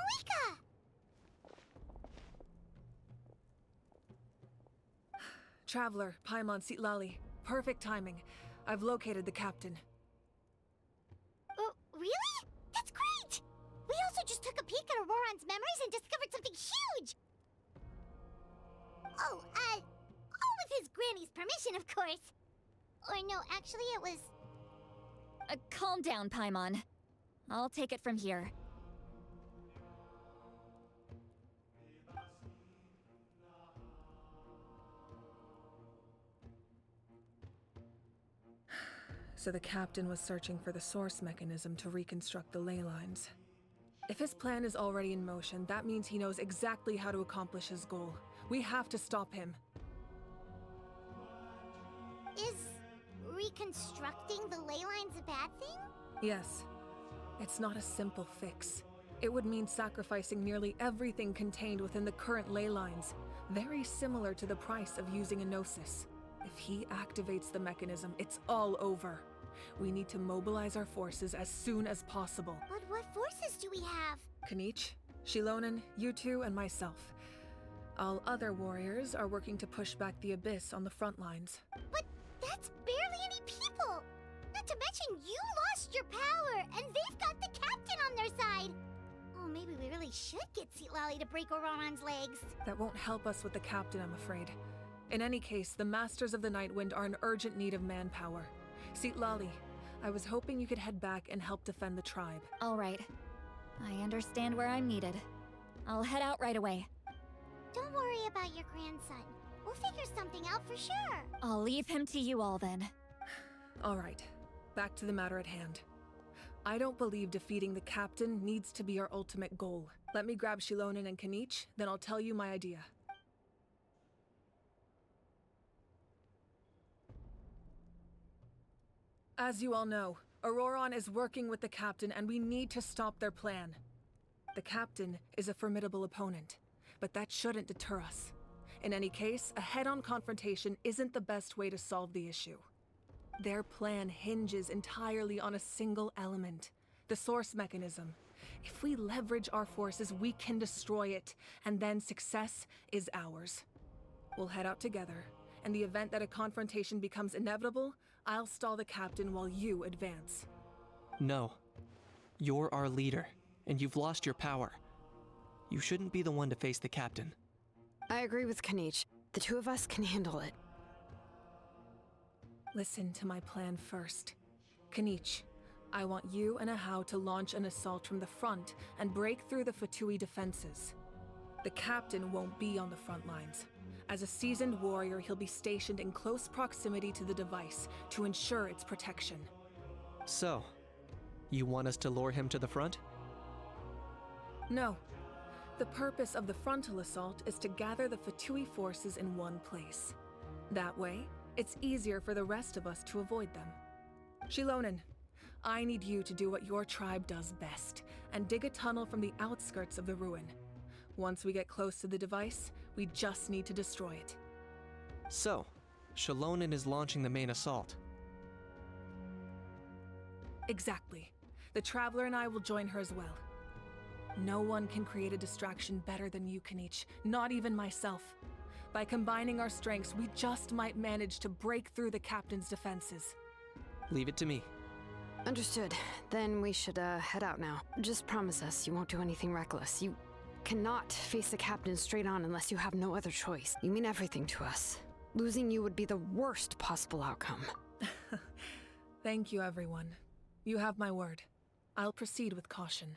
Eureka! Traveler, Paimon Sitlali. Perfect timing. I've located the captain. Really? That's great! We also just took a peek at Auroron's memories and discovered something huge! All with his granny's permission, of course. Or no, actually it was... Calm down, Paimon. I'll take it from here. So the captain was searching for the source mechanism to reconstruct the ley lines. If his plan is already in motion, that means he knows exactly how to accomplish his goal. We have to stop him. Is reconstructing the ley lines a bad thing? Yes. It's not a simple fix. It would mean sacrificing nearly everything contained within the current ley lines, very similar to the price of using a gnosis. If he activates the mechanism, it's all over. We need to mobilize our forces as soon as possible. But what forces do we have? Kanich, Shilonen, you two, and myself. All other warriors are working to push back the Abyss on the front lines. But that's barely any people! Not to mention you lost your power, and they've got the captain on their side! Oh, maybe we really should get Sitlali to break Auroron's legs. That won't help us with the captain, I'm afraid. In any case, the Masters of the Nightwind are in urgent need of manpower. Sitlali, I was hoping you could head back and help defend the tribe. All right. I understand where I'm needed. I'll head out right away. Don't worry about your grandson. We'll figure something out for sure. I'll leave him to you all then. All right, back to the matter at hand. I don't believe defeating the captain needs to be our ultimate goal. Let me grab Shilonen and Kanich, then I'll tell you my idea. As you all know, Auroron is working with the captain and we need to stop their plan. The captain is a formidable opponent, but that shouldn't deter us. In any case, a head-on confrontation isn't the best way to solve the issue. Their plan hinges entirely on a single element, the source mechanism. If we leverage our forces, we can destroy it, and then success is ours. We'll head out together. In the event that a confrontation becomes inevitable, I'll stall the captain while you advance. No. You're our leader, and you've lost your power. You shouldn't be the one to face the captain. I agree with Kanich. The two of us can handle it. Listen to my plan first. Kanich, I want you and Ahau to launch an assault from the front and break through the Fatui defenses. The captain won't be on the front lines. As a seasoned warrior, he'll be stationed in close proximity to the device to ensure its protection. So, you want us to lure him to the front? No. The purpose of the frontal assault is to gather the Fatui forces in one place. That way, it's easier for the rest of us to avoid them. Shilonen, I need you to do what your tribe does best, and dig a tunnel from the outskirts of the ruin. Once we get close to the device, we just need to destroy it. So, Shilonen is launching the main assault. Exactly. The Traveler and I will join her as well. No one can create a distraction better than you, Kanich, not even myself. By combining our strengths, we just might manage to break through the captain's defenses. Leave it to me. Understood. Then we should head out now. Just promise us you won't do anything reckless. You cannot face the captain straight on unless you have no other choice. You mean everything to us. Losing you would be the worst possible outcome. Thank you, everyone. You have my word. I'll proceed with caution.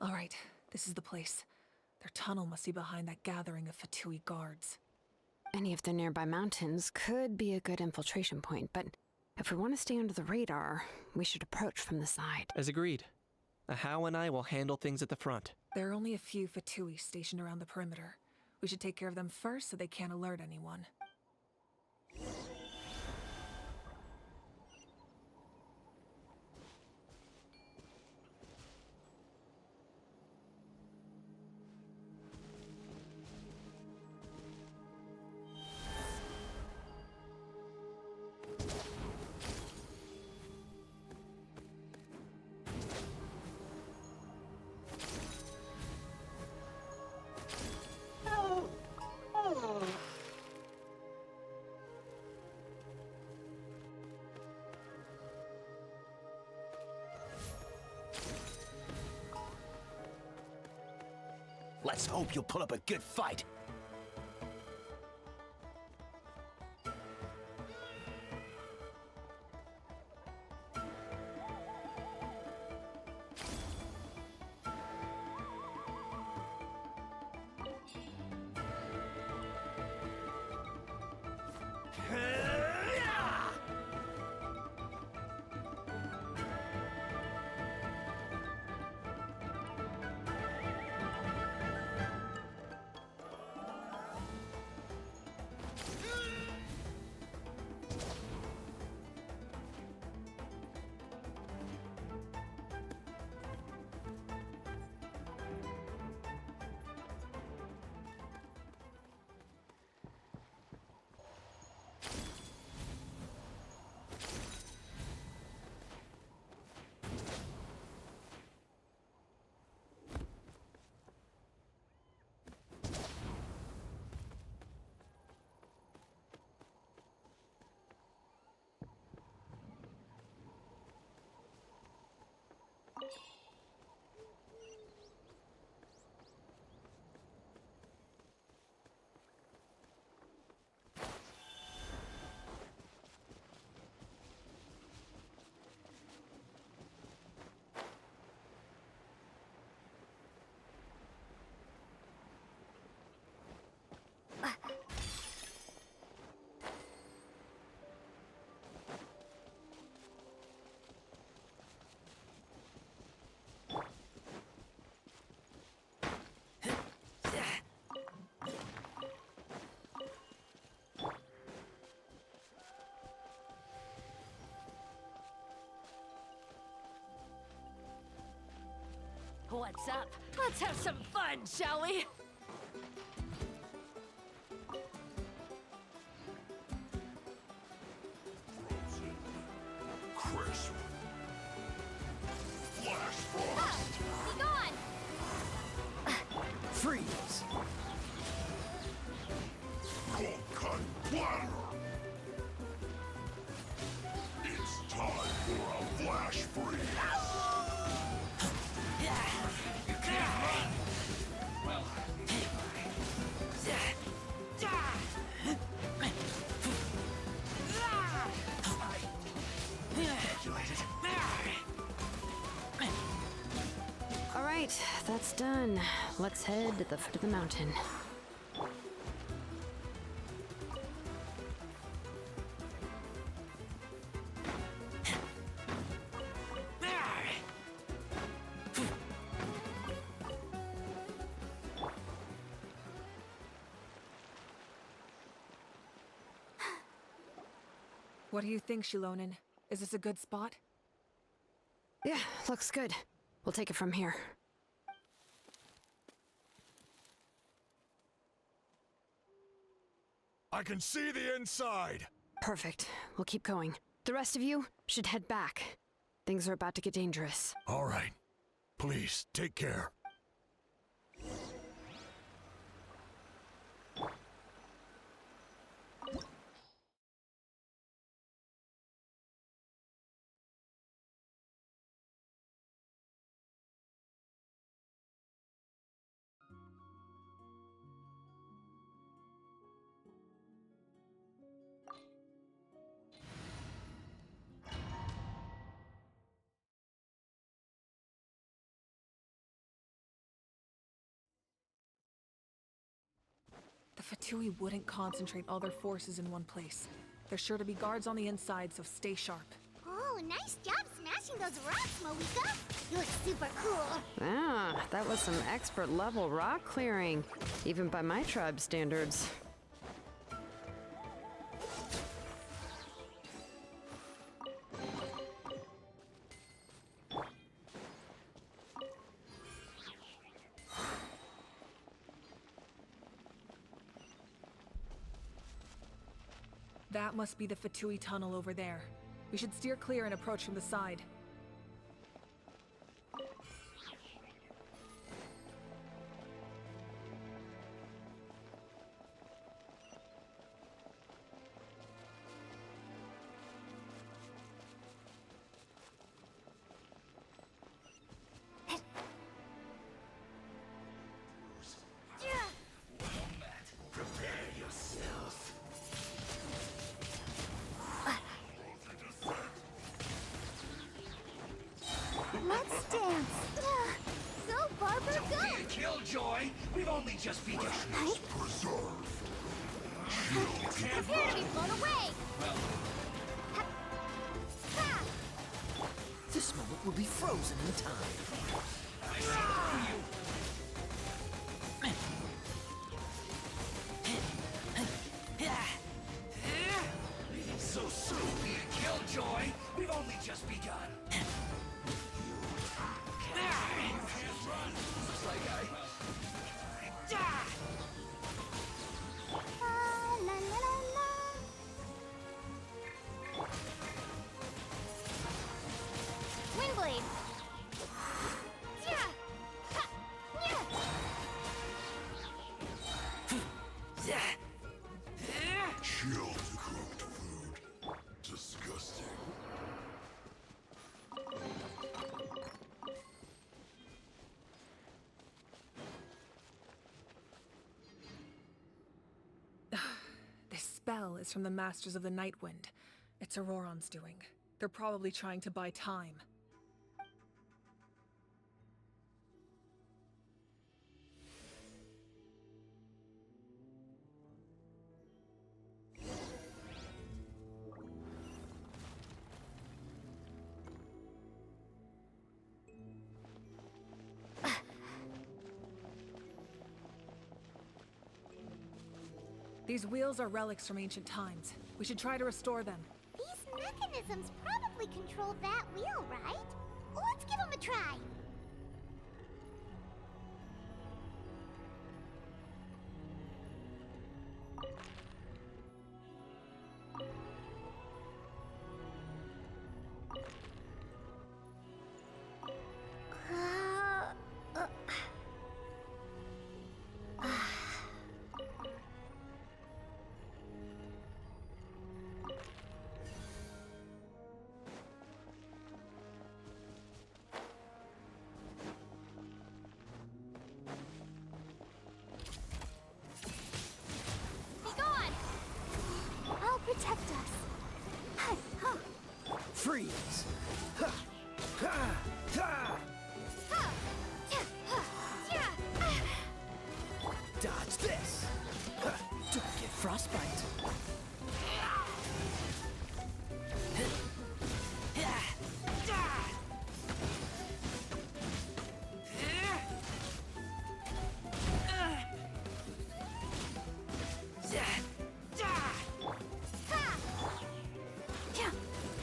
All right, this is the place. Their tunnel must be behind that gathering of Fatui guards. Any of the nearby mountains could be a good infiltration point, but if we want to stay under the radar, we should approach from the side. As agreed. Ahau and I will handle things at the front. There are only a few Fatui stationed around the perimeter. We should take care of them first so they can't alert anyone. Let's hope you'll put up a good fight. What's up? Let's have some fun, shall we? Crisp. Flash frost. Ah, be gone! Freeze! Cold cut platter. It's time for a flash freeze. You can't run! Well... All right, that's done. Let's head to the foot of the mountain. What do you think, Shilonen? Is this a good spot? Yeah, looks good. We'll take it from here. I can see the inside. Perfect. We'll keep going. The rest of you should head back. Things are about to get dangerous. All right. Please, take care. Fatui wouldn't concentrate all their forces in one place. There's sure to be guards on the inside, so stay sharp. Oh, nice job smashing those rocks, Moika. You look super cool. Ah, that was some expert level rock clearing, even by my tribe standards. That must be the Fatui tunnel over there. We should steer clear and approach from the side. Prepare yourself. Let's dance. Go, Barber, Don't go. be a killjoy. We've only just begun. Preserve. Prepare to be blown away. Well, Ha. Ha. this moment will be frozen in time. I see you. So soon, be a killjoy. We've only just begun. Looks like La, la, la, la. Windblade. Yeah. Ha. Yeah. Chilled cooked food. Disgusting. This spell is from the Masters of the Nightwind. It's Auroron's doing. They're probably trying to buy time. These wheels are relics from ancient times. We should try to restore them. These mechanisms probably control that wheel, right? Let's give them a try. Be gone! I'll protect us. Hi, huh. freeze. Ha! Ha! Ha! Huh. Yeah, huh. Yeah. Dodge this. Ha! Don't get frostbite.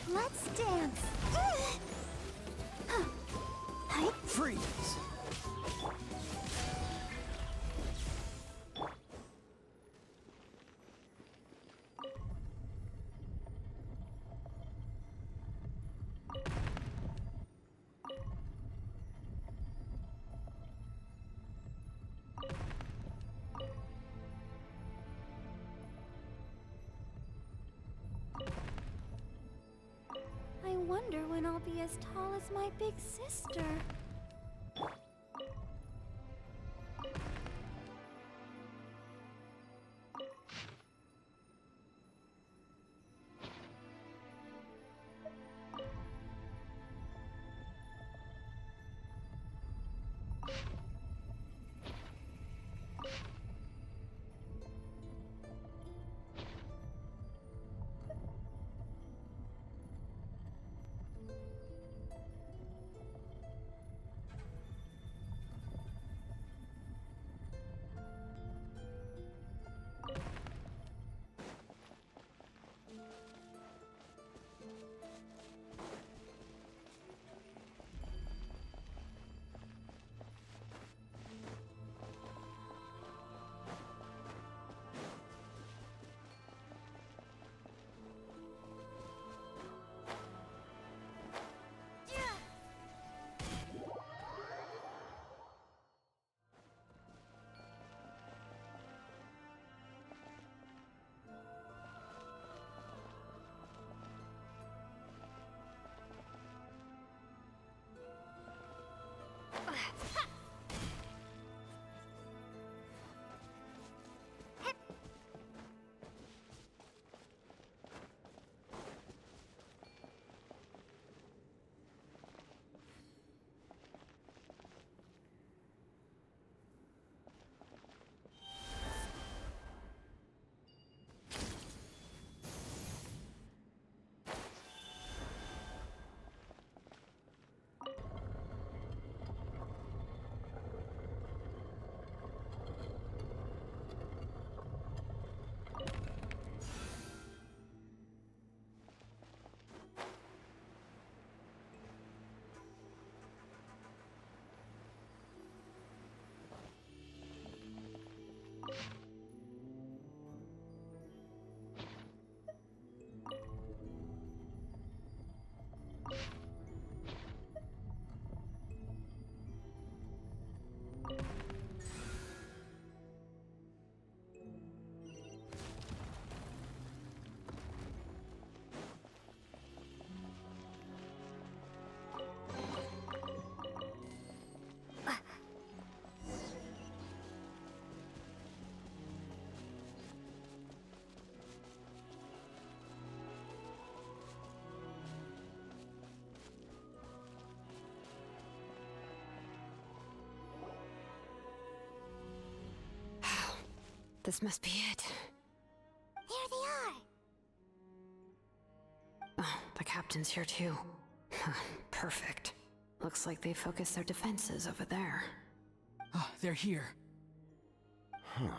Let's dance. Freeze. I wonder when I'll be as tall as my big sister. This must be it. There they are. Oh, the captain's here too. Perfect. Looks like they focused their defenses over there. Ah, they're here. Huh.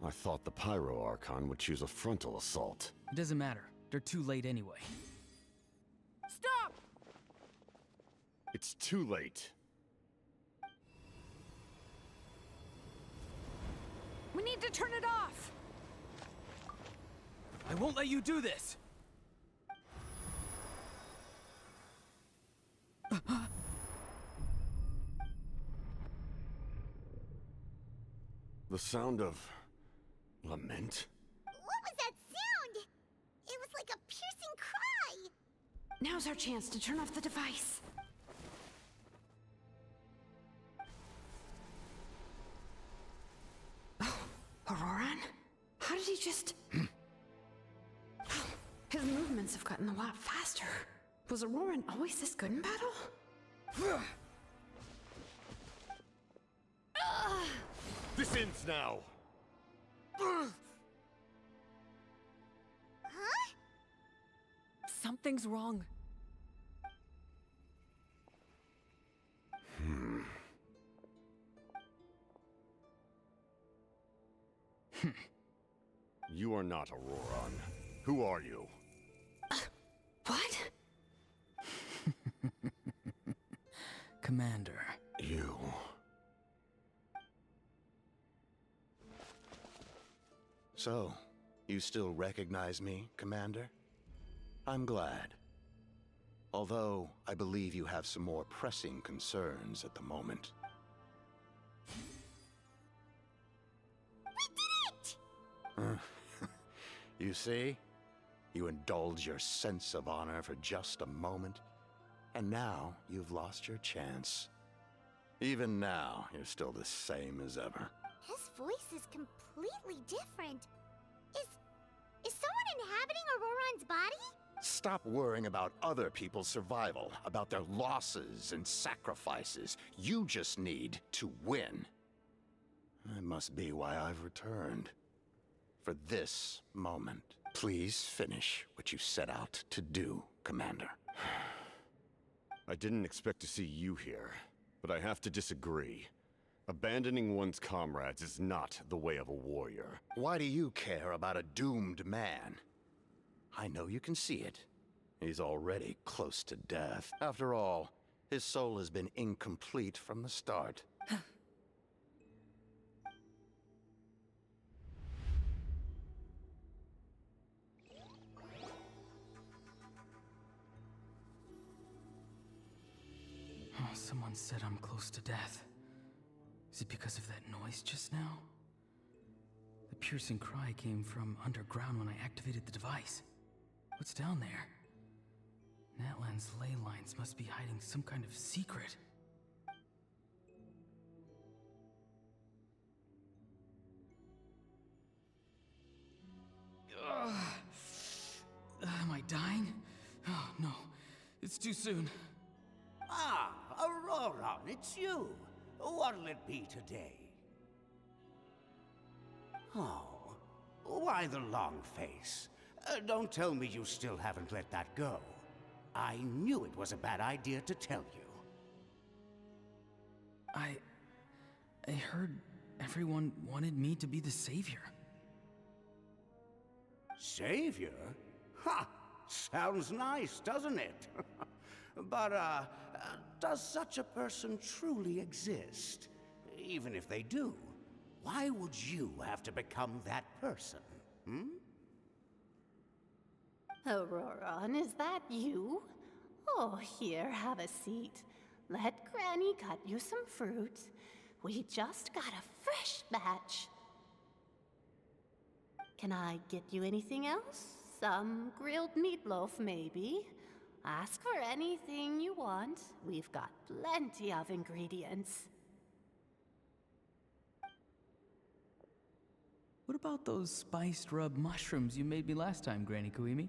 I thought the Pyro Archon would choose a frontal assault. It doesn't matter. They're too late anyway. Stop! It's too late. We need to turn it off! I won't let you do this! The sound of lament? What was that sound? It was like a piercing cry. Now's our chance to turn off the device. Oh, Auroran? How did he just... His movements have gotten a lot faster. Was Auroran always this good in battle? This ends now! Huh? Something's wrong. You are not Auroran. Who are you? What? Commander. You. So, you still recognize me, Commander? I'm glad. Although, I believe you have some more pressing concerns at the moment. We did it! You see? You indulge your sense of honor for just a moment, and now you've lost your chance. Even now, you're still the same as ever. His voice is completely different. Is someone inhabiting Auroran's body? Stop worrying about other people's survival, about their losses and sacrifices. You just need to win. That must be why I've returned. For this moment. Please finish what you set out to do, Commander. I didn't expect to see you here, but I have to disagree. Abandoning one's comrades is not the way of a warrior. Why do you care about a doomed man? I know you can see it. He's already close to death. After all, his soul has been incomplete from the start. Oh, someone said I'm close to death. Is it because of that noise just now? The piercing cry came from underground when I activated the device. What's down there? Natlan's ley lines must be hiding some kind of secret. Am I dying? Oh, no. It's too soon. Ah, Auroran, it's you. What'll it be today? Oh, why the long face? Don't tell me you still haven't let that go. I knew it was a bad idea to tell you. I heard everyone wanted me to be the savior. Savior? Ha! Sounds nice, doesn't it? But, does such a person truly exist? Even if they do, why would you have to become that person, hmm? Auroran, is that you? Oh, here, have a seat. Let Granny cut you some fruit. We just got a fresh batch. Can I get you anything else? Some grilled meatloaf, maybe? Ask for anything you want. We've got plenty of ingredients. What about those spiced rub mushrooms you made me last time, Granny Kuimi?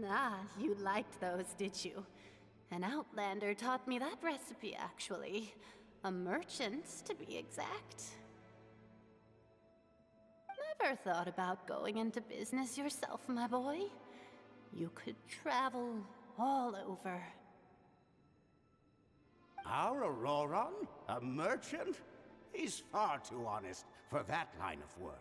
Ah, you liked those, did you? An outlander taught me that recipe, actually. A merchant, to be exact. ever thought about going into business yourself, my boy? You could travel all over. Our Auroron? A merchant? He's far too honest for that line of work.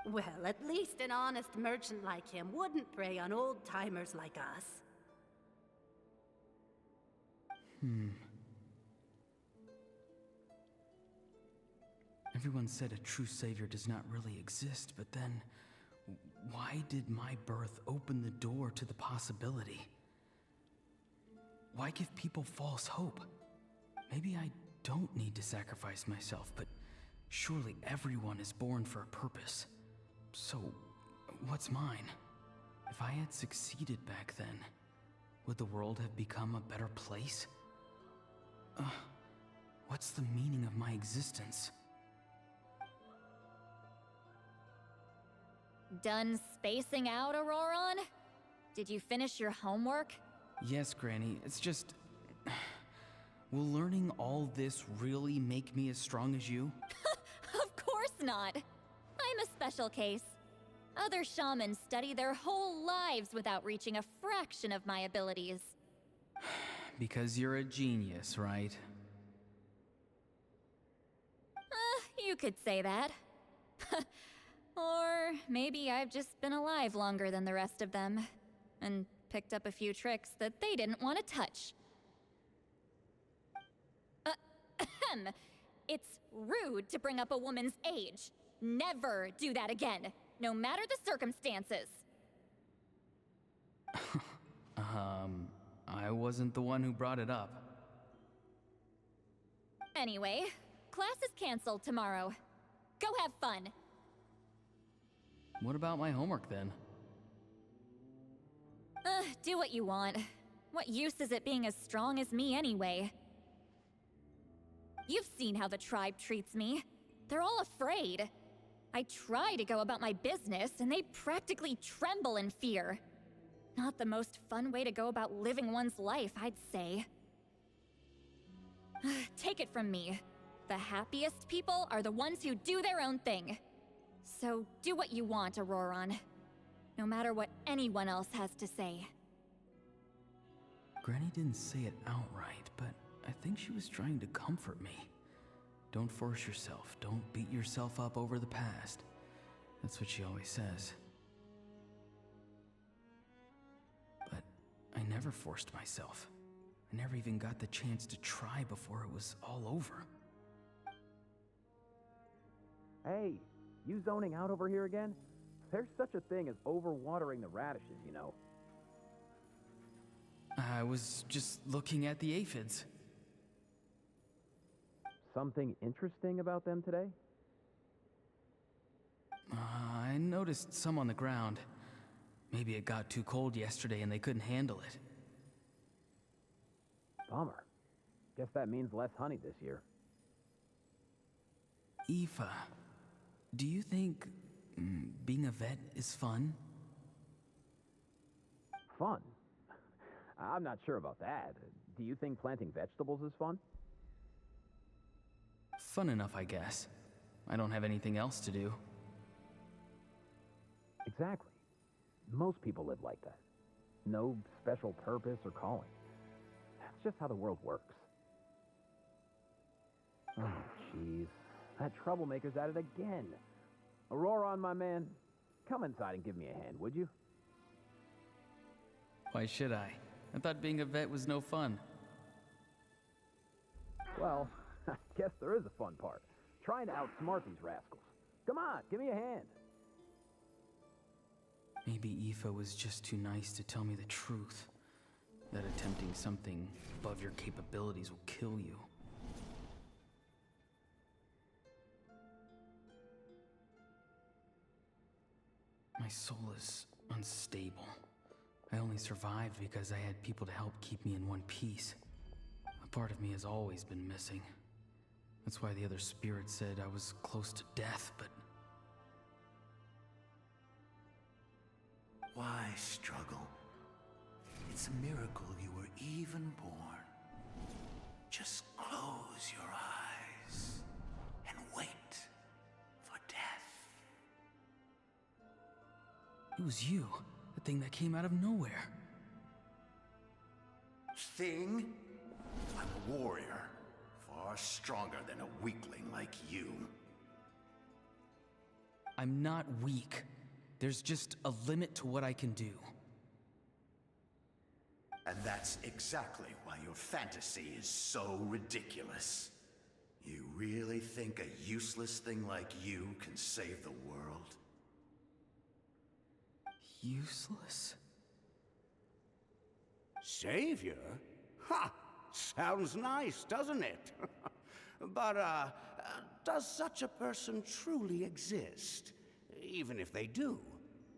Well, at least an honest merchant like him wouldn't prey on old-timers like us. Everyone said a true savior does not really exist, but then why did my birth open the door to the possibility? Why give people false hope? Maybe I don't need to sacrifice myself, but surely everyone is born for a purpose. So, what's mine? If I had succeeded back then, would the world have become a better place? What's the meaning of my existence? Done spacing out, Auroron? Did you finish your homework? Yes, Granny, it's just... Will learning all this really make me as strong as you? Of course not. I'm a special case. Other shamans study their whole lives without reaching a fraction of my abilities. Because you're a genius, right? You could say that. Or maybe I've just been alive longer than the rest of them, and picked up a few tricks that they didn't want to touch. It's rude to bring up a woman's age. Never do that again, no matter the circumstances. I wasn't the one who brought it up. Anyway, class is canceled tomorrow. Go have fun. What about my homework then? Do what you want. What use is it being as strong as me anyway? You've seen how the tribe treats me. They're all afraid. I try to go about my business, and they practically tremble in fear. Not the most fun way to go about living one's life, I'd say. Take it from me. The happiest people are the ones who do their own thing. So do what you want, Auroron. No matter what anyone else has to say. Granny didn't say it outright, but I think she was trying to comfort me. Don't force yourself. Don't beat yourself up over the past. That's what she always says. But I never forced myself. I never even got the chance to try before it was all over. Hey, you zoning out over here again? There's such a thing as overwatering the radishes, you know. I was just looking at the aphids. Something interesting about them today? I noticed some on the ground. Maybe it got too cold yesterday and they couldn't handle it. Bummer. Guess that means less honey this year. Aoife, do you think being a vet is fun? Fun? I'm not sure about that. Do you think planting vegetables is fun? Fun enough, I guess. I don't have anything else to do. Exactly. Most people live like that. No special purpose or calling. That's just how the world works. Oh, jeez. That troublemaker's at it again. Auroron, my man, come inside and give me a hand, would you? Why should I? I thought being a vet was no fun. Well, I guess there is a fun part. Trying to outsmart these rascals. Come on, give me a hand. Maybe Aoife was just too nice to tell me the truth. That attempting something above your capabilities will kill you. My soul is unstable. I only survived because I had people to help keep me in one piece. A part of me has always been missing. That's why the other spirits said I was close to death, but... Why struggle? It's a miracle you were even born. Just close your eyes and wait for It was you, the thing that came out of nowhere. Thing? I'm a warrior, far stronger than a weakling like you. I'm not weak. There's just a limit to what I can do. And that's exactly why your fantasy is so ridiculous. You really think a useless thing like you can save the world? Useless? Savior? Ha! Sounds nice, doesn't it? But, does such a person truly exist? Even if they do,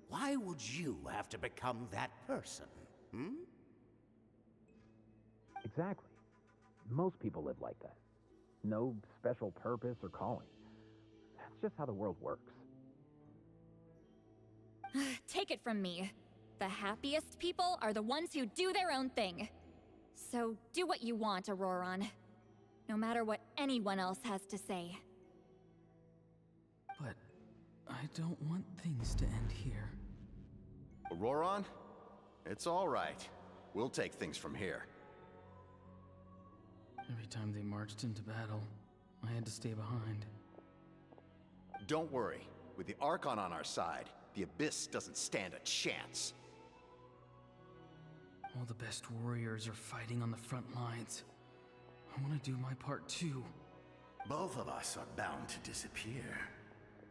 why would you have to become that person? Hmm? Exactly. Most people live like that. No special purpose or calling. That's just how the world works. Take it from me. The happiest people are the ones who do their own thing. So do what you want, Auroron. No matter what anyone else has to say. But I don't want things to end here. Auroron? It's all right. We'll take things from here. Every time they marched into battle, I had to stay behind. Don't worry. With the Archon on our side, the Abyss doesn't stand a chance. All the best warriors are fighting on the front lines. I want to do my part too. Both of us are bound to disappear.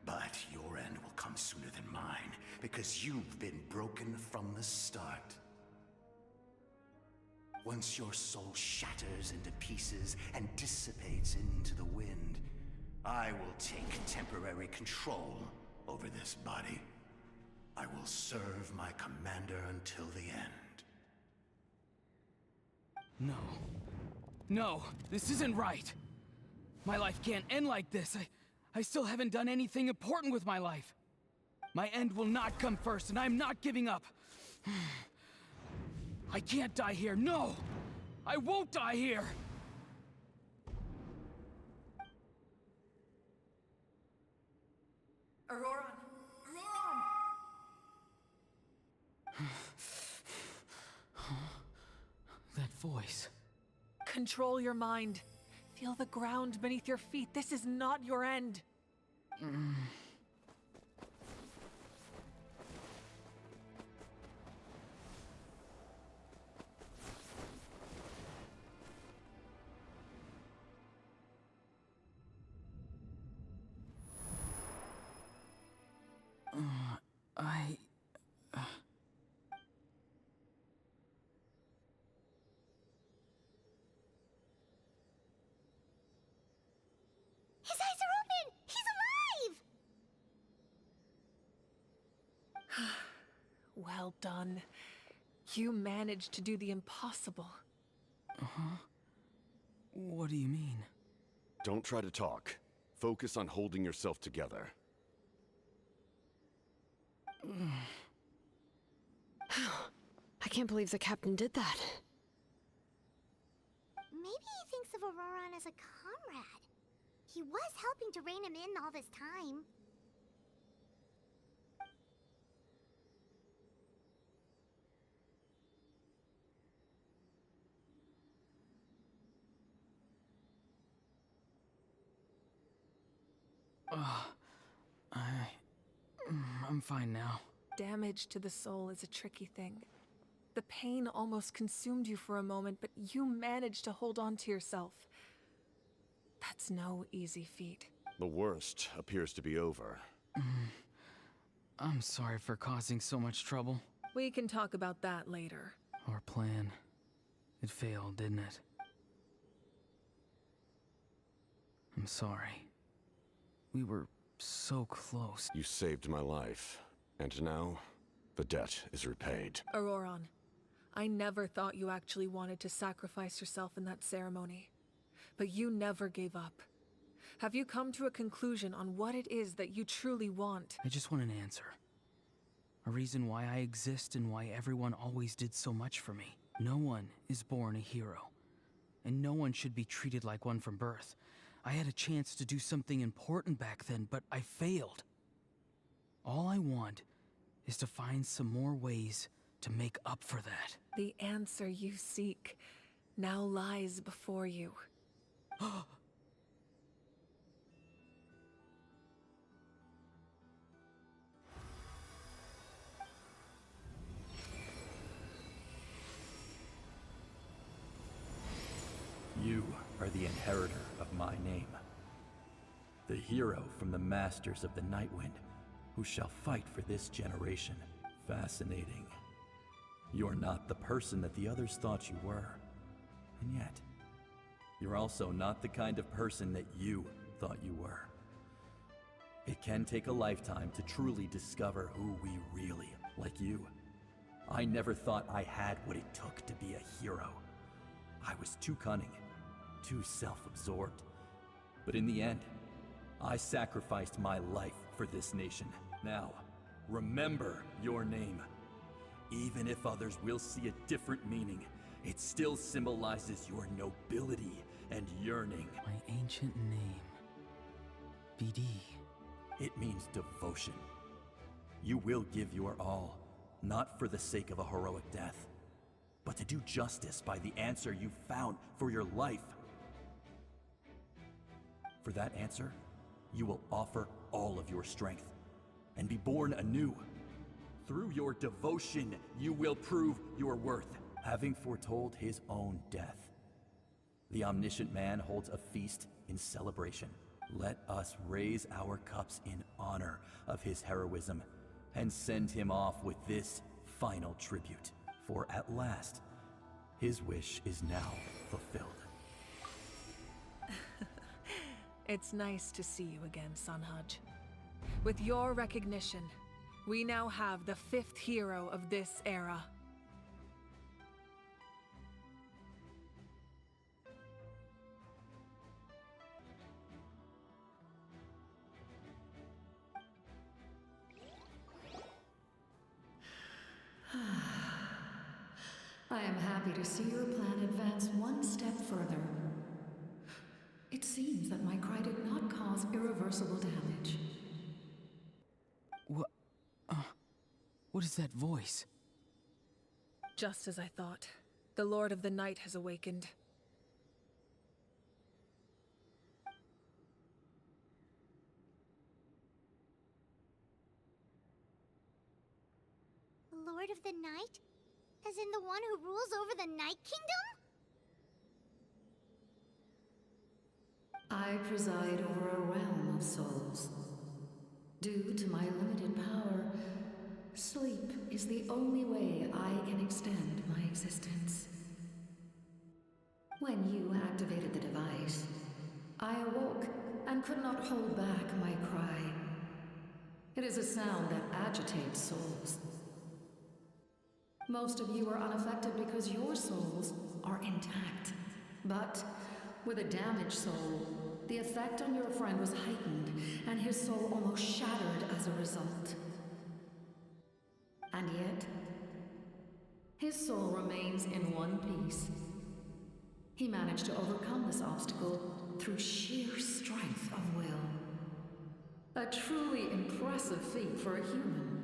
But your end will come sooner than mine, because you've been broken from the start. Once your soul shatters into pieces and dissipates into the wind, I will take temporary control over this body. I will serve my commander until the end. No. No, this isn't right. My life can't end like this. I still haven't done anything important with my life. My end will not come first, and I'm not giving up. I can't die here, no! I won't die here! Auroron! That voice. Control your mind. Feel the ground beneath your feet. This is not your end. His eyes are open! He's alive! Well done. You managed to do the impossible. Uh-huh. What do you mean? Don't try to talk. Focus on holding yourself together. I can't believe the captain did that. Maybe he thinks of Auroron as a comrade. He was helping to rein him in all this time. I'm fine now. Damage to the soul is a tricky thing. The pain almost consumed you for a moment, but you managed to hold on to yourself. That's no easy feat. The worst appears to be over. I'm sorry for causing so much trouble. We can talk about that later. Our plan. It failed, didn't it? I'm sorry. We were so close. You saved my life, and now the debt is repaid. Auroron, I never thought you actually wanted to sacrifice yourself in that ceremony. But you never gave up. Have you come to a conclusion on what it is that you truly want? I just want an answer. A reason why I exist and why everyone always did so much for me. No one is born a hero. And no one should be treated like one from birth. I had a chance to do something important back then, but I failed. All I want is to find some more ways to make up for that. The answer you seek now lies before you. You are the inheritor of my name. The hero from the Masters of the Nightwind, who shall fight for this generation. Fascinating. You're not the person that the others thought you were. And yet, you're also not the kind of person that you thought you were. It can take a lifetime to truly discover who we really are. Like you, I never thought I had what it took to be a hero. I was too cunning, too self-absorbed. But in the end, I sacrificed my life for this nation. Now, remember your name. Even if others will see a different meaning, it still symbolizes your nobility and yearning. My ancient name. BD. It means devotion. You will give your all, not for the sake of a heroic death, but to do justice by the answer you found for your life. For that answer, you will offer all of your strength and be born anew. Through your devotion, you will prove your worth, having foretold his own death. The omniscient man holds a feast in celebration. Let us raise our cups in honor of his heroism and send him off with this final tribute. For at last, his wish is now fulfilled. It's nice to see you again, Sanhaj. With your recognition, we now have the 5th hero of this era. I am happy to see your plan advance one step further. It seems that my cry did not cause irreversible damage. What is that voice? Just as I thought. The Lord of the Night has awakened. Lord of the Night? As in the one who rules over the Night Kingdom? I preside over a realm of souls. Due to my limited power, sleep is the only way I can extend my existence. When you activated the device, I awoke and could not hold back my cry. It is a sound that agitates souls. Most of you are unaffected because your souls are intact. But with a damaged soul, the effect on your friend was heightened, and his soul almost shattered as a result. And yet, his soul remains in one piece. He managed to overcome this obstacle through sheer strength of will. A truly impressive feat for a human.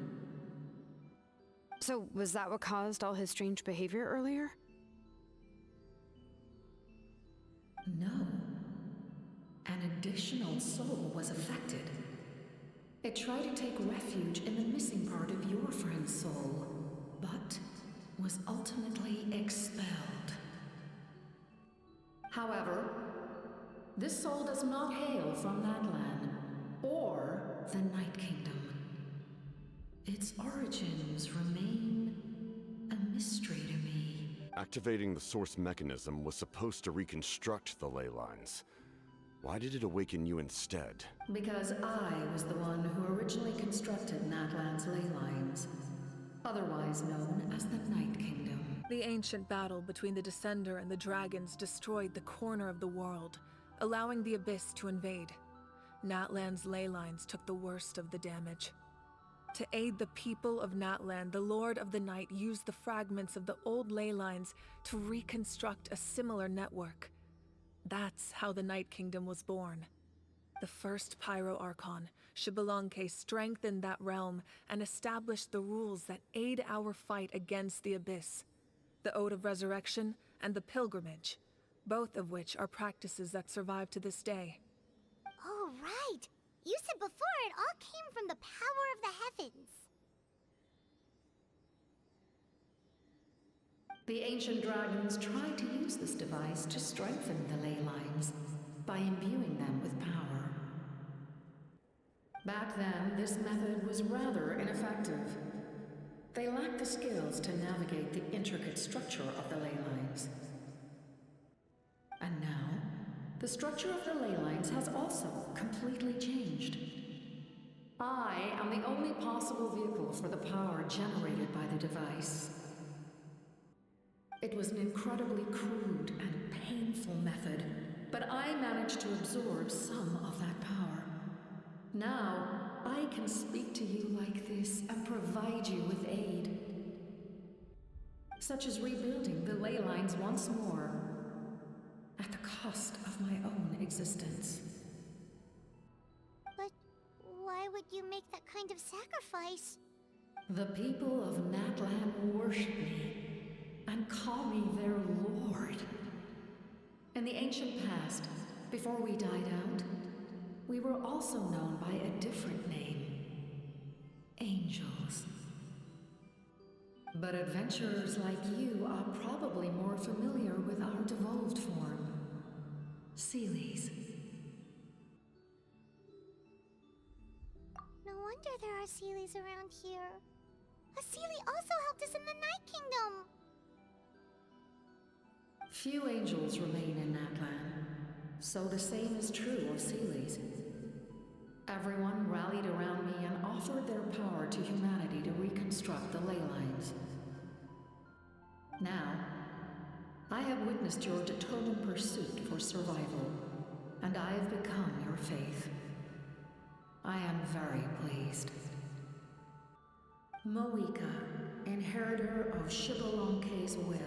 So, was that what caused all his strange behavior earlier? No. An additional soul was affected. It tried to take refuge in the missing part of your friend's soul, but was ultimately expelled. However, this soul does not hail from Natlan or the Night Kingdom. Its origins remain a mystery to me. Activating the source mechanism was supposed to reconstruct the ley lines. Why did it awaken you instead? Because I was the one who originally constructed Natlan's ley lines, otherwise known as the Night Kingdom. The ancient battle between the Descender and the dragons destroyed the corner of the world, allowing the Abyss to invade. Natlan's ley lines took the worst of the damage. To aid the people of Natlan, the Lord of the Night used the fragments of the old ley lines to reconstruct a similar network. That's how the Night Kingdom was born. The first Pyro Archon, Xbalanque, strengthened that realm and established the rules that aid our fight against the Abyss. The Ode of Resurrection and the Pilgrimage, both of which are practices that survive to this day. Oh, right! You said before it all came from the power of the heavens. The ancient dragons tried to use this device to strengthen the ley lines by imbuing them with power. Back then, this method was rather ineffective. They lacked the skills to navigate the intricate structure of the ley lines. And now, the structure of the ley lines has also completely changed. I am the only possible vehicle for the power generated by the device. It was an incredibly crude and painful method, but I managed to absorb some of that power. Now, I can speak to you like this and provide you with aid. Such as rebuilding the ley lines once more, at the cost of my own existence. But why would you make that kind of sacrifice? The people of Natlan worship me and call me their lord. In the ancient past, before we died out, we were also known by a different name. Angels. But adventurers like you are probably more familiar with our devolved form. Seelies. No wonder there are Seelies around here. A Seelie also helped us in the Night Kingdom. Few angels remain in Natlan, so the same is true of Seelies. Everyone rallied around me and offered their power to humanity to reconstruct the ley lines. Now, I have witnessed your determined pursuit for survival, and I have become your faith. I am very pleased. Moika, inheritor of Xbalanque's will,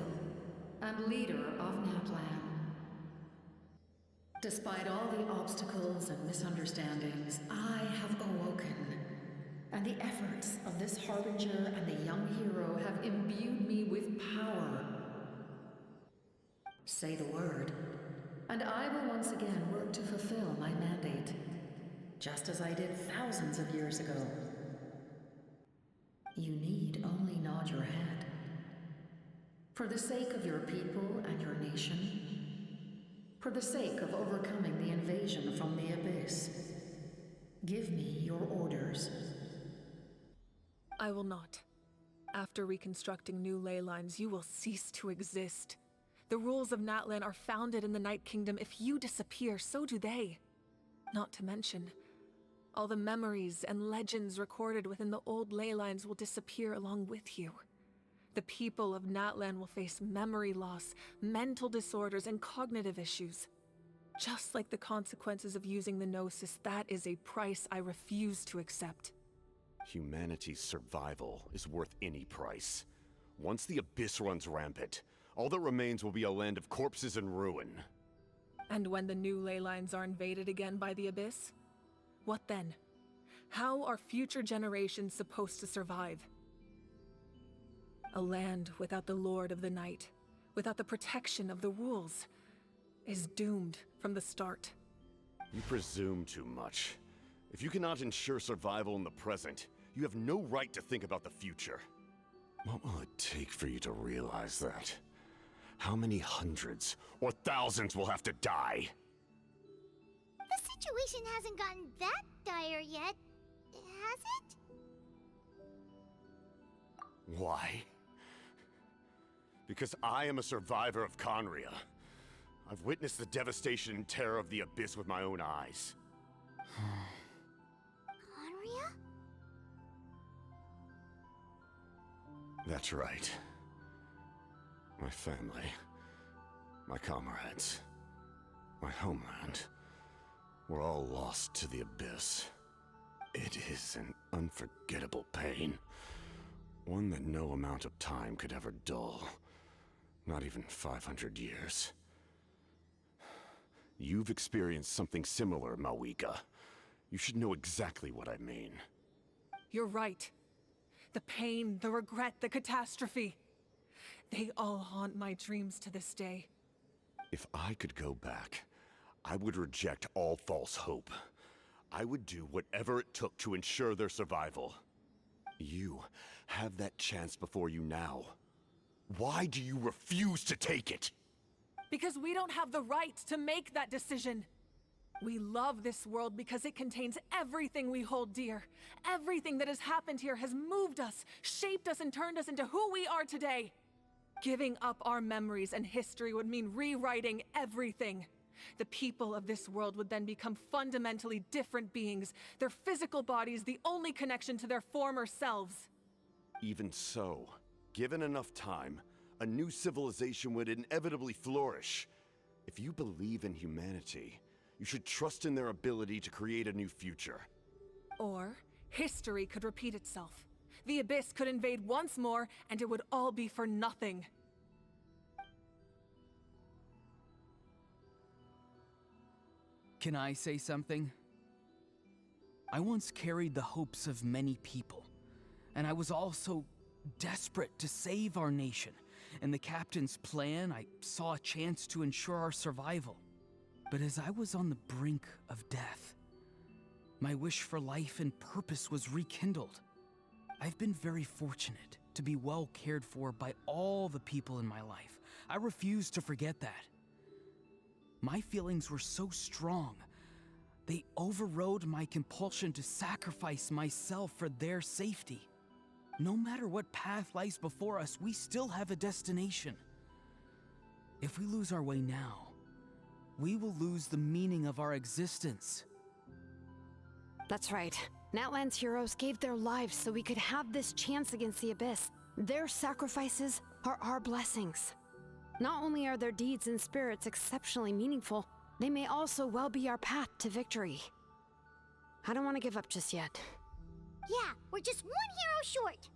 and leader of Natlan. Despite all the obstacles and misunderstandings, I have awoken, and the efforts of this harbinger and the young hero have imbued me with power. Say the word, and I will once again work to fulfill my mandate, just as I did thousands of years ago. You need only nod your head. For the sake of your people and your nation, for the sake of overcoming the invasion from the Abyss, give me your orders. I will not. After reconstructing new ley lines, you will cease to exist. The rules of Natlan are founded in the Night Kingdom. If you disappear, so do they. Not to mention, all the memories and legends recorded within the old ley lines will disappear along with you. The people of Natlan will face memory loss, mental disorders, and cognitive issues. Just like the consequences of using the Gnosis, that is a price I refuse to accept. Humanity's survival is worth any price. Once the Abyss runs rampant, all that remains will be a land of corpses and ruin. And when the new ley lines are invaded again by the Abyss? What then? How are future generations supposed to survive? A land without the Lord of the Night, without the protection of the rules, is doomed from the start. You presume too much. If you cannot ensure survival in the present, you have no right to think about the future. What will it take for you to realize that? How many hundreds or thousands will have to die? The situation hasn't gotten that dire yet, has it? Why? Because I am a survivor of Conria. I've witnessed the devastation and terror of the Abyss with my own eyes. Conria? That's right. My family, my comrades, my homeland, were all lost to the Abyss. It is an unforgettable pain. One that no amount of time could ever dull. Not even 500 years. You've experienced something similar, Mawika. You should know exactly what I mean. You're right. The pain, the regret, the catastrophe. They all haunt my dreams to this day. If I could go back, I would reject all false hope. I would do whatever it took to ensure their survival. You have that chance before you now. Why do you refuse to take it? Because we don't have the right to make that decision. We love this world because it contains everything we hold dear. Everything that has happened here has moved us, shaped us, and turned us into who we are today. Giving up our memories and history would mean rewriting everything. The people of this world would then become fundamentally different beings, their physical bodies the only connection to their former selves. Even so, given enough time, a new civilization would inevitably flourish. If you believe in humanity, you should trust in their ability to create a new future. Or, history could repeat itself. The Abyss could invade once more, and it would all be for nothing. Can I say something? I once carried the hopes of many people, and I was also desperate to save our nation. In the captain's plan, I saw a chance to ensure our survival. But as I was on the brink of death, my wish for life and purpose was rekindled. I've been very fortunate to be well cared for by all the people in my life. I refuse to forget that. My feelings were so strong, they overrode my compulsion to sacrifice myself for their safety. No matter what path lies before us, we still have a destination. If we lose our way now, we will lose the meaning of our existence. That's right. Natlan's heroes gave their lives so we could have this chance against the Abyss. Their sacrifices are our blessings. Not only are their deeds and spirits exceptionally meaningful, they may also well be our path to victory. I don't want to give up just yet. Yeah, we're just one hero short.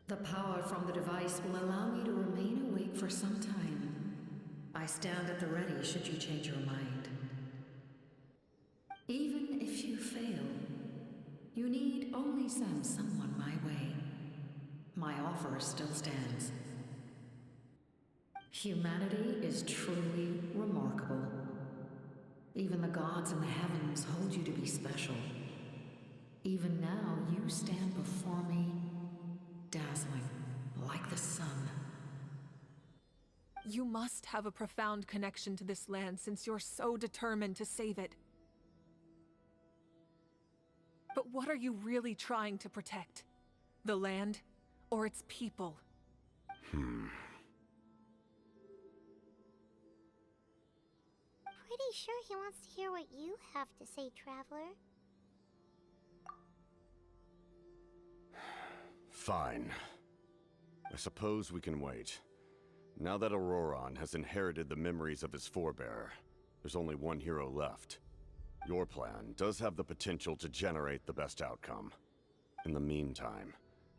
The power from the device will allow me to remain awake for some time. I stand at the ready should you change your mind. Even if you fail, you need only send someone my way. My offer still stands. Humanity is truly remarkable. Even the gods in the heavens hold you to be special. Even now, you stand before me, dazzling like the sun. You must have a profound connection to this land since you're so determined to save it. But what are you really trying to protect? The land or its people? Pretty sure he wants to hear what you have to say, Traveler. Fine. I suppose we can wait. Now that Auroron has inherited the memories of his forebearer, there's only one hero left. Your plan does have the potential to generate the best outcome. In the meantime,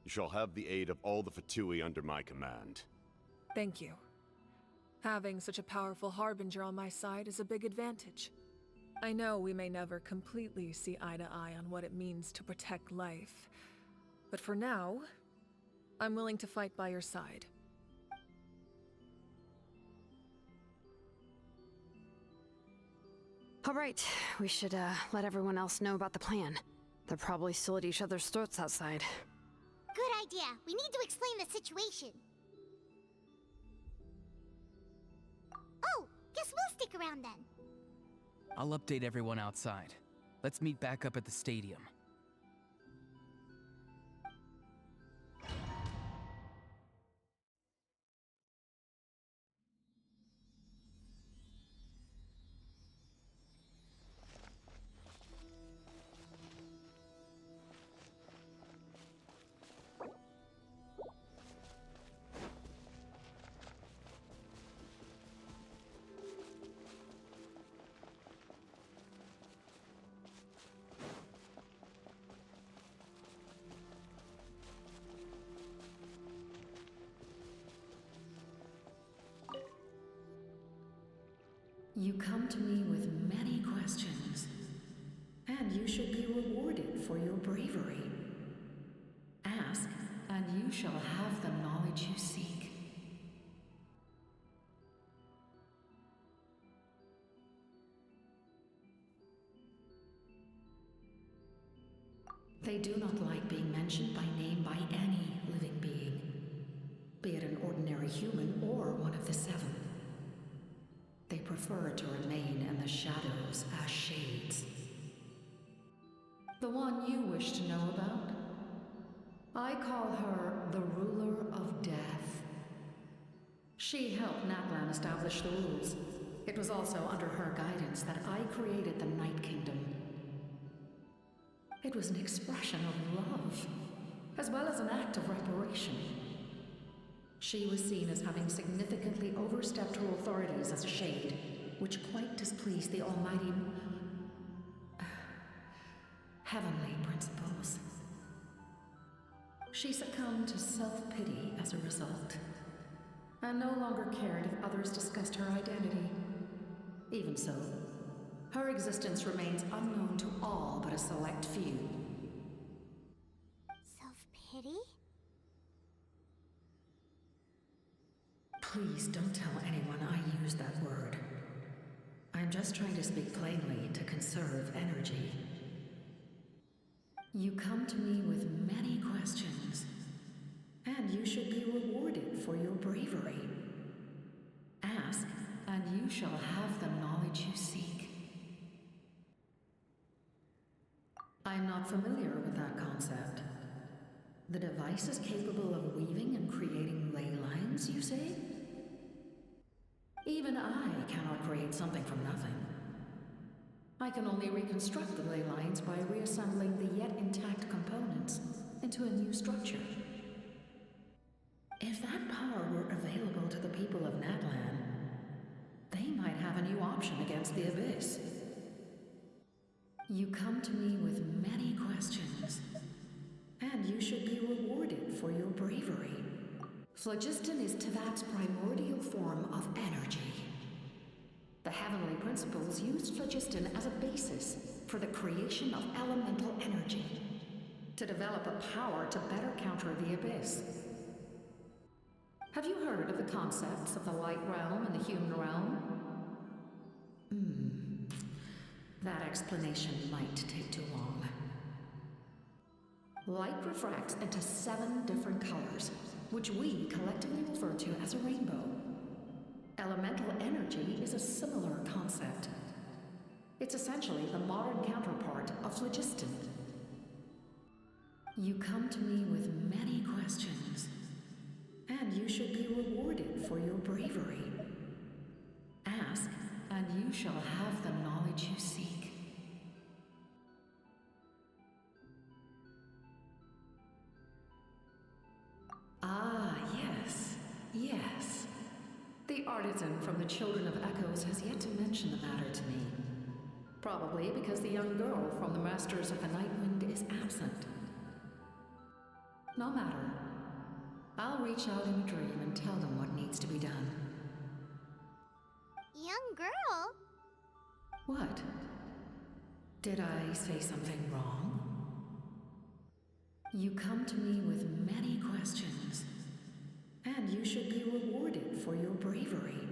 you shall have the aid of all the Fatui under my command. Thank you. Having such a powerful harbinger on my side is a big advantage. I know we may never completely see eye to eye on what it means to protect life, but for now, I'm willing to fight by your side. All right, we should let everyone else know about the plan. They're probably still at each other's throats outside. Good idea. We need to explain the situation. Oh, guess we'll stick around then. I'll update everyone outside. Let's meet back up at the stadium. You come to me with many questions, and you should be rewarded for your bravery. Ask, and you shall have the knowledge you seek. They do not like being mentioned by name by any living being, be it an ordinary human or one of the seven. They prefer to remain in the shadows as shades. The one you wish to know about? I call her the Ruler of Death. She helped Natlan establish the rules. It was also under her guidance that I created the Night Kingdom. It was an expression of love, as well as an act of reparation. She was seen as having significantly overstepped her authorities as a shade, which quite displeased the almighty heavenly principles. She succumbed to self-pity as a result, and no longer cared if others discussed her identity. Even so, her existence remains unknown to all but a select few. Self-pity? Please don't tell anyone I used that word. I'm just trying to speak plainly to conserve energy. You come to me with many questions, and you should be rewarded for your bravery. Ask, and you shall have the knowledge you seek. I'm not familiar with that concept. The device is capable of weaving and creating ley lines, you say? Even I cannot create something from nothing. I can only reconstruct the ley lines by reassembling the yet intact components into a new structure. If that power were available to the people of Natlan, they might have a new option against the Abyss. You come to me with many questions, and you should be rewarded for your bravery. Phlogiston is Teyvat's primordial form of energy. The heavenly principles used phlogiston as a basis for the creation of elemental energy, to develop a power to better counter the Abyss. Have you heard of the concepts of the light realm and the human realm? That explanation might take too long. Light refracts into 7 different colors, which we collectively refer to as a rainbow. Elemental energy is a similar concept. It's essentially the modern counterpart of phlogiston. You come to me with many questions, and you should be rewarded for your bravery. Ask, and you shall have the knowledge you seek. Ah, yes, yes. The artisan from the Children of Echoes has yet to mention the matter to me. Probably because the young girl from the Masters of the Nightwind is absent. No matter. I'll reach out in a dream and tell them what needs to be done. Young girl? What? Did I say something wrong? You come to me with many questions, and you should be rewarded for your bravery.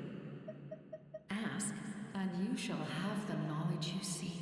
Ask, and you shall have the knowledge you seek.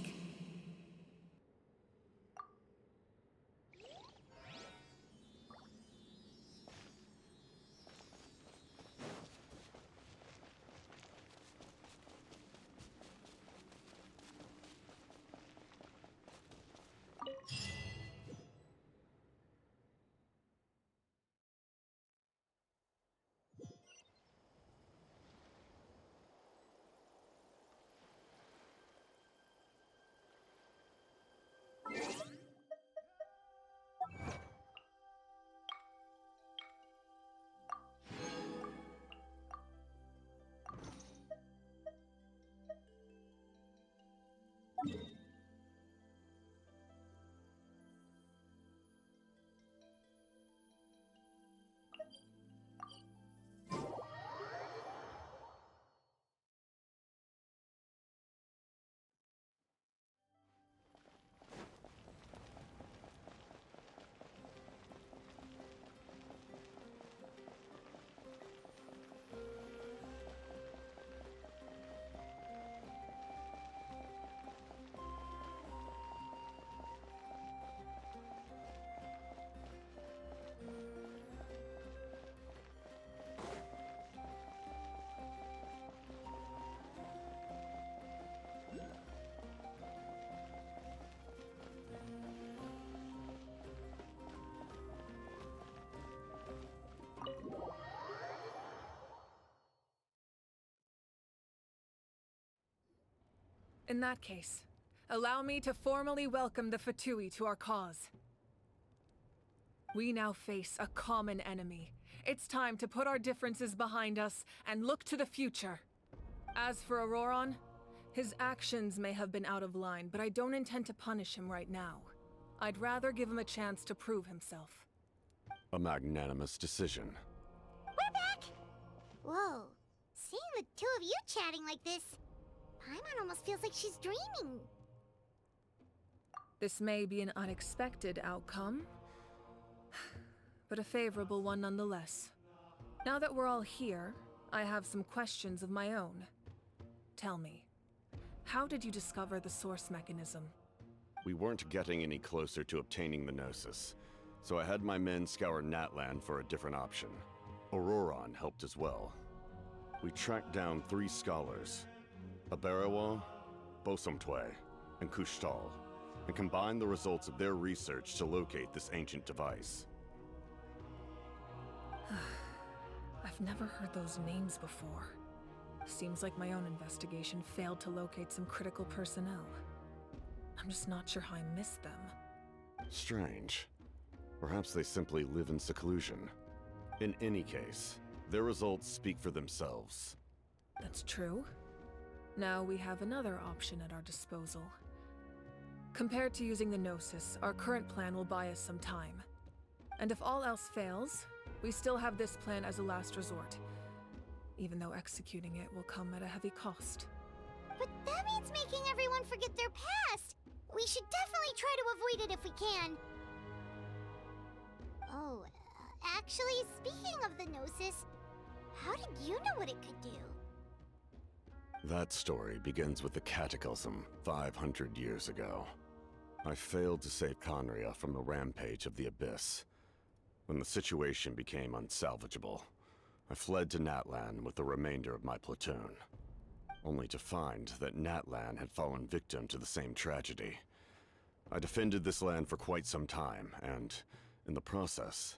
In that case, allow me to formally welcome the Fatui to our cause. We now face a common enemy. It's time to put our differences behind us and look to the future. As for Auroron, his actions may have been out of line, but I don't intend to punish him right now. I'd rather give him a chance to prove himself. A magnanimous decision. We're back! Whoa, seeing the two of you chatting like this, Paimon almost feels like she's dreaming. This may be an unexpected outcome, but a favorable one nonetheless. Now that we're all here, I have some questions of my own. Tell me, how did you discover the source mechanism? We weren't getting any closer to obtaining the Gnosis, so I had my men scour Natlan for a different option. Auroron helped as well. We tracked down 3 scholars, Aberawa, Bosomtwe, and Kushtal, and combined the results of their research to locate this ancient device. I've never heard those names before. Seems like my own investigation failed to locate some critical personnel. I'm just not sure how I missed them. Strange. Perhaps they simply live in seclusion. In any case, their results speak for themselves. That's true. Now we have another option at our disposal. Compared to using the Gnosis, our current plan will buy us some time. And if all else fails, we still have this plan as a last resort, even though executing it will come at a heavy cost. But that means making everyone forget their past! We should definitely try to avoid it if we can. Oh, actually, speaking of the Gnosis, how did you know what it could do? That story begins with the Cataclysm 500 years ago. I failed to save Conria from the rampage of the Abyss. When the situation became unsalvageable, I fled to Natlan with the remainder of my platoon, only to find that Natlan had fallen victim to the same tragedy. I defended this land for quite some time, and, in the process,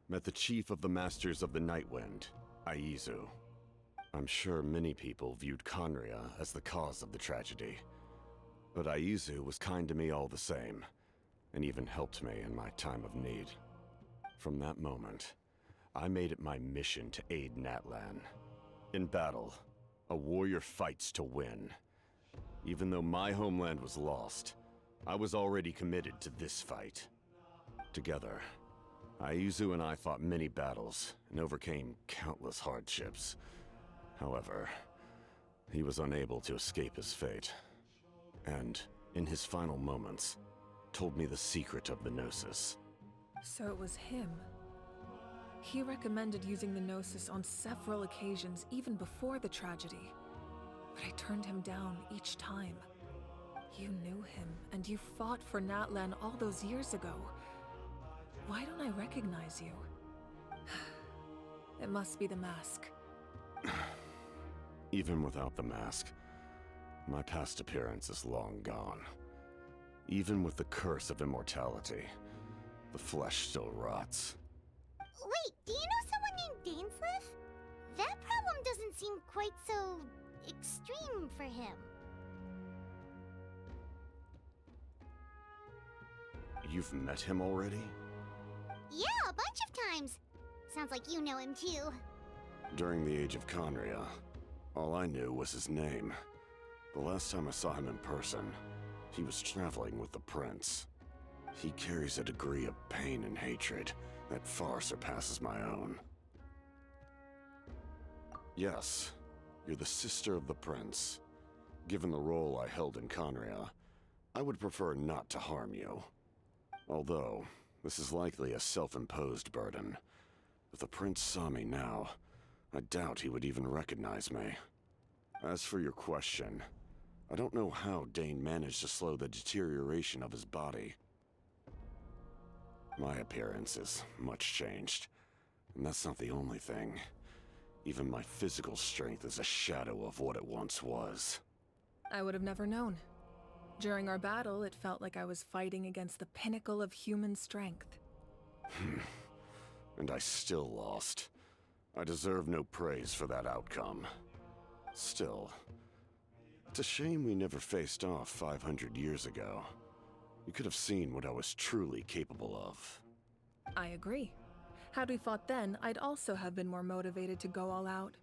met the chief of the Masters of the Nightwind, Aizu. I'm sure many people viewed Conria as the cause of the tragedy, but Aizu was kind to me all the same, and even helped me in my time of need. From that moment, I made it my mission to aid Natlan. In battle, a warrior fights to win. Even though my homeland was lost, I was already committed to this fight. Together, Aizu and I fought many battles and overcame countless hardships. However, he was unable to escape his fate, and, in his final moments, told me the secret of the Gnosis. So it was him. He recommended using the Gnosis on several occasions, even before the tragedy. But I turned him down each time. You knew him, and you fought for Natlan all those years ago. Why don't I recognize you? It must be the mask. Even without the mask, my past appearance is long gone. Even with the curse of immortality, the flesh still rots. Wait, do you know someone named Dainsleif? That problem doesn't seem quite so extreme for him. You've met him already? Yeah, a bunch of times. Sounds like you know him too. During the age of Conria, all I knew was his name. The last time I saw him in person, he was traveling with the prince. He carries a degree of pain and hatred that far surpasses my own. Yes, you're the sister of the prince. Given the role I held in Conria, I would prefer not to harm you. Although, this is likely a self-imposed burden. If the prince saw me now, I doubt he would even recognize me. As for your question, I don't know how Dane managed to slow the deterioration of his body. My appearance is much changed, and that's not the only thing. Even my physical strength is a shadow of what it once was. I would have never known. During our battle, it felt like I was fighting against the pinnacle of human strength. And I still lost. I deserve no praise for that outcome. Still, It's a shame we never faced off 500 years ago. You could have seen what I was truly capable of. I agree. Had we fought then, I'd also have been more motivated to go all out.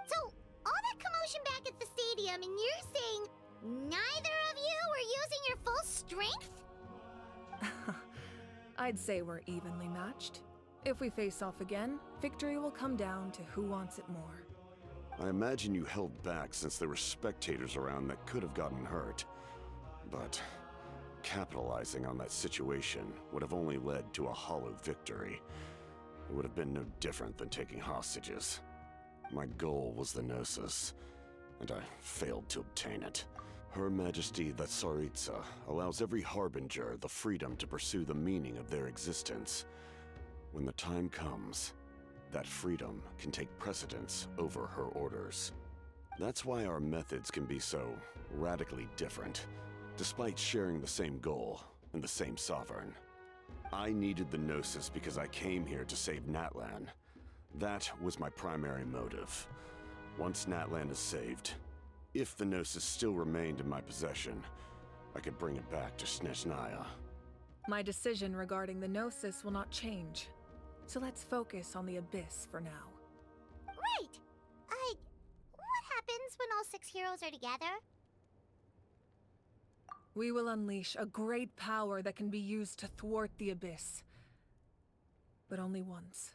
So, all that commotion back at the stadium, and you're saying neither of you were using your full strength? I'd say we're evenly matched. If we face off again, victory will come down to who wants it more. I imagine you held back since there were spectators around that could have gotten hurt. But capitalizing on that situation would have only led to a hollow victory. It would have been no different than taking hostages. My goal was the Gnosis, and I failed to obtain it. Her Majesty the Tsaritsa allows every Harbinger the freedom to pursue the meaning of their existence. When the time comes, that freedom can take precedence over her orders. That's why our methods can be so radically different, despite sharing the same goal and the same sovereign. I needed the Gnosis because I came here to save Natlan. That was my primary motive. Once Natlan is saved, if the Gnosis still remained in my possession, I could bring it back to Snezhnaya. My decision regarding the Gnosis will not change. So let's focus on the Abyss for now. Right! What happens when all 6 heroes are together? We will unleash a great power that can be used to thwart the Abyss. But only once.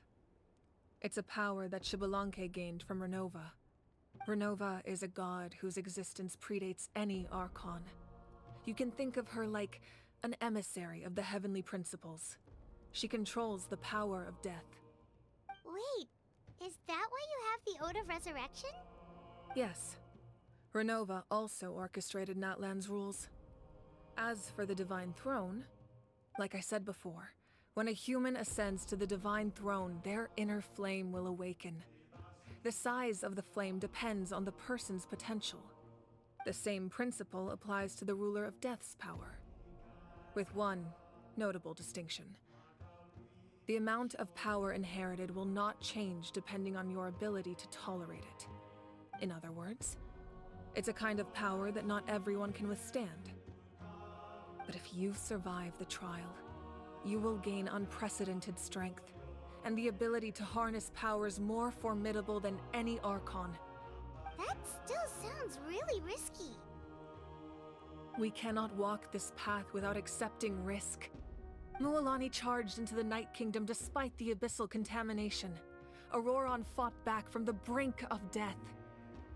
It's a power that Xbalanque gained from Renova. Renova is a god whose existence predates any Archon. You can think of her like an emissary of the heavenly principles. She controls the power of death. Wait, is that why you have the Ode of Resurrection? Yes. Renova also orchestrated Natlan's rules. As for the Divine Throne, like I said before, when a human ascends to the Divine Throne, their inner flame will awaken. The size of the flame depends on the person's potential. The same principle applies to the ruler of Death's power, with one notable distinction. The amount of power inherited will not change depending on your ability to tolerate it. In other words, it's a kind of power that not everyone can withstand. But if you survive the trial, you will gain unprecedented strength, and the ability to harness powers more formidable than any Archon. That still sounds really risky. We cannot walk this path without accepting risk. Mualani charged into the Night Kingdom despite the abyssal contamination. Auroron fought back from the brink of death.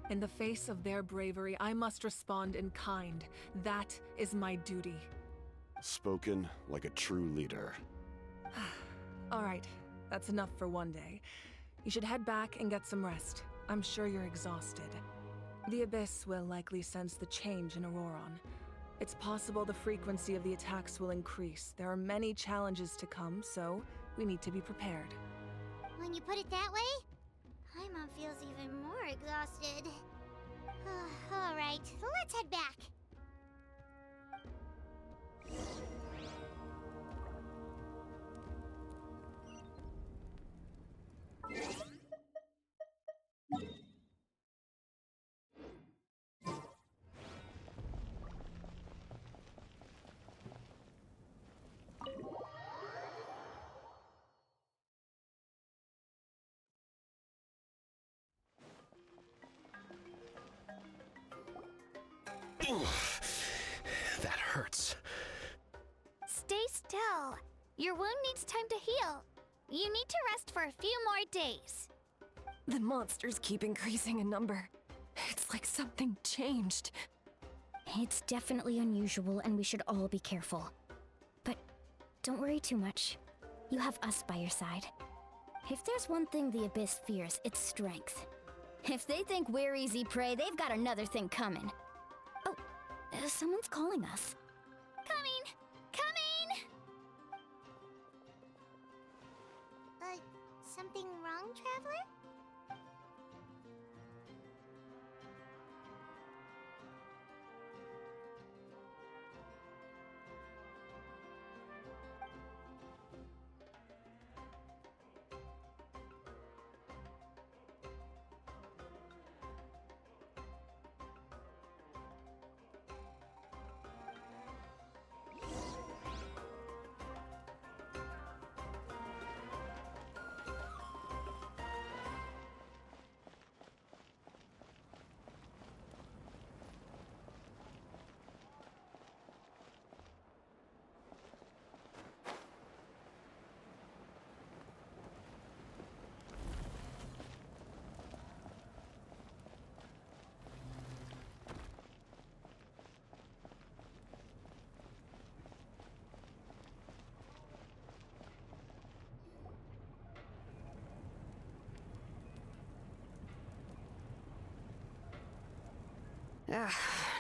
In the face of their bravery, I must respond in kind. That is my duty. Spoken like a true leader. All right, that's enough for one day. You should head back and get some rest. I'm sure you're exhausted. The Abyss will likely sense the change in Auroron. It's possible the frequency of the attacks will increase. There are many challenges to come, so we need to be prepared. When you put it that way, Paimon feels even more exhausted. All right, let's head back. That hurts. Stay still. Your wound needs time to heal. You need to rest for a few more days. The monsters keep increasing in number. It's like something changed. It's definitely unusual, and we should all be careful. But don't worry too much. You have us by your side. If there's one thing the Abyss fears, it's strength. If they think we're easy prey, they've got another thing coming. Oh, someone's calling us. Coming! Coming! Something wrong, Traveler?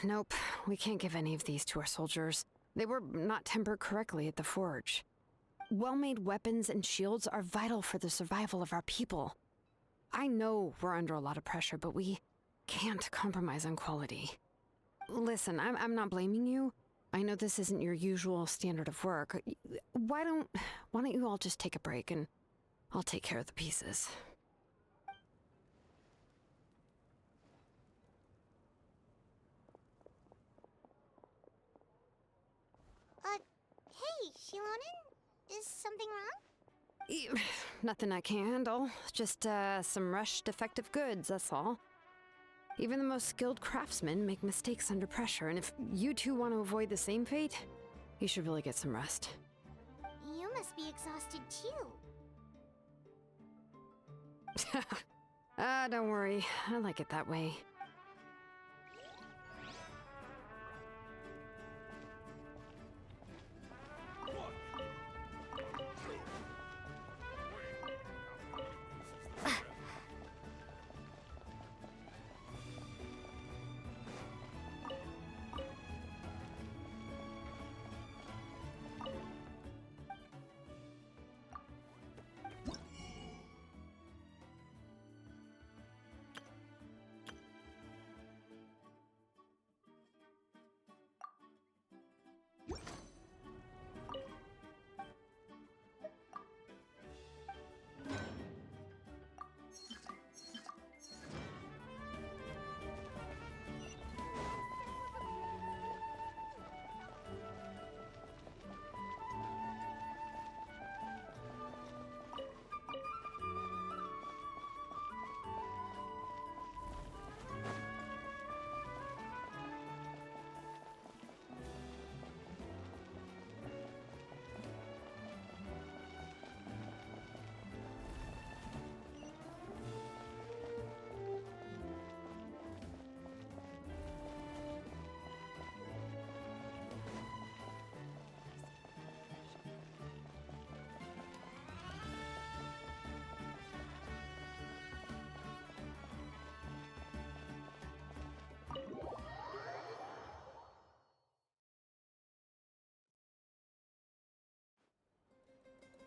Nope. We can't give any of these to our soldiers. They were not tempered correctly at the forge. Well-made weapons and shields are vital for the survival of our people. I know we're under a lot of pressure, but we can't compromise on quality. Listen, I'm not blaming you. I know this isn't your usual standard of work. Why don't you all just take a break and I'll take care of the pieces. Hey, Shilonen? Is something wrong? Nothing I can handle. Just, some rushed defective goods, that's all. Even the most skilled craftsmen make mistakes under pressure, and if you two want to avoid the same fate, you should really get some rest. You must be exhausted too. Don't worry. I like it that way.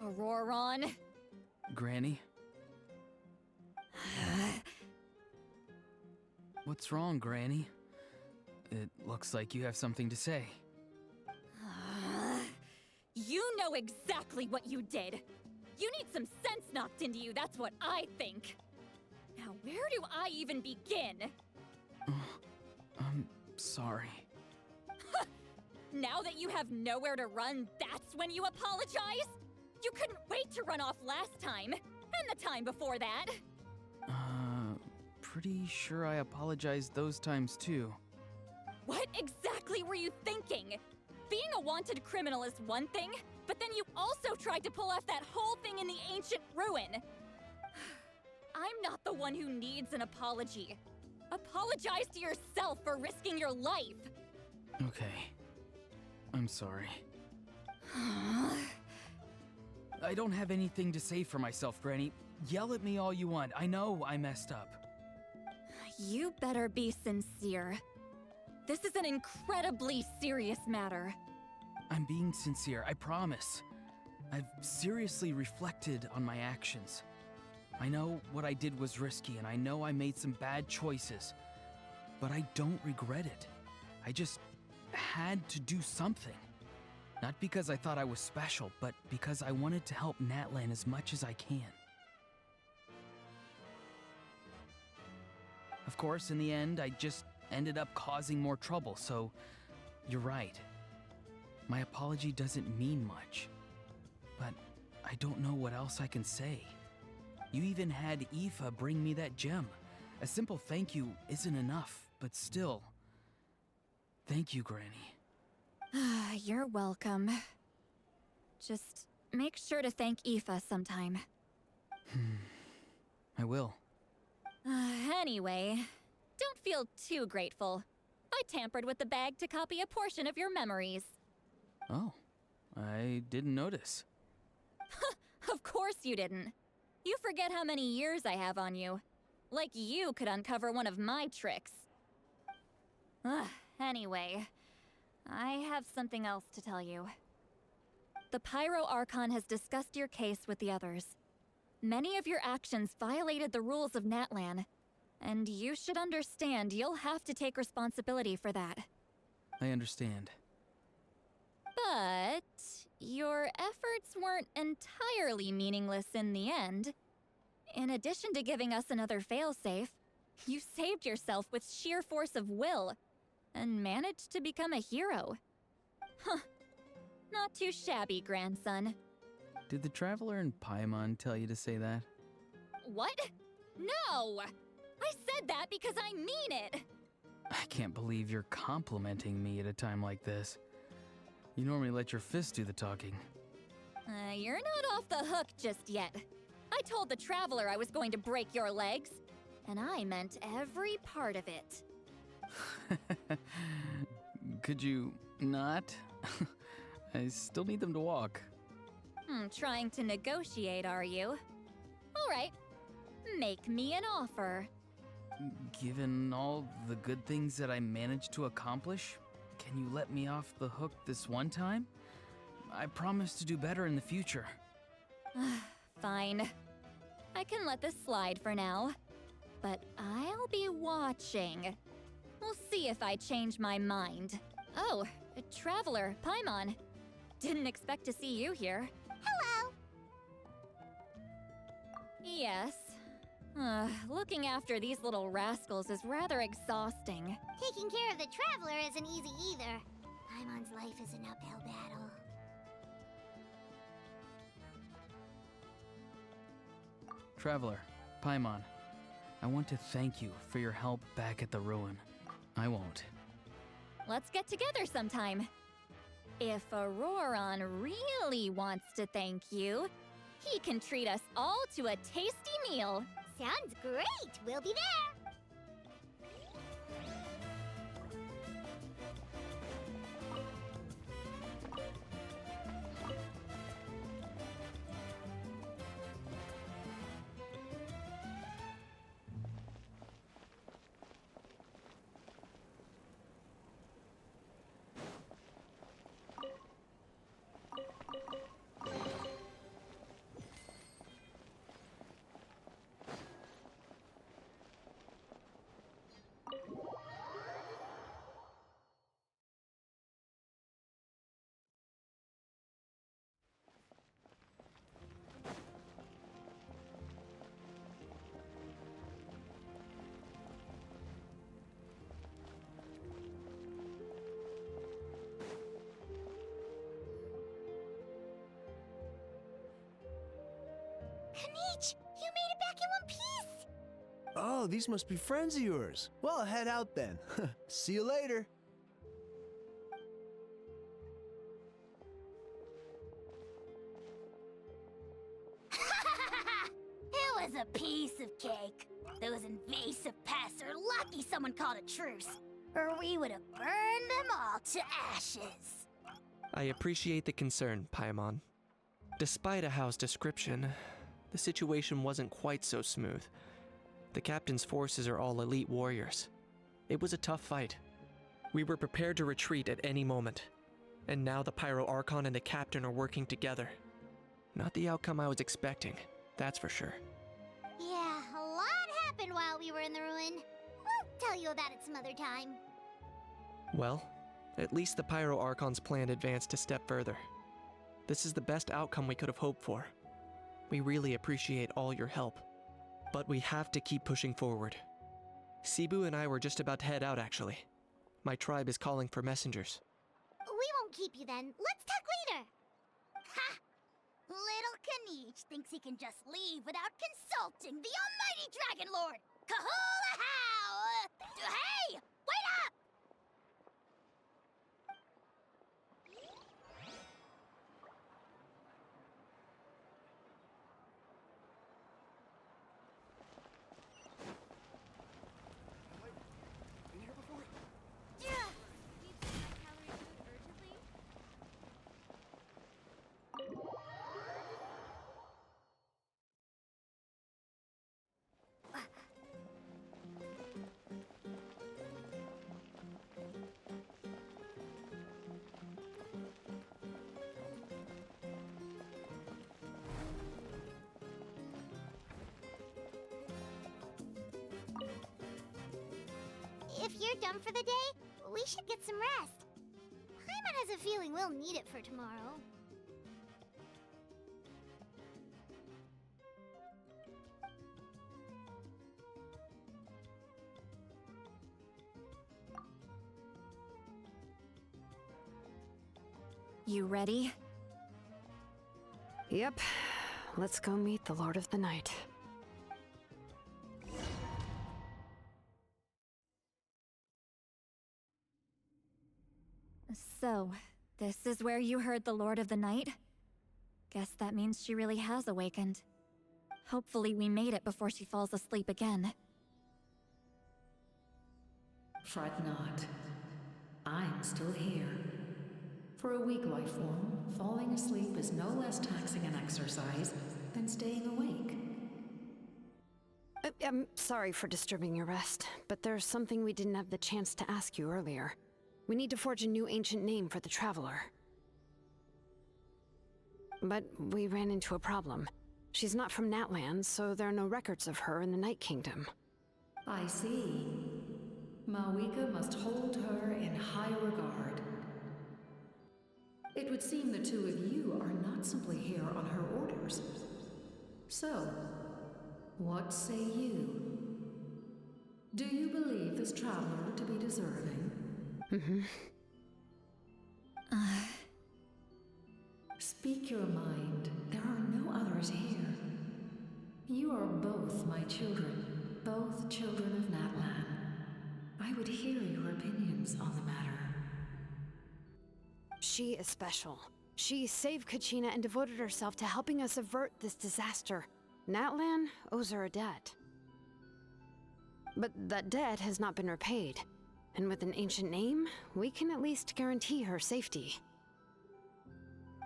Auroron? Granny? What's wrong, Granny? It looks like you have something to say. You know exactly what you did! You need some sense knocked into you, that's what I think! Now where do I even begin? I'm sorry. Now that you have nowhere to run, that's when you apologize? You couldn't wait to run off last time, and the time before that. Pretty sure I apologized those times too. What exactly were you thinking? Being a wanted criminal is one thing, but then you also tried to pull off that whole thing in the ancient ruin. I'm not the one who needs an apology. Apologize to yourself for risking your life. Okay. I'm sorry. I don't have anything to say for myself, Granny. Yell at me all you want. I know I messed up. You better be sincere. This is an incredibly serious matter. I'm being sincere, I promise. I've seriously reflected on my actions. I know what I did was risky, and I know I made some bad choices. But I don't regret it. I just had to do something. Not because I thought I was special, but because I wanted to help Natlan as much as I can. Of course, in the end, I just ended up causing more trouble, so you're right. My apology doesn't mean much, but I don't know what else I can say. You even had Aoife bring me that gem. A simple thank you isn't enough, but still. Thank you, Granny. You're welcome. Just make sure to thank Aoife sometime. I will. Anyway, don't feel too grateful. I tampered with the bag to copy a portion of your memories. Oh, I didn't notice. Of course you didn't. You forget how many years I have on you. Like you could uncover one of my tricks. Anyway, I have something else to tell you. The Pyro Archon has discussed your case with the others. Many of your actions violated the rules of Natlan, and you should understand you'll have to take responsibility for that. I understand. But your efforts weren't entirely meaningless in the end. In addition to giving us another failsafe, you saved yourself with sheer force of will and managed to become a hero. Huh. Not too shabby, grandson. Did the Traveler in Paimon tell you to say that? What? No! I said that because I mean it! I can't believe you're complimenting me at a time like this. You normally let your fist do the talking. You're not off the hook just yet. I told the Traveler I was going to break your legs, and I meant every part of it. Could you not? I still need them to walk. Trying to negotiate, are you? All right. Make me an offer. Given all the good things that I managed to accomplish, can you let me off the hook this one time? I promise to do better in the future. Fine. I can let this slide for now. But I'll be watching. We'll see if I change my mind. Oh, a Traveler, Paimon. Didn't expect to see you here. Hello! Yes. Looking after these little rascals is rather exhausting. Taking care of the Traveler isn't easy either. Paimon's life is an uphill battle. Traveler, Paimon, I want to thank you for your help back at the ruin. I won't. Let's get together sometime. If Auroron really wants to thank you, he can treat us all to a tasty meal. Sounds great! We'll be there! Kanich, you made it back in one piece! Oh, these must be friends of yours. Well, head out then. See you later. It was a piece of cake. Those invasive pests are lucky someone called a truce, or we would have burned them all to ashes. I appreciate the concern, Paimon. Despite Ahau's description, the situation wasn't quite so smooth. The captain's forces are all elite warriors. It was a tough fight. We were prepared to retreat at any moment. And now the Pyro Archon and the captain are working together. Not the outcome I was expecting, that's for sure. Yeah, a lot happened while we were in the ruin. We'll tell you about it some other time. Well, at least the Pyro Archon's plan advanced a step further. This is the best outcome we could have hoped for. We really appreciate all your help. But we have to keep pushing forward. Cebu and I were just about to head out, actually. My tribe is calling for messengers. We won't keep you then. Let's talk later. Ha! Little Kanich thinks he can just leave without consulting the almighty Dragon Lord! Kahula how! Hey! Wait up! you're done for the day, we should get some rest. Paimon has a feeling we'll need it for tomorrow. You ready? Yep. Let's go meet the Lord of the Night. So, this is where you heard the Lord of the Night? Guess that means she really has awakened. Hopefully we made it before she falls asleep again. Fret not. I'm still here. For a weak life form, falling asleep is no less taxing an exercise than staying awake. I'm sorry for disturbing your rest, but there's something we didn't have the chance to ask you earlier. We need to forge a new ancient name for the Traveler. But we ran into a problem. She's not from Natlan, so there are no records of her in the Night Kingdom. I see. Mawika must hold her in high regard. It would seem the two of you are not simply here on her orders. So, what say you? Do you believe this traveler to be deserving? Speak your mind. There are no others here. You are both my children, both children of Natlan. I would hear your opinions on the matter. She is special. She saved Kachina and devoted herself to helping us avert this disaster. Natlan owes her a debt. But that debt has not been repaid. And with an ancient name, we can at least guarantee her safety.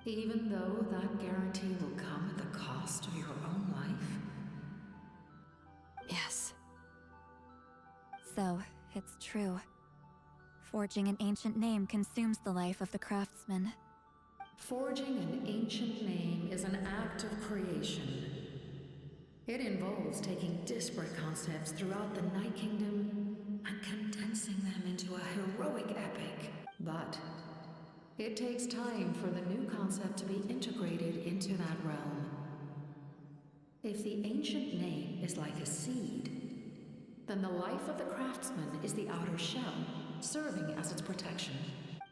Even though that guarantee will come at the cost of your own life? Yes. So, it's true. Forging an ancient name consumes the life of the craftsman. Forging an ancient name is an act of creation. It involves taking disparate concepts throughout the Night Kingdom and condensing them into a heroic epic. But it takes time for the new concept to be integrated into that realm. If the ancient name is like a seed, then the life of the craftsman is the outer shell, serving as its protection.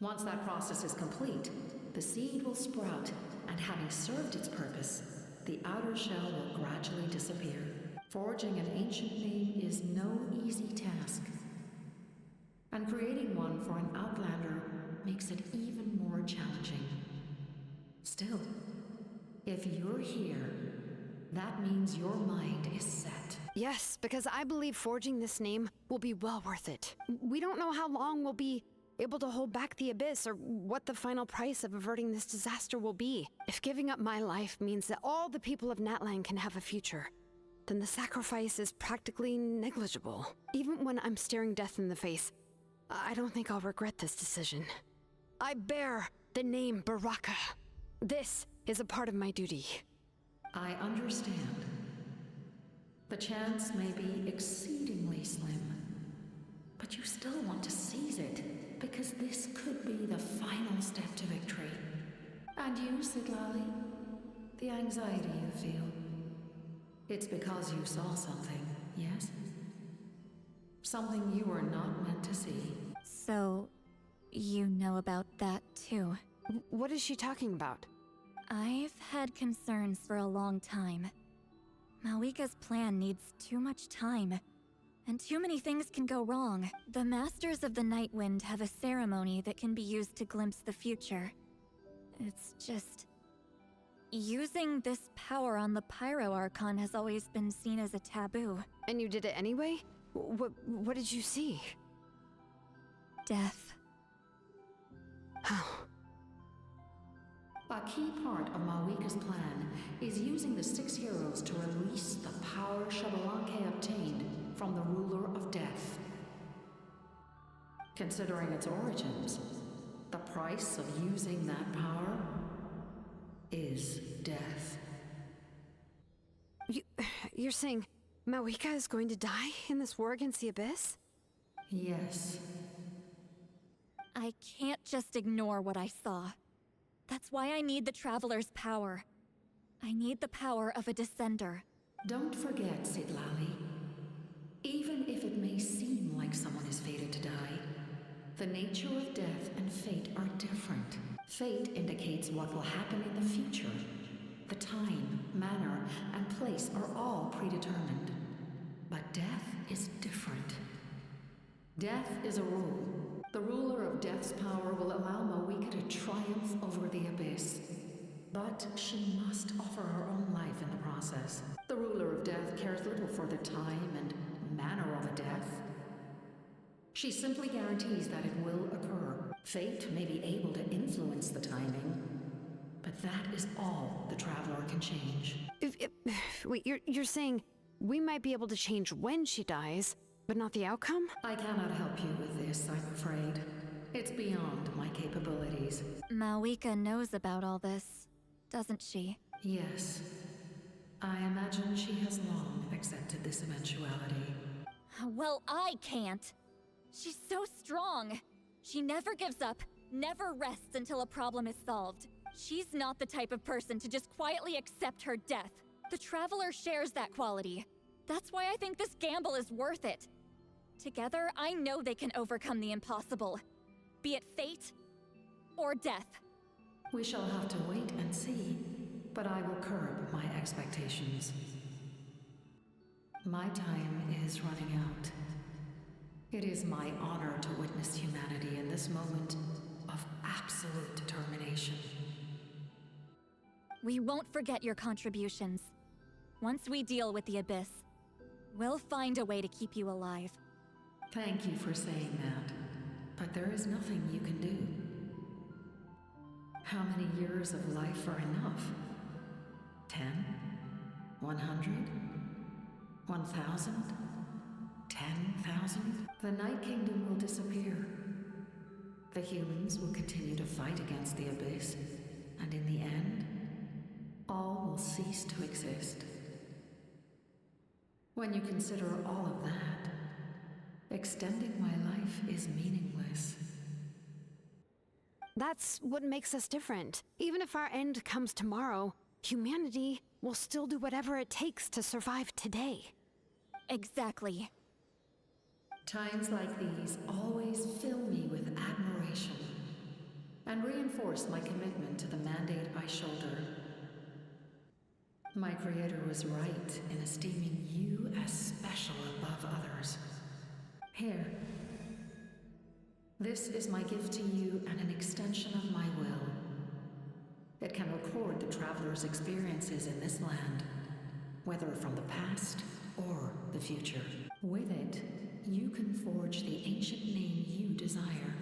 Once that process is complete, the seed will sprout, and having served its purpose, the outer shell will gradually disappear. Forging an ancient name is no easy task. And creating one for an outlander makes it even more challenging. Still, if you're here, that means your mind is set. Yes, because I believe forging this name will be well worth it. We don't know how long we'll be able to hold back the Abyss or what the final price of averting this disaster will be. If giving up my life means that all the people of Natlan can have a future, then the sacrifice is practically negligible. Even when I'm staring death in the face, I don't think I'll regret this decision. I bear the name Baraka. This is a part of my duty. I understand. The chance may be exceedingly slim, but you still want to seize it, because this could be the final step to victory. And you, Siglali, the anxiety you feel, it's because you saw something, yes? Something you were not meant to see. So, you know about that too. What is she talking about? I've had concerns for a long time. Mawika's plan needs too much time, and too many things can go wrong. The Masters of the Nightwind have a ceremony that can be used to glimpse the future. It's just... using this power on the Pyro Archon has always been seen as a taboo. And you did it anyway? What did you see? Death. How? A key part of Mawika's plan is using the 6 heroes to release the power Xbalanque obtained from the ruler of death. Considering its origins, the price of using that power is death. You're saying Mawika is going to die in this war against the Abyss? Yes. I can't just ignore what I saw. That's why I need the Traveler's power. I need the power of a Descender. Don't forget, Sidlali. Even if it may seem like someone is fated to die, the nature of death and fate are different. Fate indicates what will happen in the future. The time, manner, and place are all predetermined. But death is different. Death is a rule. The ruler of Death's power will allow Mawika to triumph over the Abyss. But she must offer her own life in the process. The ruler of Death cares little for the time and manner of a death. She simply guarantees that it will occur. Fate may be able to influence the timing, but that is all the Traveler can change. Wait, you're saying we might be able to change when she dies, but not the outcome? I cannot help you with this, I'm afraid. It's beyond my capabilities. Mawika knows about all this, doesn't she? Yes. I imagine she has long accepted this eventuality. Well, I can't. She's so strong. She never gives up, never rests until a problem is solved. She's not the type of person to just quietly accept her death. The Traveler shares that quality. That's why I think this gamble is worth it. Together, I know they can overcome the impossible. Be it fate or death. We shall have to wait and see, but I will curb my expectations. My time is running out. It is my honor to witness humanity in this moment of absolute determination. We won't forget your contributions. Once we deal with the Abyss, we'll find a way to keep you alive. Thank you for saying that, but there is nothing you can do. How many years of life are enough? 10? 100? 1,000? 10,000? The Night Kingdom will disappear. The humans will continue to fight against the Abyss, and in the end, all will cease to exist. When you consider all of that, extending my life is meaningless. That's what makes us different. Even if our end comes tomorrow, humanity will still do whatever it takes to survive today. Exactly. Times like these always fill me with admiration and reinforce my commitment to the mandate I shoulder. My Creator was right in esteeming you as special above others. Here. This is my gift to you and an extension of my will. It can record the Traveler's experiences in this land, whether from the past or the future. With it, you can forge the ancient name you desire,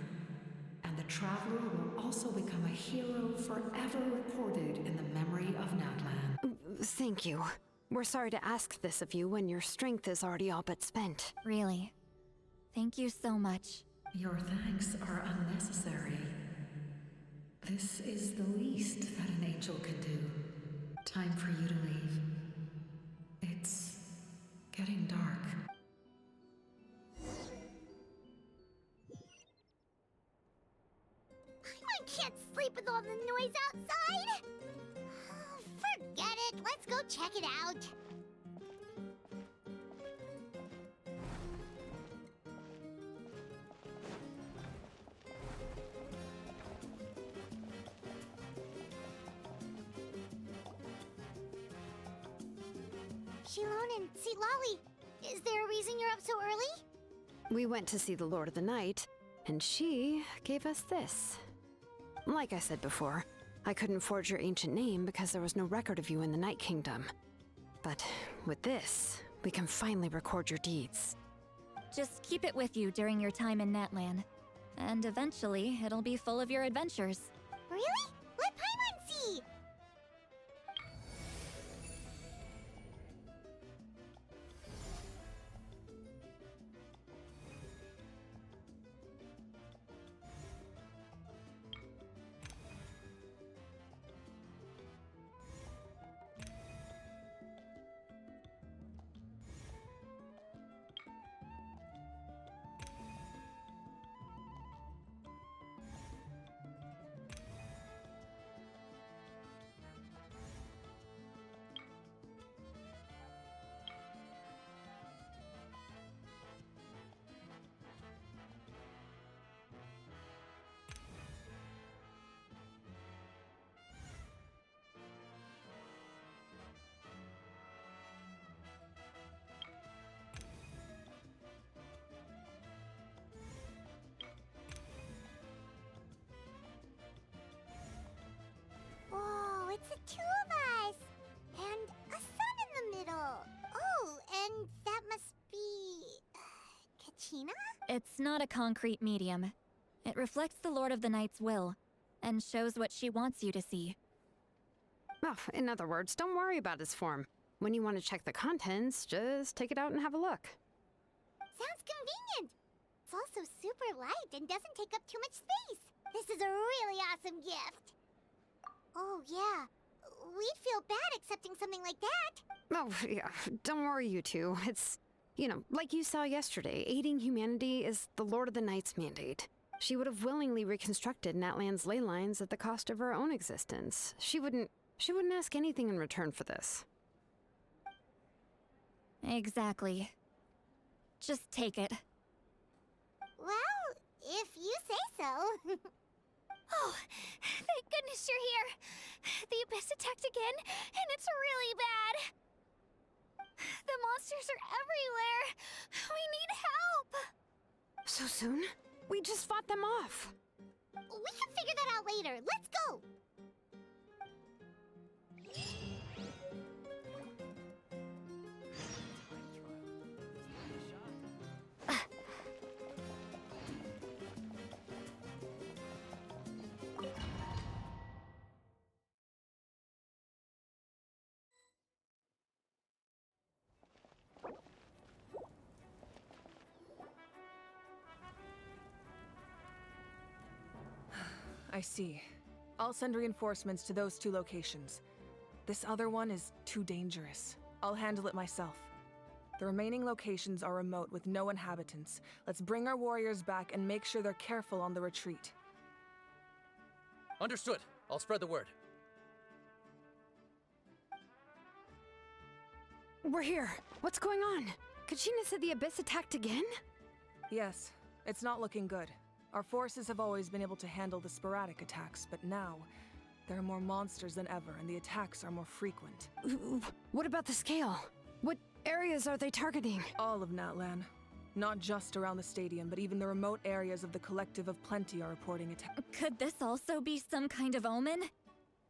and the Traveler will also become a hero forever recorded in the memory of Natlan. Thank you. We're sorry to ask this of you when your strength is already all but spent. Really. Thank you so much. Your thanks are unnecessary. This is the least that an angel can do. Time for you to leave. It's getting dark. I can't sleep with all the noise outside! Forget it, let's go check it out. Shilon and Sitlali, is there a reason you're up so early? We went to see the Lord of the Night, and she gave us this. Like I said before, I couldn't forge your ancient name because there was no record of you in the Night Kingdom. But with this, we can finally record your deeds. Just keep it with you during your time in Natlan. And eventually, it'll be full of your adventures. Really? Let Paimon see! Kachina? It's not a concrete medium. It reflects the Lord of the Night's will, and shows what she wants you to see. Oh, in other words, don't worry about its form. When you want to check the contents, just take it out and have a look. Sounds convenient. It's also super light and doesn't take up too much space. This is a really awesome gift. Oh, yeah. We'd feel bad accepting something like that. Oh, yeah, don't worry, you two. It's, like you saw yesterday, aiding humanity is the Lord of the Night's mandate. She would have willingly reconstructed Natlan's ley lines at the cost of her own existence. She wouldn't ask anything in return for this. Exactly. Just take it. Well, if you say so. Oh, thank goodness you're here. The Abyss attacked again, and it's really bad. The monsters are everywhere. We need help. So soon? We just fought them off. We can figure that out later. Let's go. I see. I'll send reinforcements to those 2 locations. This other one is too dangerous. I'll handle it myself. The remaining locations are remote with no inhabitants. Let's bring our warriors back and make sure they're careful on the retreat. Understood. I'll spread the word. We're here. What's going on? Kachina said the Abyss attacked again? Yes, it's not looking good. Our forces have always been able to handle the sporadic attacks, but now, there are more monsters than ever, and the attacks are more frequent. What about the scale? What areas are they targeting? All of Natlan. Not just around the stadium, but even the remote areas of the Collective of Plenty are reporting attacks. Could this also be some kind of omen?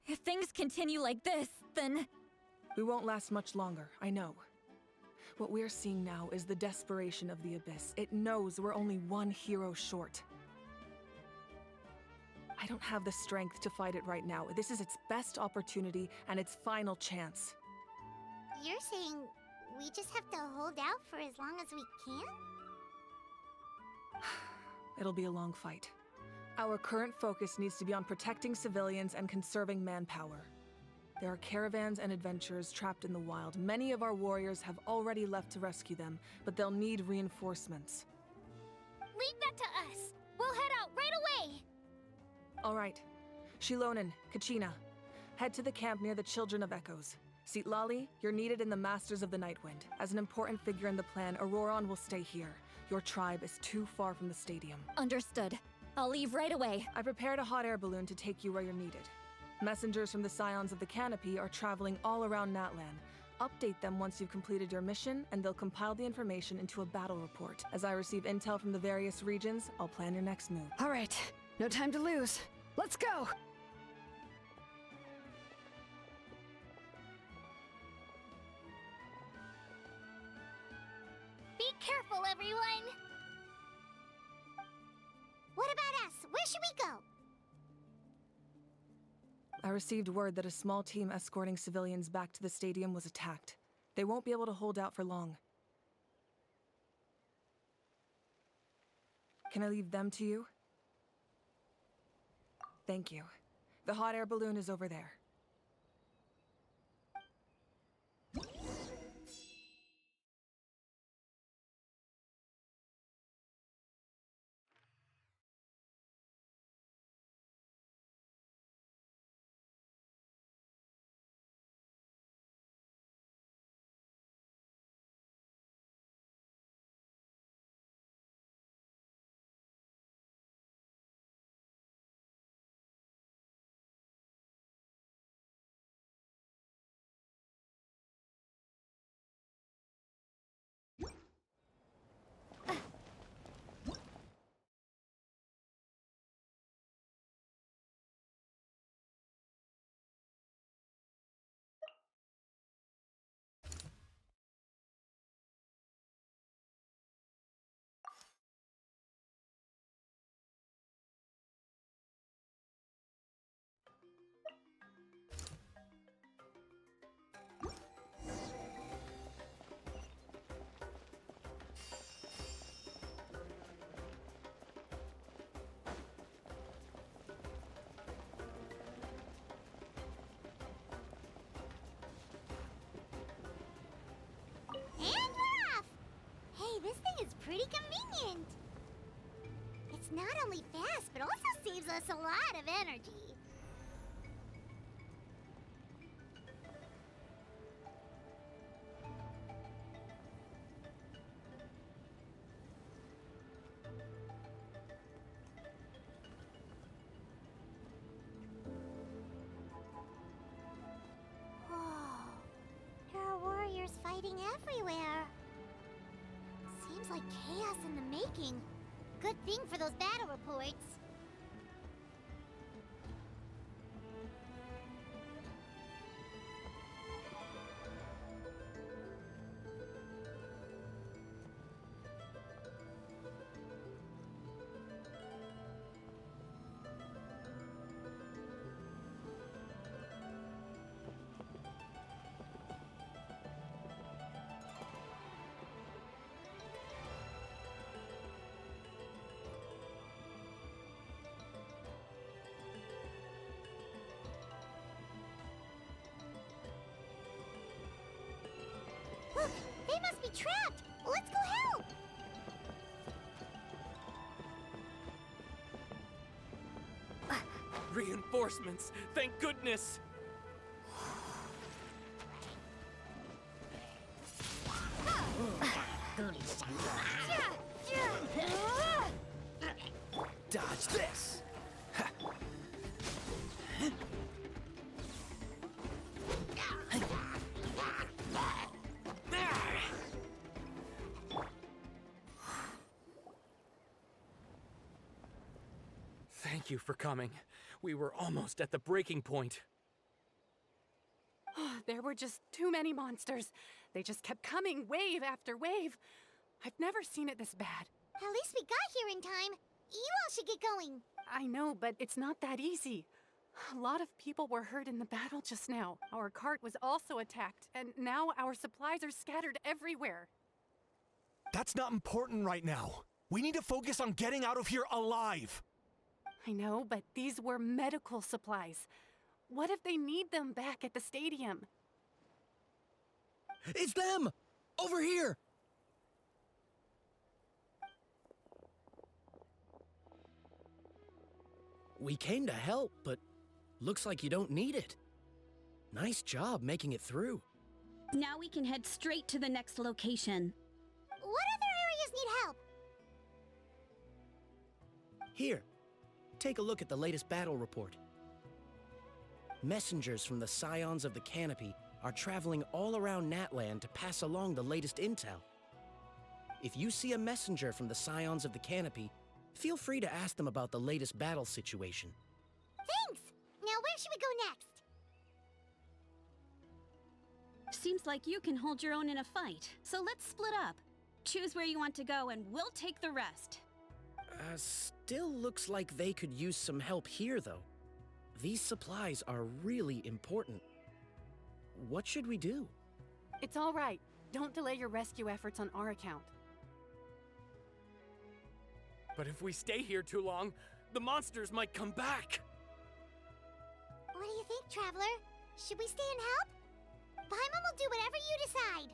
If things continue like this, then... We won't last much longer, I know. What we're seeing now is the desperation of the Abyss. It knows we're only one hero short. I don't have the strength to fight it right now. This is its best opportunity and its final chance. You're saying we just have to hold out for as long as we can? It'll be a long fight. Our current focus needs to be on protecting civilians and conserving manpower. There are caravans and adventurers trapped in the wild. Many of our warriors have already left to rescue them, but they'll need reinforcements. Leave that to us. We'll head out right away. All right. Shilonen, Kachina, head to the camp near the Children of Echoes. Lali, you're needed in the Masters of the Nightwind. As an important figure in the plan, Auroron will stay here. Your tribe is too far from the stadium. Understood. I'll leave right away. I prepared a hot air balloon to take you where you're needed. Messengers from the Scions of the Canopy are traveling all around Natlan. Update them once you've completed your mission, and they'll compile the information into a battle report. As I receive intel from the various regions, I'll plan your next move. All right. No time to lose. Let's go! Be careful, everyone! What about us? Where should we go? I received word that a small team escorting civilians back to the stadium was attacked. They won't be able to hold out for long. Can I leave them to you? Thank you. The hot air balloon is over there. It's not only fast, but also saves us a lot of energy. Whoa. There are warriors fighting everywhere. Seems like chaos in the making. Good thing for those battle reports. Look, they must be trapped! Let's go help! Reinforcements! Thank goodness! Dodge this! Thank you for coming. We were almost at the breaking point. There were just too many monsters. They just kept coming, wave after wave. I've never seen it this bad. At least we got here in time. You all should get going. I know, but it's not that easy. A lot of people were hurt in the battle just now. Our cart was also attacked, and now our supplies are scattered everywhere. That's not important right now. We need to focus on getting out of here alive. I know, but these were medical supplies. What if they need them back at the stadium? It's them! Over here! We came to help, but looks like you don't need it. Nice job making it through. Now we can head straight to the next location. What other areas need help? Here, take a look at the latest battle report. Messengers from the Scions of the Canopy are traveling all around Natlan to pass along the latest intel. If you see a messenger from the Scions of the Canopy, feel free to ask them about the latest battle situation. Thanks! Now where should we go next? Seems like you can hold your own in a fight, so let's split up. Choose where you want to go and we'll take the rest. Still looks like they could use some help here, though. These supplies are really important. What should we do? It's all right. Don't delay your rescue efforts on our account. But if we stay here too long, the monsters might come back. What do you think, Traveler? Should we stay and help? Paimon will do whatever you decide.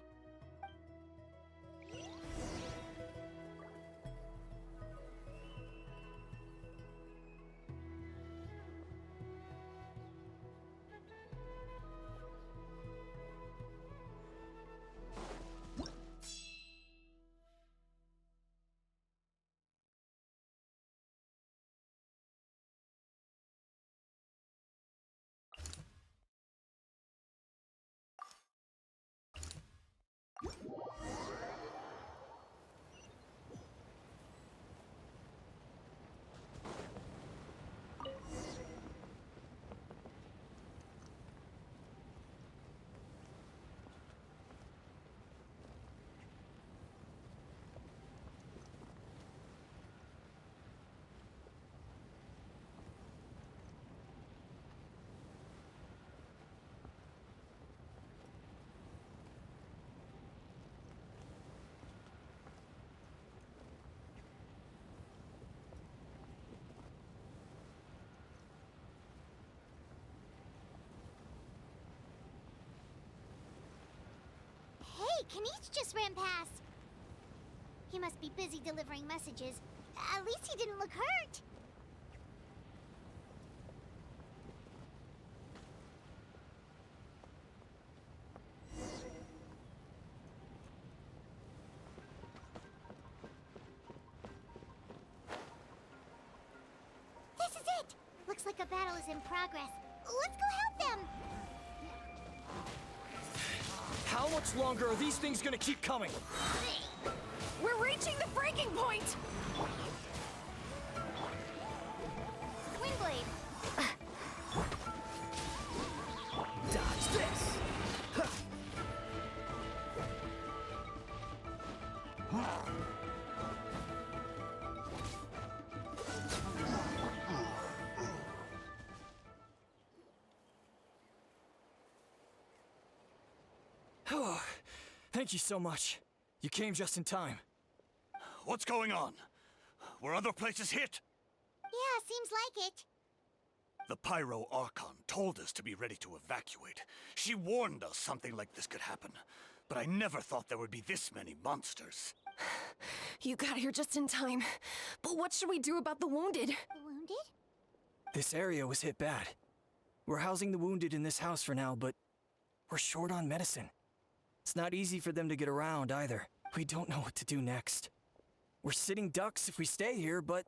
Hey, Kanich just ran past. He must be busy delivering messages. At least he didn't look hurt. This is it! Looks like a battle is in progress. Let's go help them! How much longer are these things gonna keep coming? We're reaching the breaking point! Windblade! Dodge this! Oh, thank you so much. You came just in time. What's going on? Were other places hit? Yeah, seems like it. The Pyro Archon told us to be ready to evacuate. She warned us something like this could happen. But I never thought there would be this many monsters. You got here just in time. But what should we do about the wounded? The wounded? This area was hit bad. We're housing the wounded in this house for now, but we're short on medicine. It's not easy for them to get around either. We don't know what to do next. We're sitting ducks if we stay here, but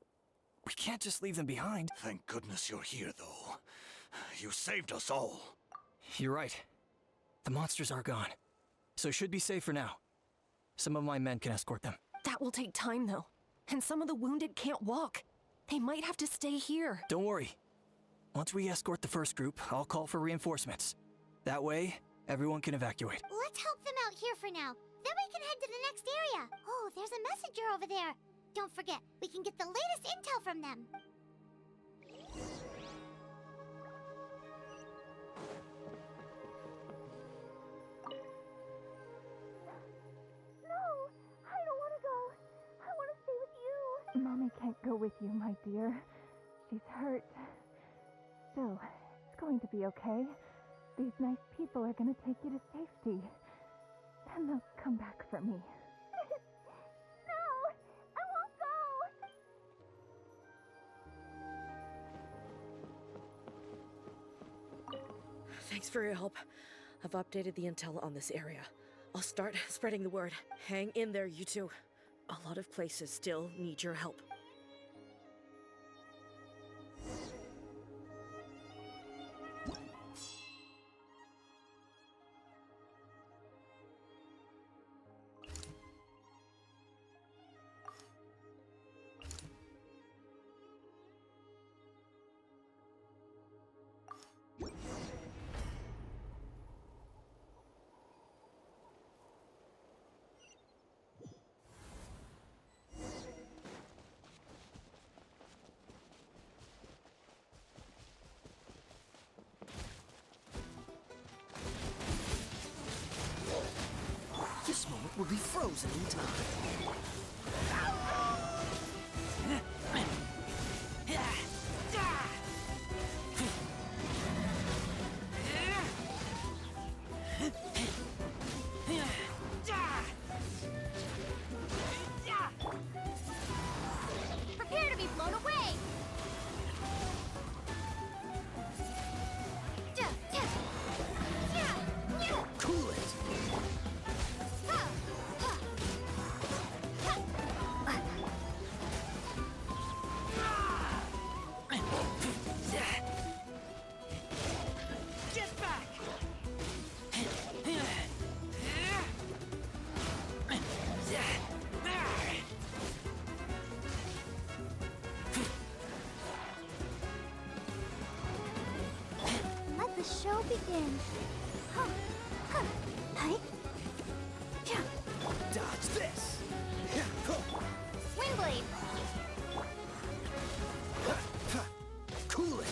we can't just leave them behind. Thank goodness you're here, though. You saved us all. You're right. The monsters are gone, so it should be safe for now. Some of my men can escort them. That will take time, though. And some of the wounded can't walk. They might have to stay here. Don't worry. Once we escort the first group, I'll call for reinforcements. That way, everyone can evacuate. Let's help them out here for now. Then we can head to the next area. Oh, there's a messenger over there. Don't forget, we can get the latest intel from them. No, I don't want to go. I want to stay with you. Mommy can't go with you, my dear. She's hurt. Still, it's going to be okay. These nice people are going to take you to safety. And they'll come back for me. Thanks for your help. I've updated the intel on this area. I'll start spreading the word. Hang in there, you two. A lot of places still need your help. This moment will be frozen in time. Prepare to be blown away. Cool it. Get back! Let the show begin. Dodge this! Windblade. Cool it.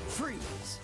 Freeze!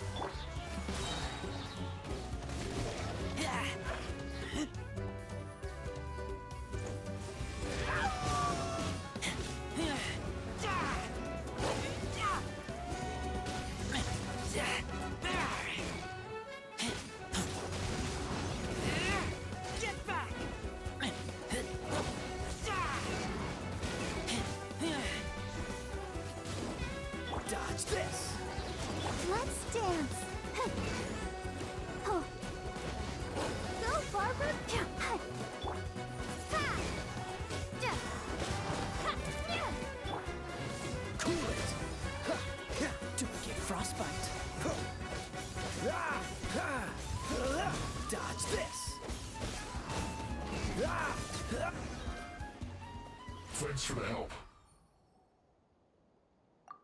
Thanks for the help.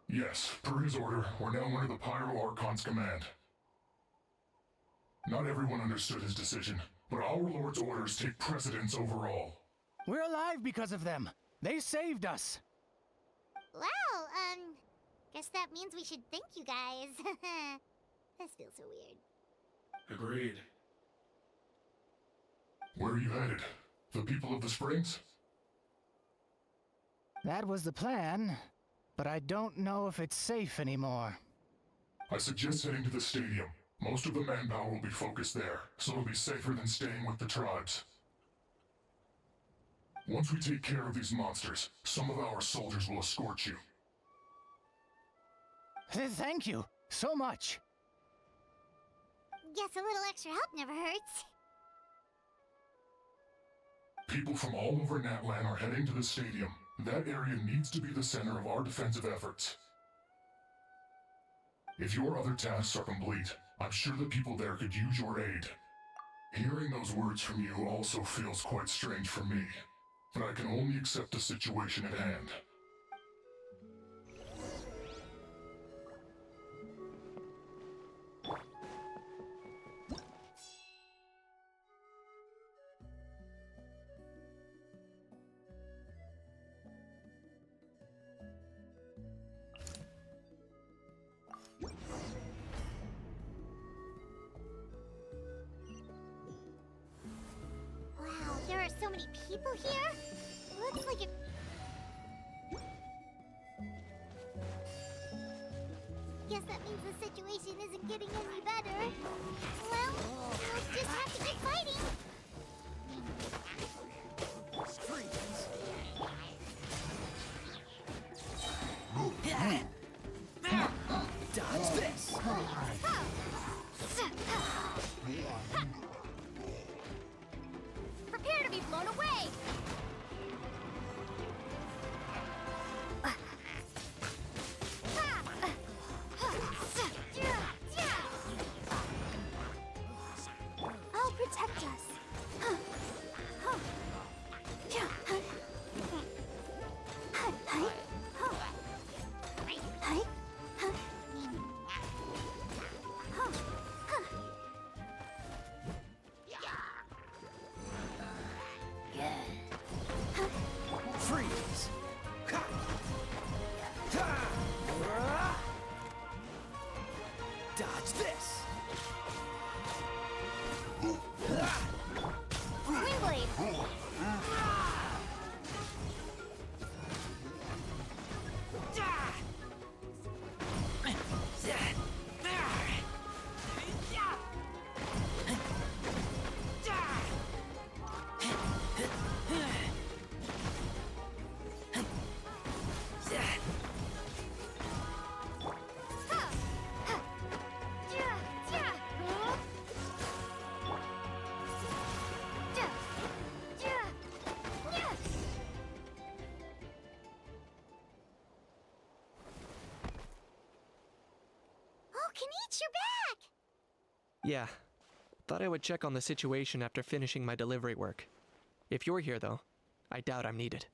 Yes, per his order, we're now under the Pyro Archon's command. Not everyone understood his decision, but our Lord's orders take precedence over all. We're alive because of them. They saved us. Well, guess that means we should thank you guys. This feels so weird. Agreed. Where are you headed? The people of the Springs? That was the plan, but I don't know if it's safe anymore. I suggest heading to the stadium. Most of the manpower will be focused there, so it'll be safer than staying with the tribes. Once we take care of these monsters, some of our soldiers will escort you. Thank you so much. Guess a little extra help never hurts. People from all over Natlan are heading to the stadium. That area needs to be the center of our defensive efforts. If your other tasks are complete, I'm sure the people there could use your aid. Hearing those words from you also feels quite strange for me, but I can only accept the situation at hand. Wow, there are so many people here. Looks like it. Guess that means the situation isn't getting any better. Well, we'll just have to keep fighting. Dodge this. Prepare to be blown away! I'll protect us. Freeze. Dodge this. Wingblade! Oh, Kenichi, you're back! Yeah. Thought I would check on the situation after finishing my delivery work. If you're here, though, I doubt I'm needed.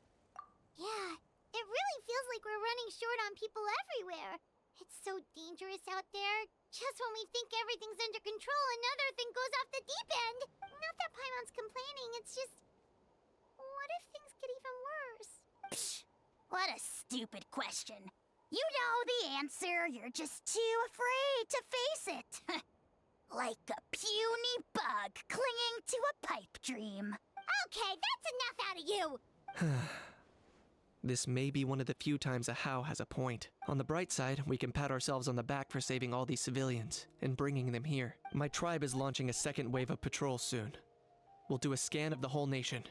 Yeah, it really feels like we're running short on people everywhere. It's so dangerous out there. Just when we think everything's under control, another thing goes off the deep end. Not that Paimon's complaining, it's just... What if things get even worse? Psh, what a stupid question. You know the answer, you're just too afraid to face it. Like a puny bug clinging to a pipe dream. Okay, that's enough out of you! This may be one of the few times a How has a point. On the bright side, we can pat ourselves on the back for saving all these civilians and bringing them here. My tribe is launching a second wave of patrols soon. We'll do a scan of the whole nation.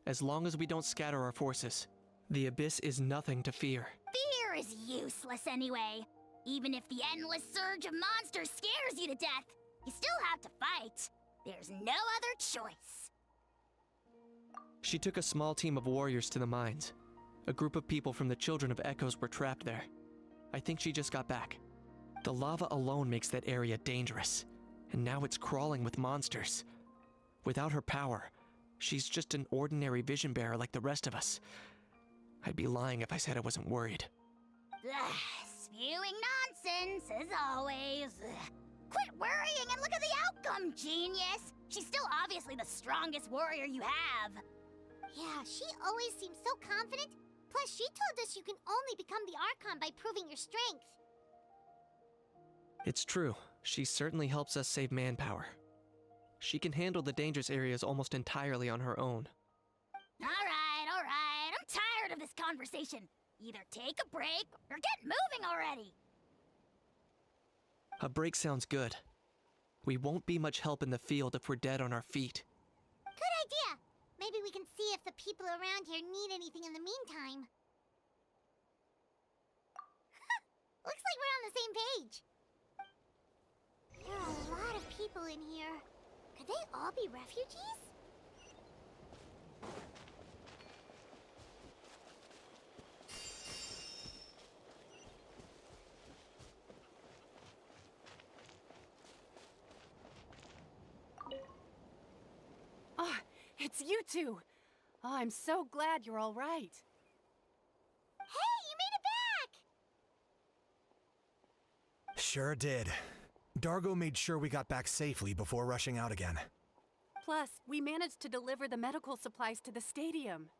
As long as we don't scatter our forces, the Abyss is nothing to fear. Fear is useless anyway. Even if the endless surge of monsters scares you to death, you still have to fight. There's no other choice. She took a small team of warriors to the mines. A group of people from the Children of Echoes were trapped there. I think she just got back. The lava alone makes that area dangerous, and now it's crawling with monsters. Without her power, she's just an ordinary vision bearer like the rest of us. I'd be lying if I said I wasn't worried. Spewing nonsense, as always. Quit worrying and look at the outcome, genius! She's still obviously the strongest warrior you have. Yeah, she always seems so confident. Plus, she told us you can only become the Archon by proving your strength. It's true. She certainly helps us save manpower. She can handle the dangerous areas almost entirely on her own. Alright. I'm tired of this conversation. Either take a break or get moving already. A break sounds good. We won't be much help in the field if we're dead on our feet. Good idea. Maybe we can see if the people around here need anything in the meantime. Looks like we're on the same page. There are a lot of people in here. Could they all be refugees? Ah, it's you two. Oh, I'm so glad you're all right. Hey, you made it back! Sure did. Dargo made sure we got back safely before rushing out again. Plus, we managed to deliver the medical supplies to the stadium.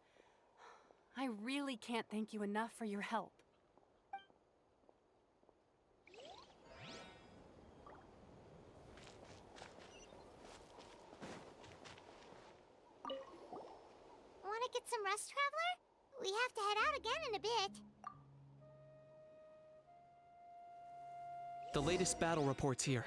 I really can't thank you enough for your help. Want to get some rest, Traveler? We have to head out again in a bit. The latest battle reports here.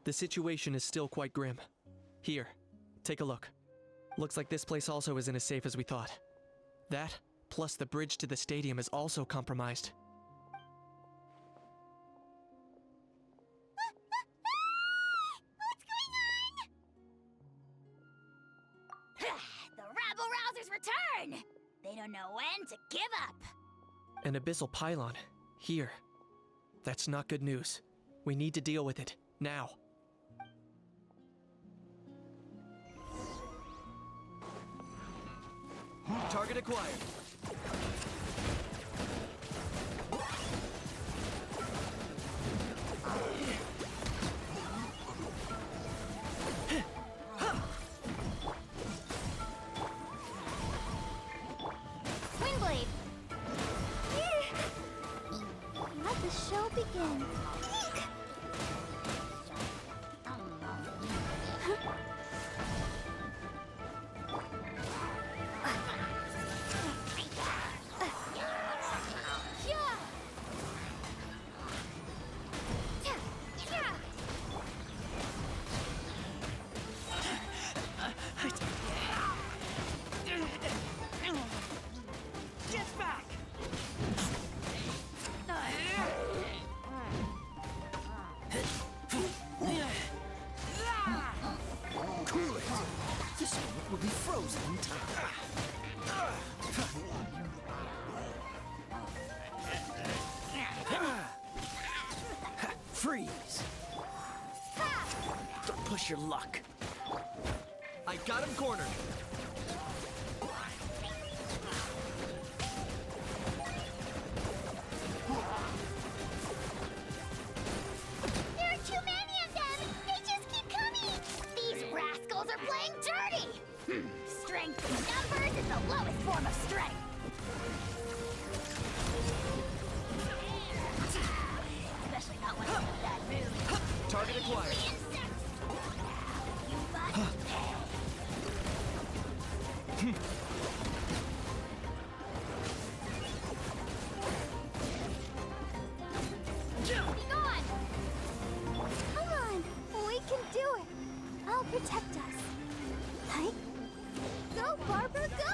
The situation is still quite grim. Here, take a look. Looks like this place also isn't as safe as we thought. That, plus the bridge to the stadium is also compromised. What's going on? The rabble-rousers return! They don't know when to give up. An abyssal pylon. Here. That's not good news. We need to deal with it. Now. Target acquired. Windblade! Let the show begin. Get back! Cool it! This one will be frozen in time. Freeze! Don't push your luck. I got him cornered. There are too many of them! They just keep coming! These rascals are playing dirty! Strength in numbers is the lowest form of strength. Especially not when it's in that mood. Target acquired. You must pay. Be gone! Come on! We can do it! I'll protect us. Hey? Go, Barbara, go!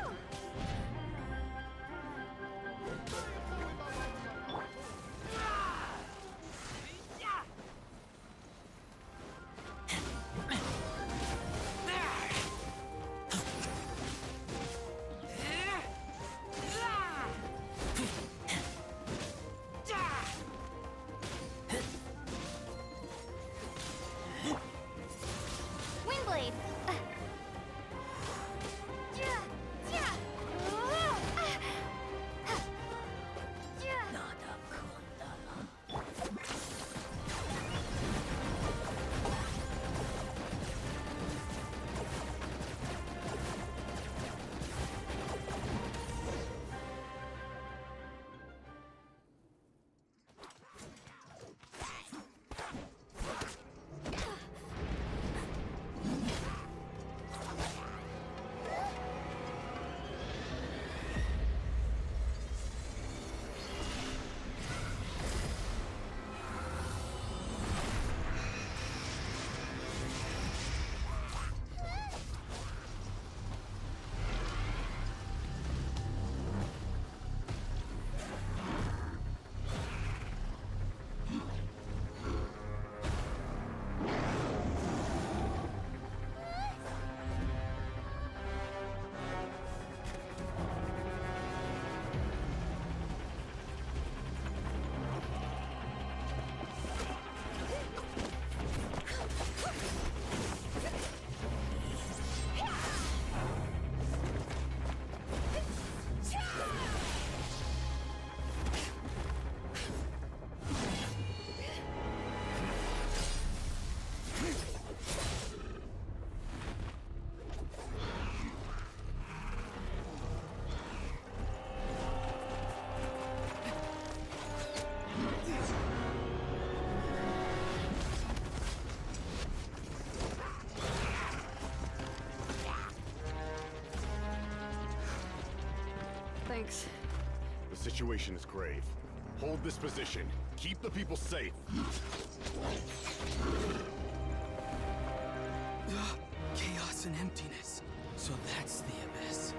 Thanks. The situation is grave. Hold this position. Keep the people safe. Chaos and emptiness. So that's the abyss.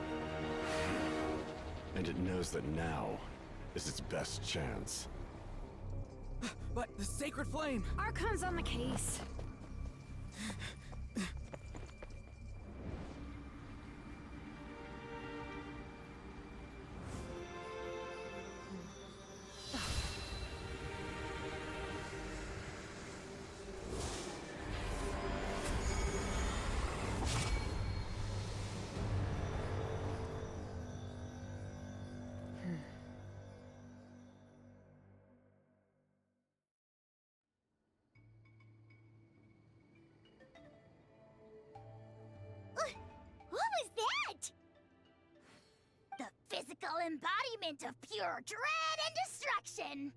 And it knows that now is its best chance. But the sacred flame! Archon's on the case. What was that? The physical embodiment of pure dread and destruction!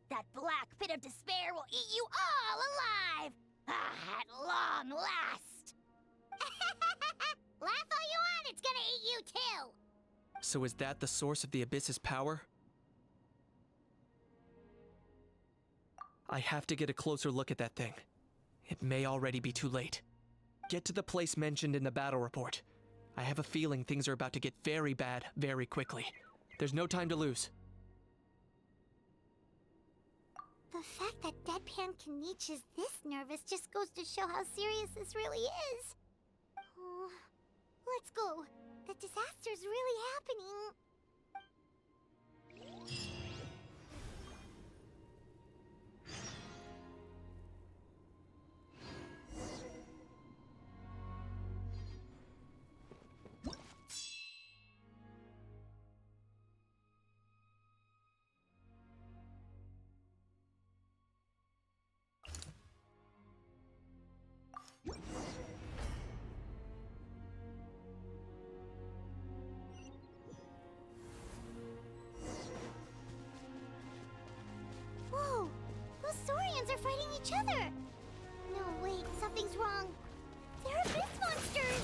That black pit of despair will eat you all alive! At long last! Laugh all you want, it's gonna eat you too! So is that the source of the Abyss's power? I have to get a closer look at that thing. It may already be too late. Get to the place mentioned in the battle report. I have a feeling things are about to get very bad very quickly. There's no time to lose. The fact that Deadpan Kanich is this nervous just goes to show how serious this really is. Oh, let's go. The disaster's really happening. Whoa! Those Saurians are fighting each other! No, wait, something's wrong. They're abyss monsters!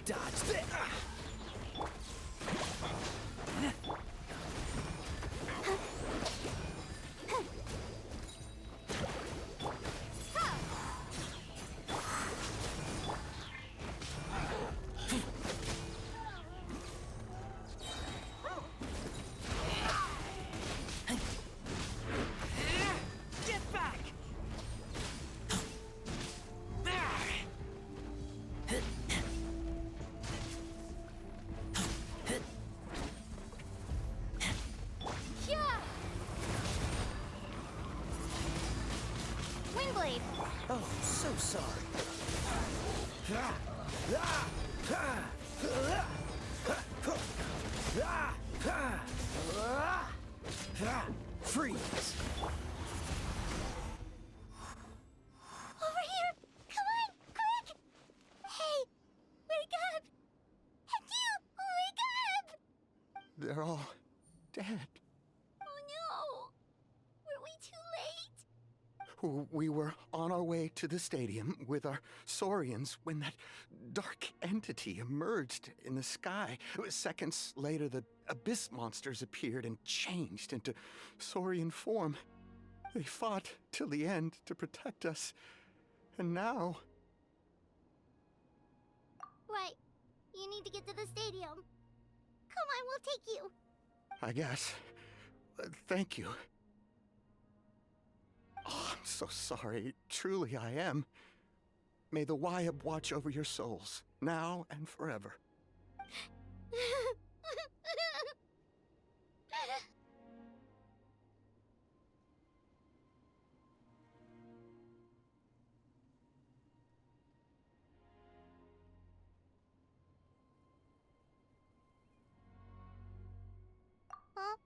Dodge this! Get back! Windblade! Oh, so sorry. Freeze! Over here! Come on, quick! Hey, wake up! And you, wake up! They're all dead. Oh no! Were we too late? We were on our way to the stadium with our Saurians when that dark entity emerged in the sky. Seconds later, the abyss monsters appeared and changed into Saurian form. They fought till the end to protect us. And now... Right. You need to get to the stadium. Come on, we'll take you. I guess. Thank you. Oh, I'm so sorry. Truly I am. May the Wyab watch over your souls, now and forever. Huh?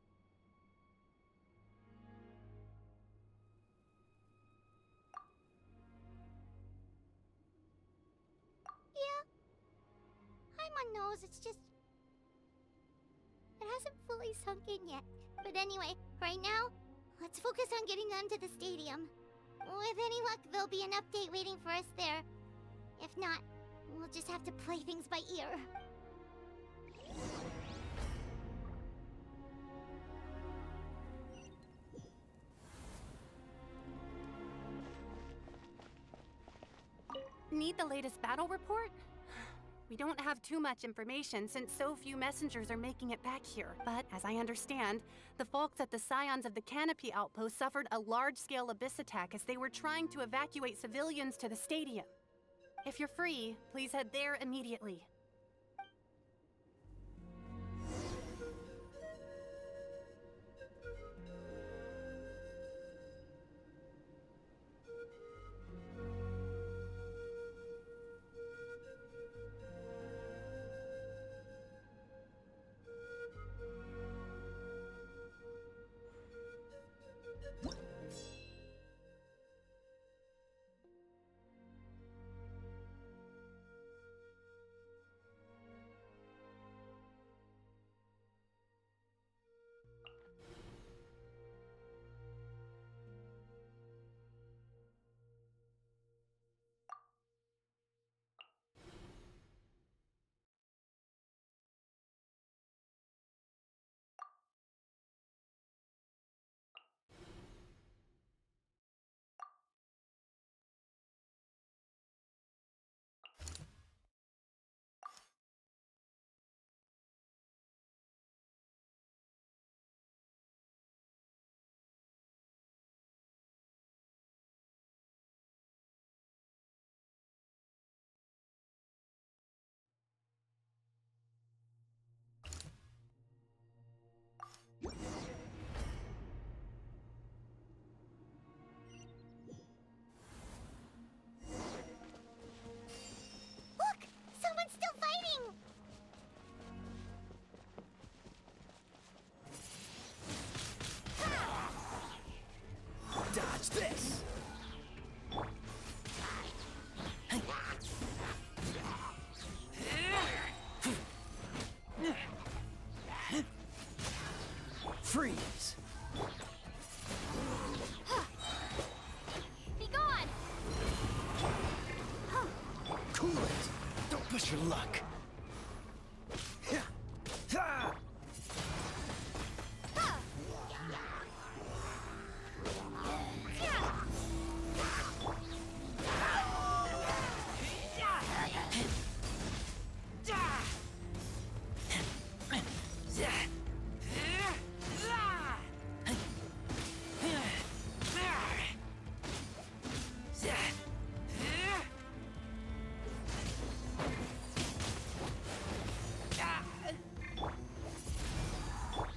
Yeah. I'm on nose, it's just... It hasn't fully sunk in yet. But anyway, right now, let's focus on getting them to the stadium. With any luck, there'll be an update waiting for us there. If not, We'll just have to play things by ear. Need the latest battle report? We don't have too much information since so few messengers are making it back here. But as I understand, the folks at the Scions of the Canopy outpost suffered a large-scale abyss attack as they were trying to evacuate civilians to the stadium. If you're free, please head there immediately. Look! Someone's still fighting! Dodge this! Freeze! Be gone! Cool it! Don't push your luck!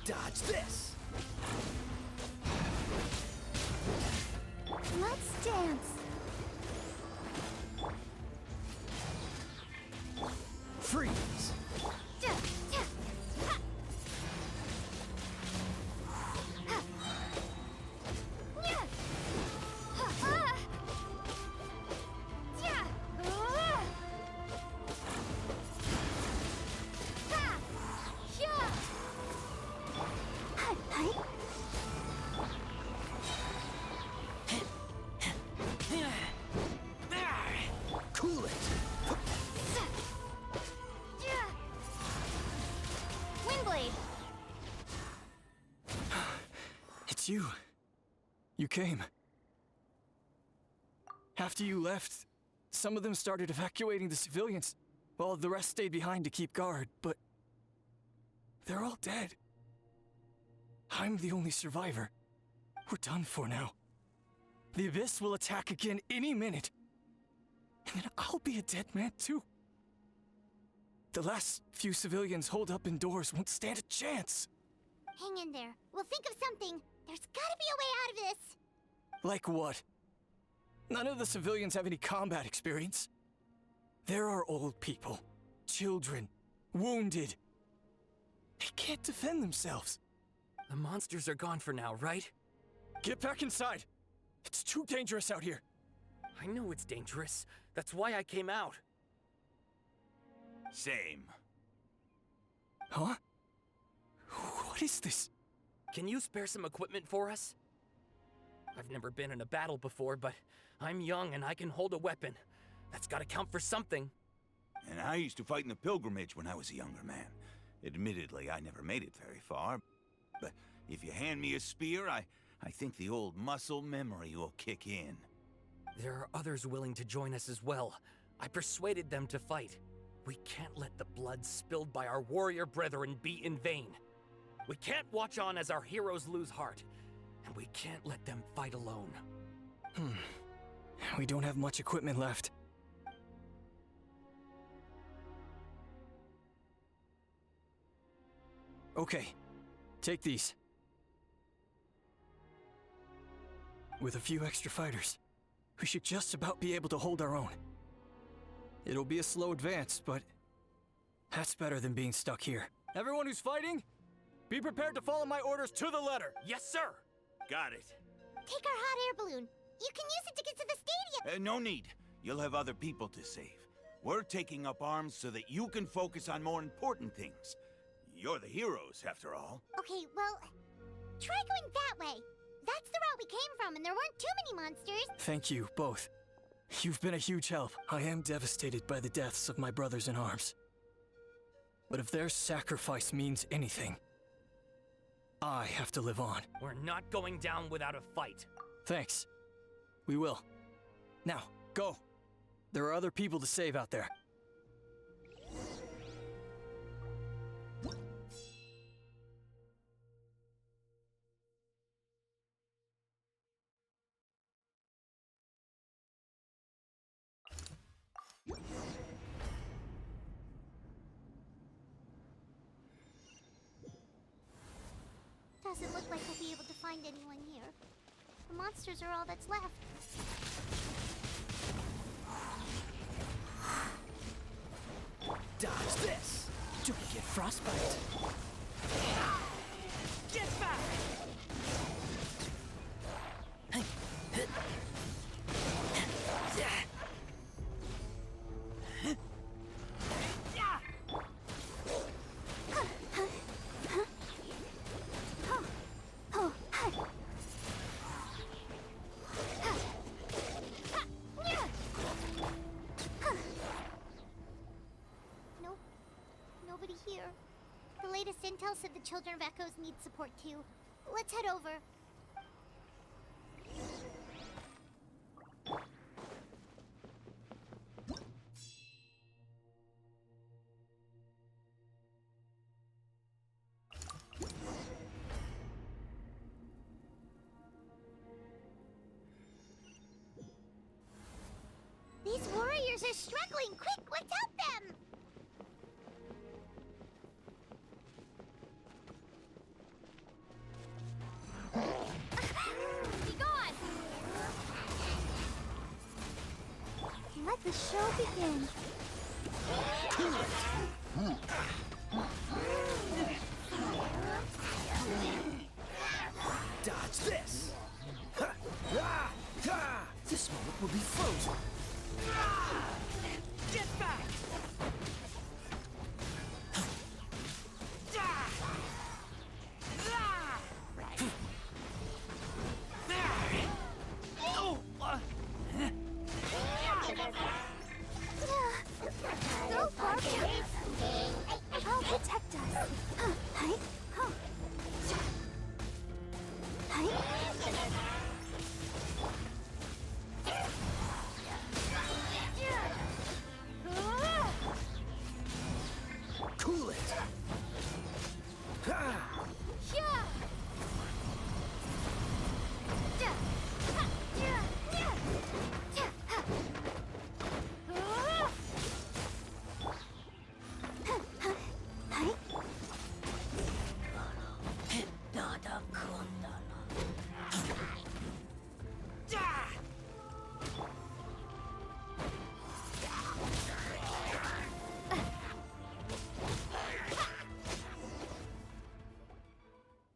Dodge this! Let's dance! Freeze! Cool it! Windblade! It's you. You came. After you left, some of them started evacuating the civilians, while the rest stayed behind to keep guard, but they're all dead. I'm the only survivor. We're done for now. The Abyss will attack again any minute. And then I'll be a dead man too. The last few civilians holed up indoors won't stand a chance. Hang in there. We'll think of something. There's gotta be a way out of this. Like what? None of the civilians have any combat experience. There are old people, children, wounded. They can't defend themselves. The monsters are gone for now, right? Get back inside. It's too dangerous out here. I know it's dangerous. That's why I came out. Same. Huh? What is this? Can you spare some equipment for us? I've never been in a battle before, but I'm young and I can hold a weapon. That's gotta count for something. And I used to fight in the pilgrimage when I was a younger man. Admittedly, I never made it very far. But if you hand me a spear, I think the old muscle memory will kick in. There are others willing to join us as well. I persuaded them to fight. We can't let the blood spilled by our warrior brethren be in vain. We can't watch on as our heroes lose heart. And we can't let them fight alone. We don't have much equipment left. Okay, take these. With a few extra fighters, we should just about be able to hold our own. It'll be a slow advance, but that's better than being stuck here. Everyone who's fighting, be prepared to follow my orders to the letter. Yes, sir. Got it. Take our hot air balloon. You can use it to get to the stadium. No need. You'll have other people to save. We're taking up arms so that you can focus on more important things. You're the heroes, after all. Okay, well, try going that way. That's the route we came from, and there weren't too many monsters. Thank you, both. You've been a huge help. I am devastated by the deaths of my brothers in arms. But if their sacrifice means anything, I have to live on. We're not going down without a fight. Thanks. We will. Now, go. There are other people to save out there. Doesn't look like we'll be able to find anyone here. The monsters are all that's left. Dodge this! Don't get frostbite! Get back! Nobody here. The latest intel said the Children of Echoes need support too. Let's head over. These warriors are struggling! Quick, let's help them! Be gone! Let the show begin. Dodge this! This moment will be frozen. Get back! Go, Barbie! I'll protect us. Hi. Cool it!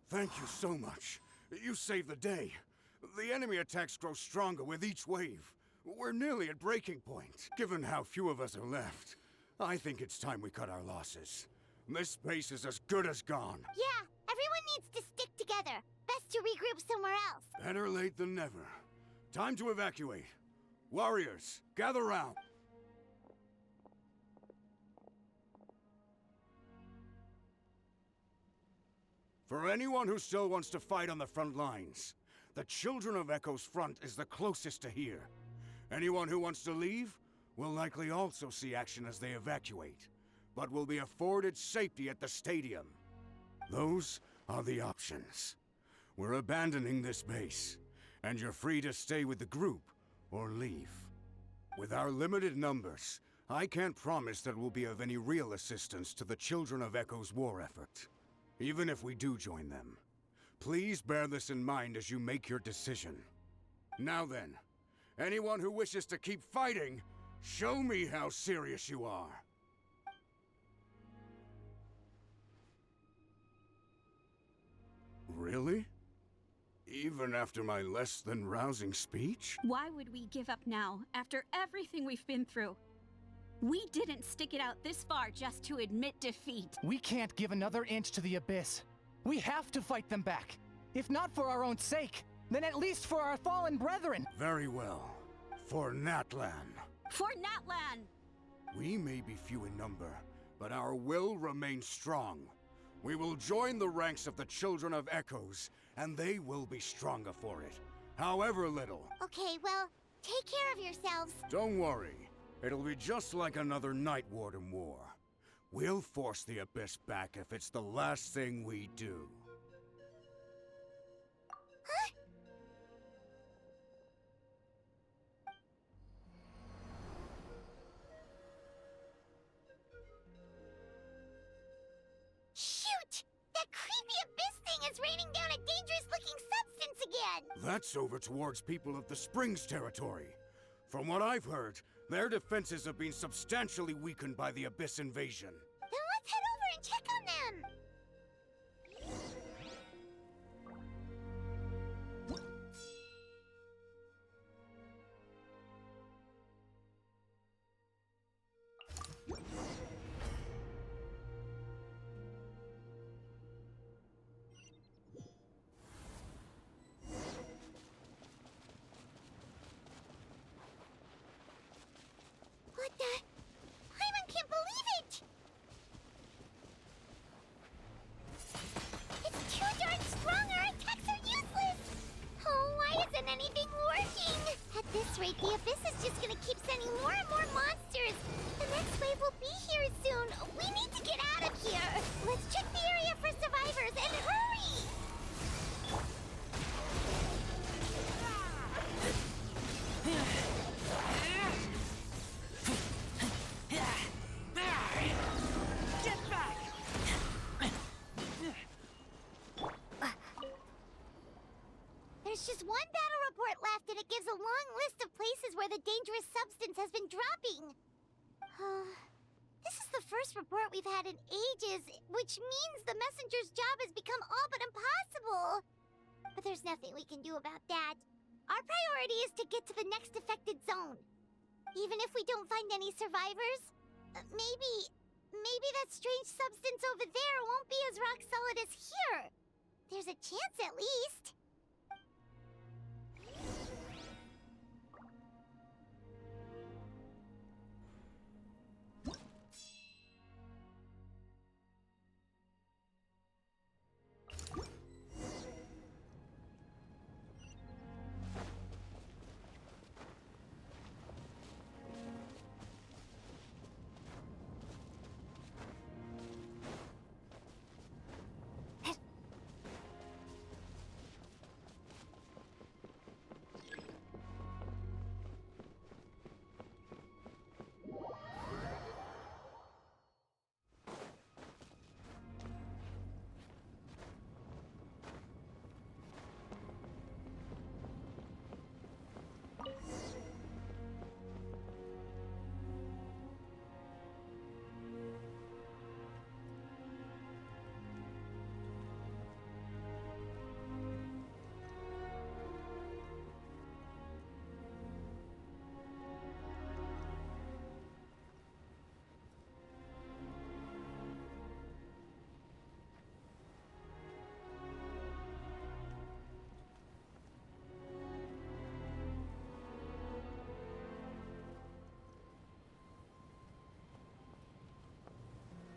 Thank you so much. You saved the day. The enemy attacks grow stronger with each wave. We're nearly at breaking point. Given how few of us are left, I think it's time we cut our losses. This base is as good as gone. Yeah, everyone needs to stick together. Best to regroup somewhere else. Better late than never. Time to evacuate. Warriors, gather round. For anyone who still wants to fight on the front lines, the Children of Echo's front is the closest to here. Anyone who wants to leave will likely also see action as they evacuate, but will be afforded safety at the stadium. Those are the options. We're abandoning this base, and you're free to stay with the group or leave. With our limited numbers, I can't promise that we'll be of any real assistance to the Children of Echo's war effort. Even if we do join them, please bear this in mind as you make your decision. Now then, anyone who wishes to keep fighting, show me how serious you are. Really? Even after my less than rousing speech? Why would we give up now, after everything we've been through? We didn't stick it out this far just to admit defeat. We can't give another inch to the Abyss. We have to fight them back. If not for our own sake, then at least for our fallen brethren. Very well. For Natlan. For Natlan! We may be few in number, but our will remains strong. We will join the ranks of the Children of Echoes, and they will be stronger for it, however little. Okay, well, take care of yourselves. Don't worry. It'll be just like another Night Warden war. We'll force the Abyss back if it's the last thing we do. Huh? Shoot! That creepy Abyss thing is raining down a dangerous-looking substance again! That's over towards people of the Springs territory. From what I've heard, their defenses have been substantially weakened by the Abyss invasion. Then let's head over and check on them! What the? Paimon can't believe it! It's too darn strong, our attacks are useless! Oh, why isn't anything working? At this rate, the Abyss is just gonna keep sending more and more monsters! The next wave will be here soon! We need to get out of here! Let's check the area for survivors, and hurry! Get back! There's just one battle report left, and it gives a long list of places where the dangerous substance has been dropping. This is the first report we've had in ages, which means the messenger's job has become all but impossible. But there's nothing we can do about that. Our priority is to get to the next affected zone. Even if we don't find any survivors, maybe that strange substance over there won't be as rock solid as here. There's a chance at least.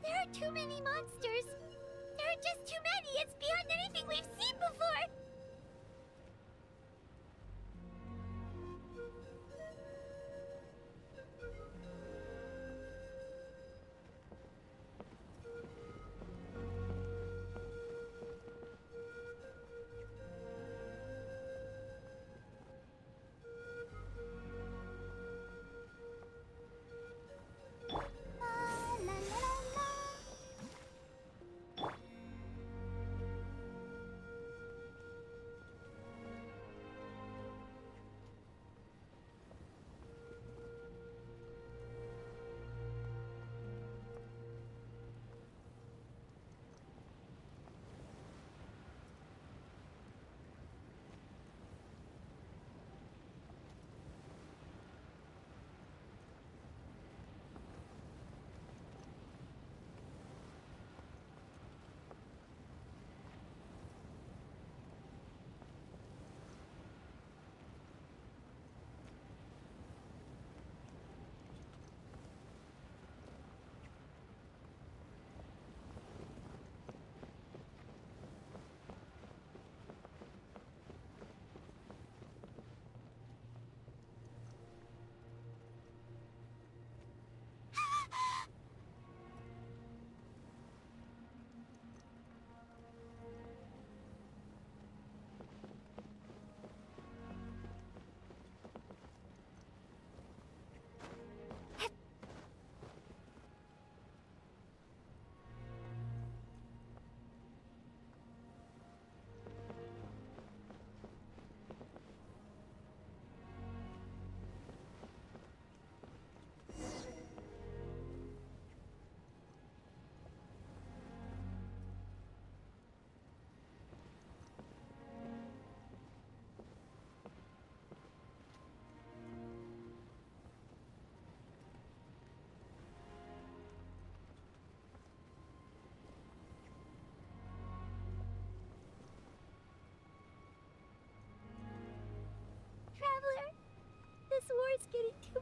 There are too many monsters. There are just too many. It's beyond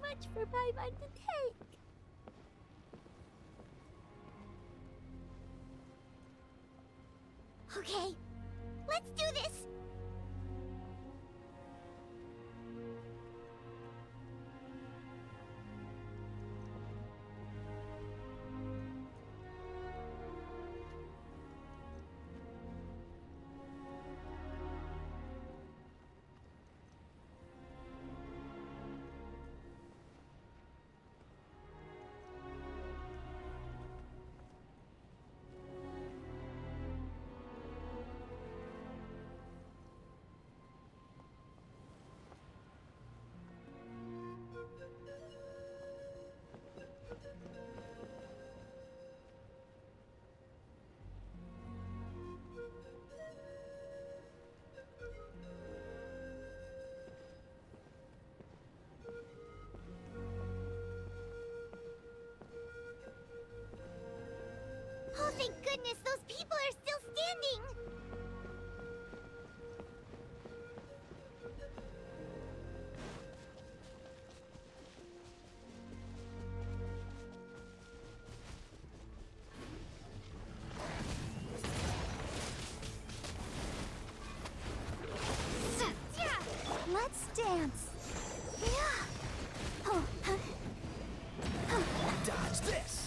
much for Paimon to take. Okay, let's do this! Oh, thank goodness, those people are still standing! Let's dance. Yeah. Oh. Dodge this!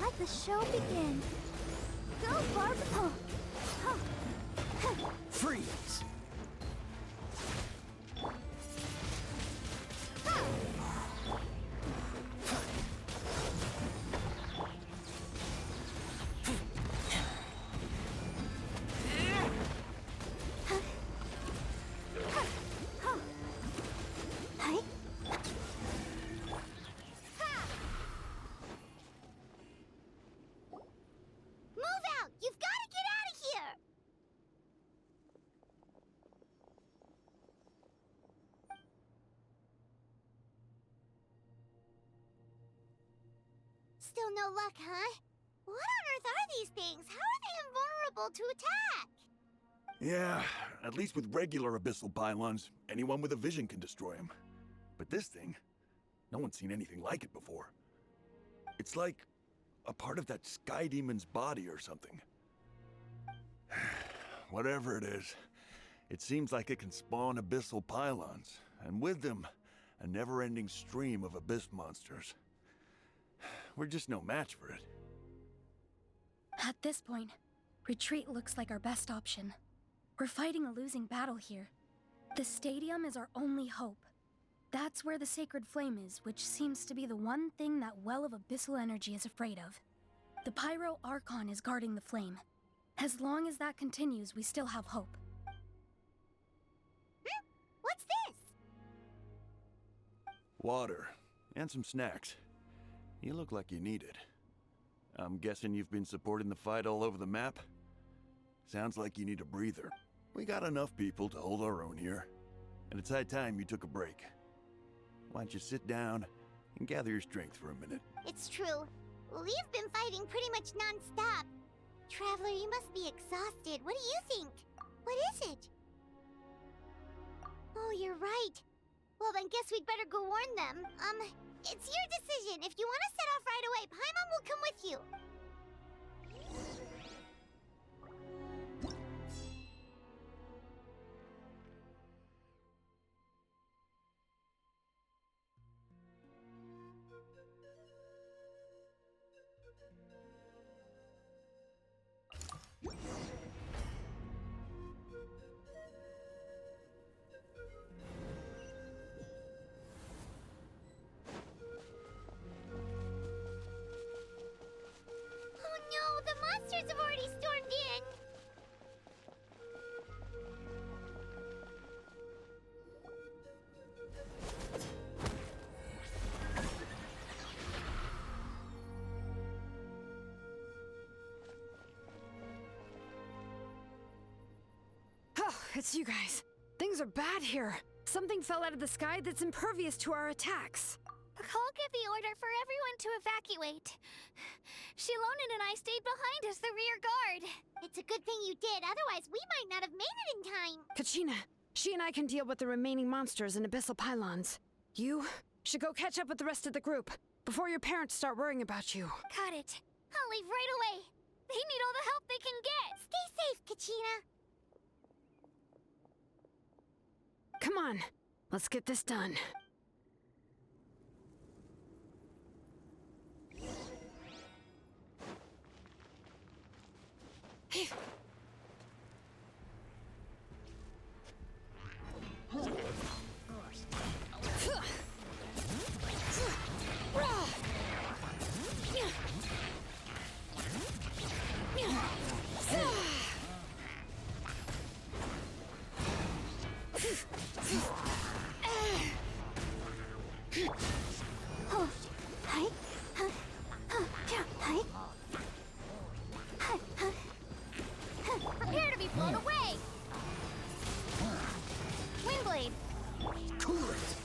Let the show begin. Go, Barb. Freeze! Move out! You've got to get out of here! Still no luck, huh? What on earth are these things? How are they invulnerable to attack? Yeah, at least with regular abyssal pylons, anyone with a vision can destroy them. But this thing, no one's seen anything like it before. It's like a part of that sky demon's body or something. Whatever it is, it seems like it can spawn abyssal pylons, and with them, a never-ending stream of abyss monsters. We're just no match for it. At this point, retreat looks like our best option. We're fighting a losing battle here. The stadium is our only hope. That's where the sacred flame is, which seems to be the one thing that well of abyssal energy is afraid of. The Pyro Archon is guarding the flame. As long as that continues, we still have hope. What's this? Water, and some snacks. You look like you need it. I'm guessing you've been supporting the fight all over the map? Sounds like you need a breather. We got enough people to hold our own here. And it's high time you took a break. Why don't you sit down and gather your strength for a minute? It's true. We've been fighting pretty much non-stop. Traveler, you must be exhausted. What do you think? What is it? Oh, you're right. Well, then guess we'd better go warn them. It's your decision. If you want to set off right away, Paimon will come with you. It's you guys. Things are bad here. Something fell out of the sky that's impervious to our attacks. Cole gave the order for everyone to evacuate. Shilonen and I stayed behind as the rear guard. It's a good thing you did, otherwise we might not have made it in time. Kachina, she and I can deal with the remaining monsters and abyssal pylons. You should go catch up with the rest of the group before your parents start worrying about you. Got it. I'll leave right away. They need all the help they can get. Stay safe, Kachina. Come on, let's get this done. Prepare to be blown away! Windblade! Cool it!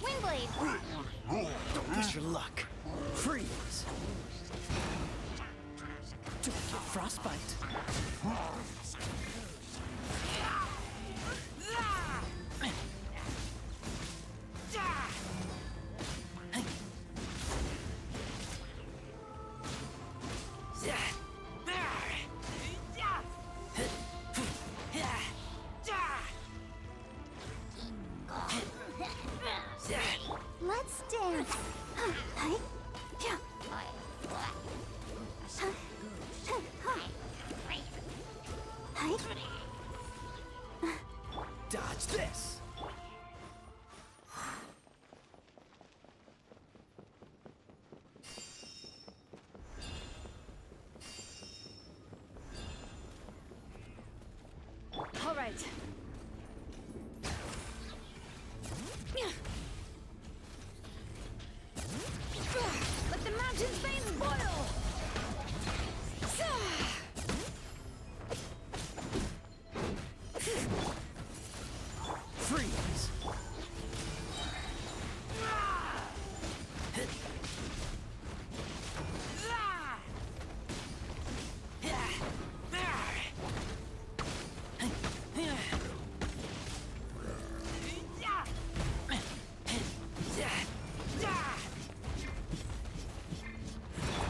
Windblade! Don't miss your luck. Freeze! Don't get frostbite. Let's dance! Dodge this! All right. Let the mountain's veins boil! Freeze!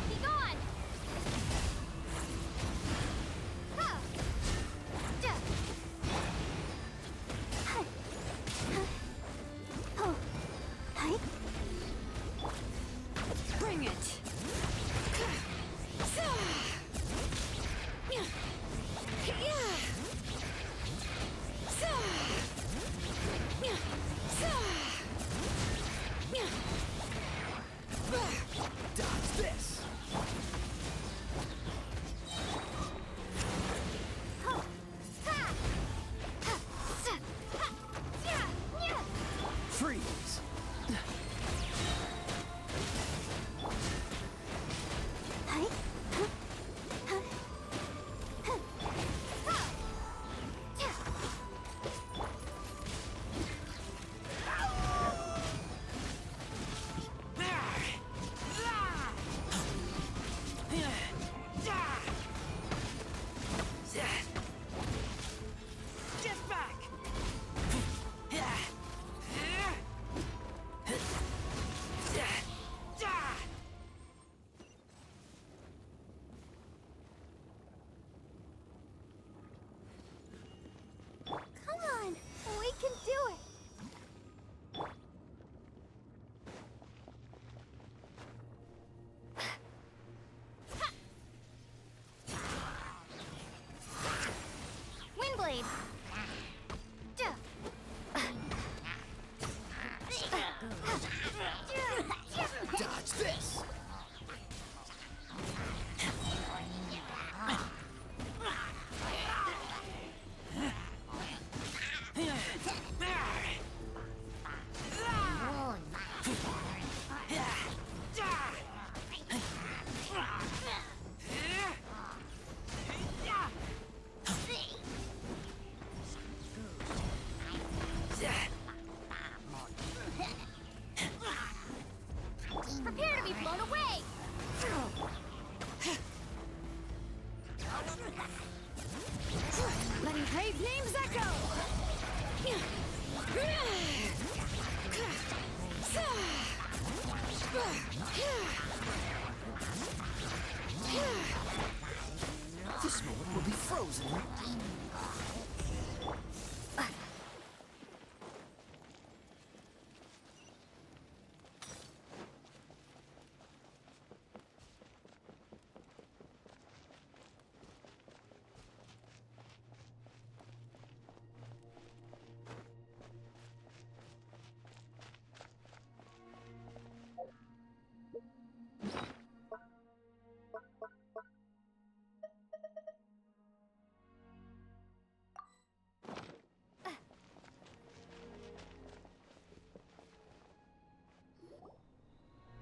Be gone! Bring it! Dodge this! Freeze! Get back!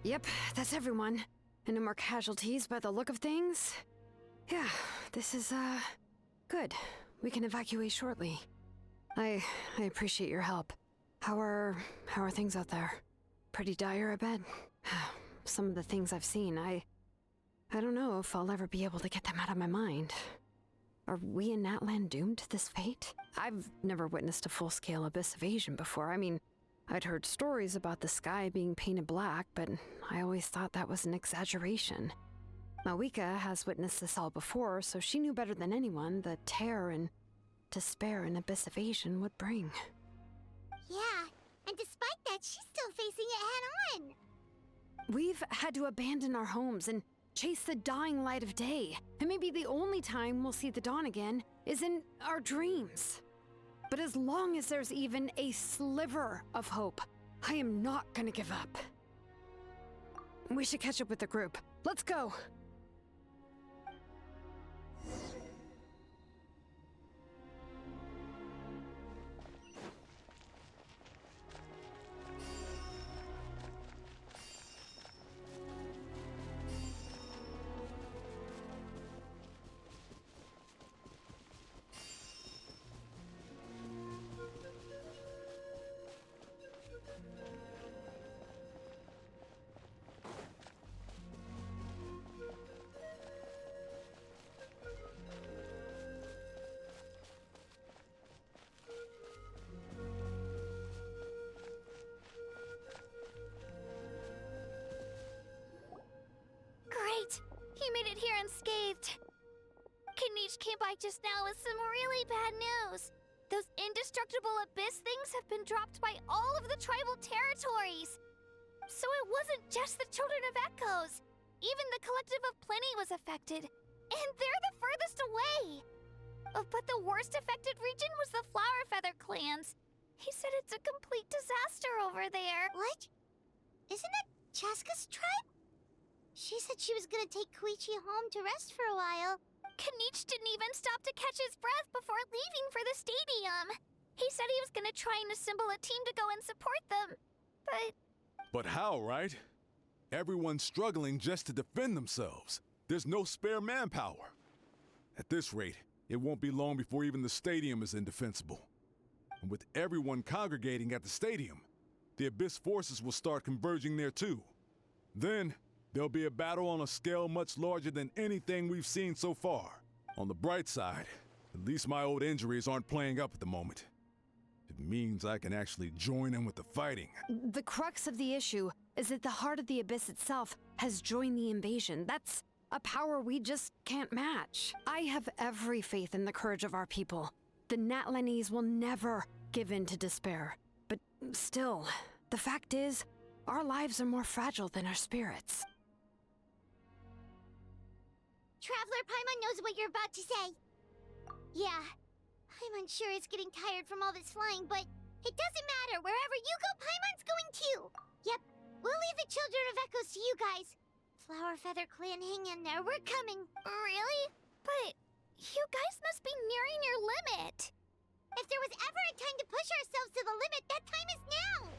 Yep, that's everyone. And no more casualties by the look of things. Yeah, this is, good. We can evacuate shortly. I appreciate your help. How are things out there? Pretty dire, I bet. Some of the things I've seen, I don't know if I'll ever be able to get them out of my mind. Are we in Natlan doomed to this fate? I've never witnessed a full-scale abyss invasion before. I mean, I'd heard stories about the sky being painted black, but I always thought that was an exaggeration. Mawika has witnessed this all before, so she knew better than anyone the terror and despair an abyss invasion would bring. Yeah, and despite that, she's still facing it head-on. We've had to abandon our homes and chase the dying light of day, and maybe the only time we'll see the dawn again is in our dreams. But as long as there's even a sliver of hope, I am not gonna give up. We should catch up with the group. Let's go! He made it here unscathed. Kanich came by just now with some really bad news. Those indestructible abyss things have been dropped by all of the tribal territories. So it wasn't just the Children of Echoes. Even the Collective of Plenty was affected. And they're the furthest away. But the worst affected region was the Flower Feather clans. He said it's a complete disaster over there. What? Isn't that Chaska's tribe? She said she was gonna take Koichi home to rest for a while. Kanich didn't even stop to catch his breath before leaving for the stadium. He said he was gonna try and assemble a team to go and support them. But how, right? Everyone's struggling just to defend themselves. There's no spare manpower. At this rate, it won't be long before even the stadium is indefensible. And with everyone congregating at the stadium, the Abyss forces will start converging there too. Then, there'll be a battle on a scale much larger than anything we've seen so far. On the bright side, at least my old injuries aren't playing up at the moment. It means I can actually join in with the fighting. The crux of the issue is that the heart of the Abyss itself has joined the invasion. That's a power we just can't match. I have every faith in the courage of our people. The Natlanese will never give in to despair. But still, the fact is, our lives are more fragile than our spirits. Traveler Paimon knows what you're about to say. Yeah, Paimon's sure is getting tired from all this flying, but it doesn't matter. Wherever you go, Paimon's going too. Yep, we'll leave the Children of Echoes to you guys. Flower Feather Clan, hang in there. We're coming. Really? But you guys must be nearing your limit. If there was ever a time to push ourselves to the limit, that time is now.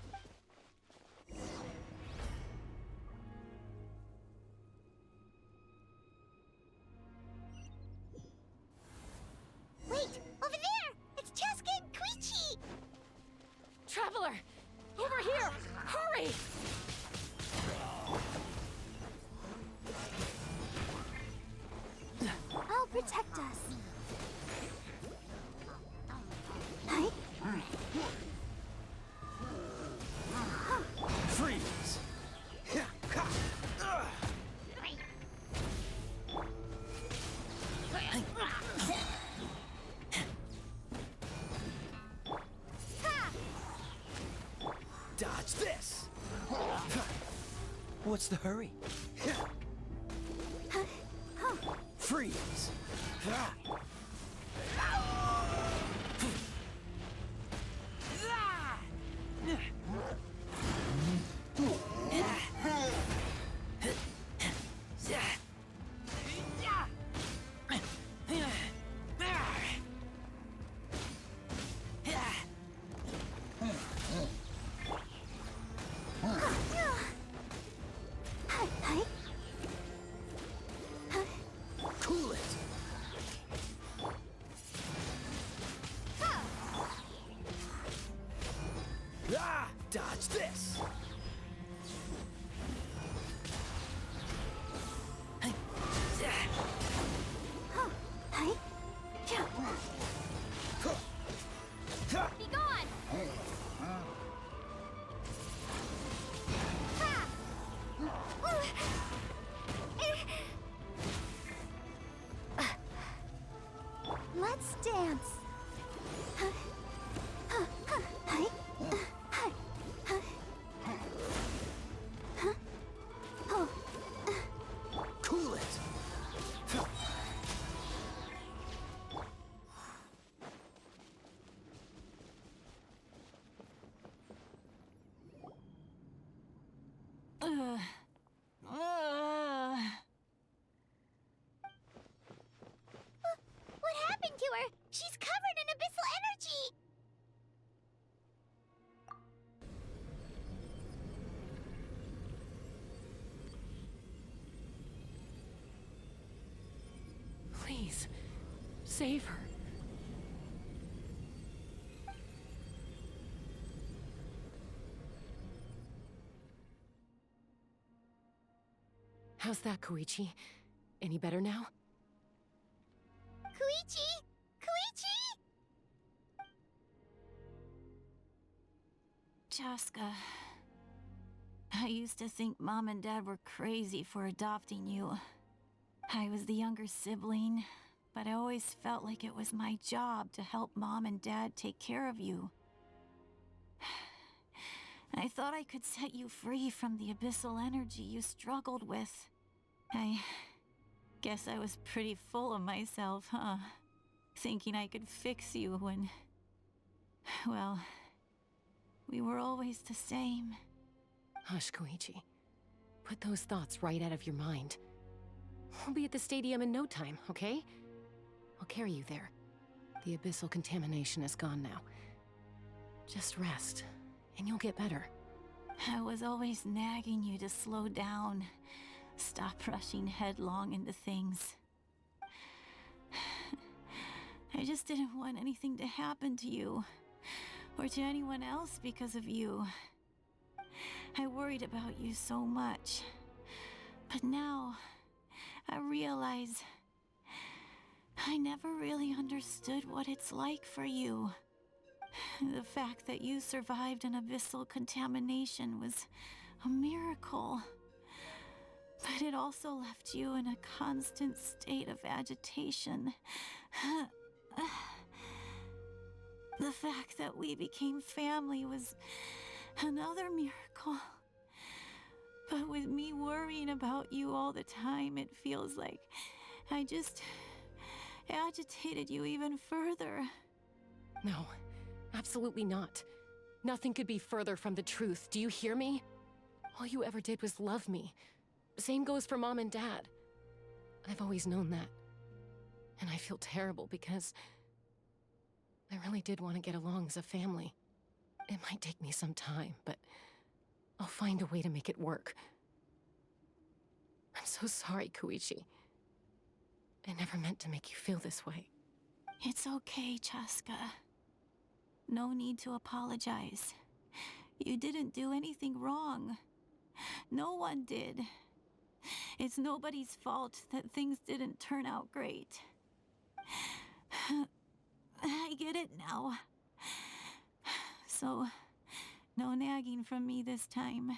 Wait, over there! It's Chaska and Koichi! Traveler! Over here! Hurry! I'll protect us. What's the hurry? Freeze! Cool it! Ah! Dodge this! Be gone! Let's dance. Cool it! What happened to her? She's covered in abyssal energy! Please, save her. How's that, Koichi? Any better now? Koichi! Koichi! Chaska, I used to think Mom and Dad were crazy for adopting you. I was the younger sibling, but I always felt like it was my job to help Mom and Dad take care of you. I thought I could set you free from the abyssal energy you struggled with. I guess I was pretty full of myself, huh? Thinking I could fix you when... well, we were always the same. Hush, Koichi. Put those thoughts right out of your mind. We'll be at the stadium in no time, okay? I'll carry you there. The abyssal contamination is gone now. Just rest, and you'll get better. I was always nagging you to slow down. Stop rushing headlong into things. I just didn't want anything to happen to you, or to anyone else because of you. I worried about you so much. But now, I realize I never really understood what it's like for you. The fact that you survived an abyssal contamination was a miracle. But it also left you in a constant state of agitation. The fact that we became family was another miracle. But with me worrying about you all the time, it feels like I just agitated you even further. No, absolutely not. Nothing could be further from the truth. Do you hear me? All you ever did was love me. Same goes for Mom and Dad. I've always known that. And I feel terrible because I really did want to get along as a family. It might take me some time, but I'll find a way to make it work. I'm so sorry, Koichi. I never meant to make you feel this way. It's okay, Chaska. No need to apologize. You didn't do anything wrong. No one did. It's nobody's fault that things didn't turn out great. I get it now. So, no nagging from me this time.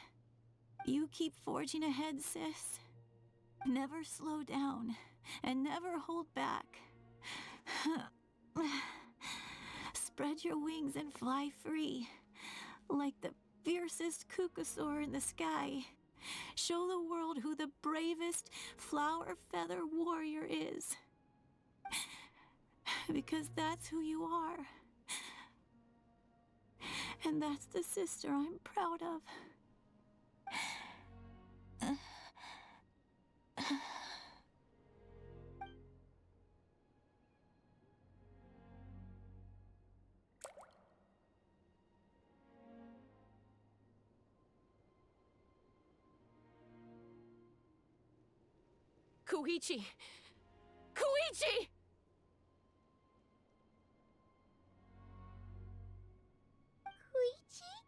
You keep forging ahead, sis. Never slow down, and never hold back. Spread your wings and fly free, like the fiercest Kukusaur in the sky. Show the world who the bravest flower feather warrior is. Because that's who you are. And that's the sister I'm proud of. Koichi! Koichi! Koichi?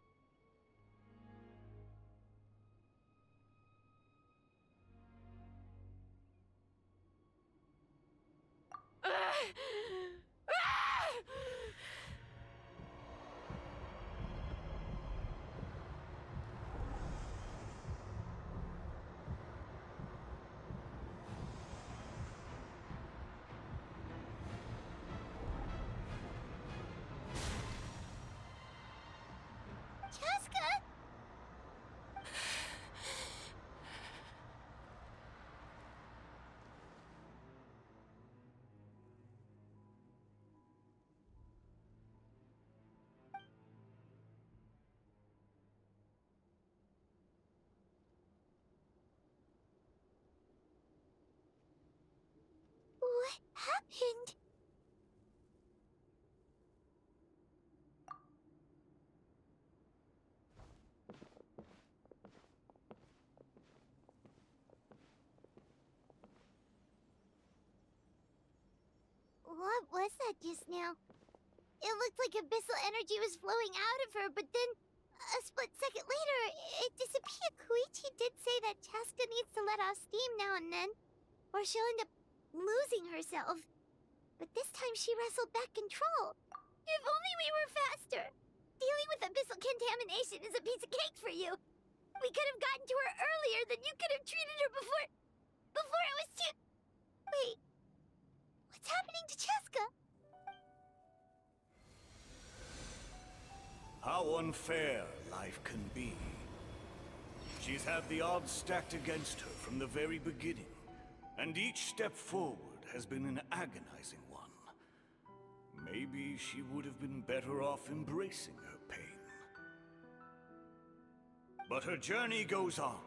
Chaska? What happened? What was that just now? It looked like abyssal energy was flowing out of her, but then a split second later, it disappeared. Koichi did say that Chaska needs to let off steam now and then, or she'll end up losing herself. But this time she wrestled back control. If only we were faster! Dealing with abyssal contamination is a piece of cake for you. We could have gotten to her earlier, then you could have treated her before it was too... Wait. What's happening to Chaska? How unfair life can be. She's had the odds stacked against her from the very beginning, and each step forward has been an agonizing one. Maybe she would have been better off embracing her pain. But her journey goes on,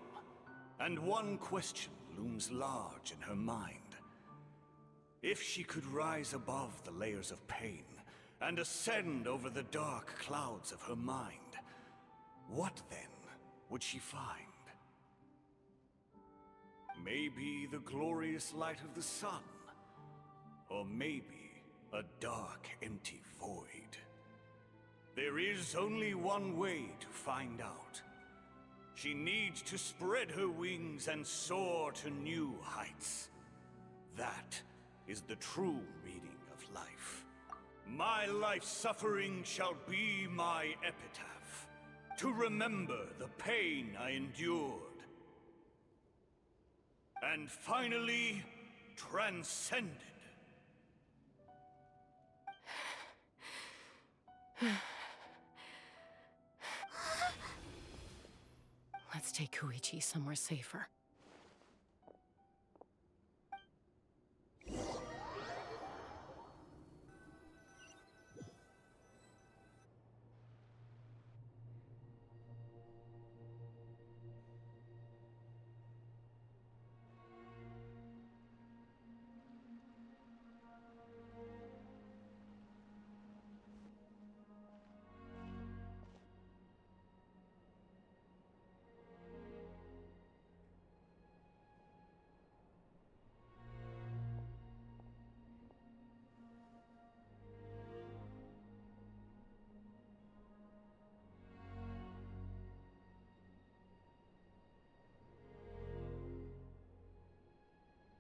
and one question looms large in her mind. If she could rise above the layers of pain and ascend over the dark clouds of her mind, what then would she find? Maybe the glorious light of the sun, or maybe a dark, empty void. There is only one way to find out. She needs to spread her wings and soar to new heights. That is the true meaning of life. My life's suffering shall be my epitaph, to remember the pain I endured. And finally, transcended. Let's take Koichi somewhere safer.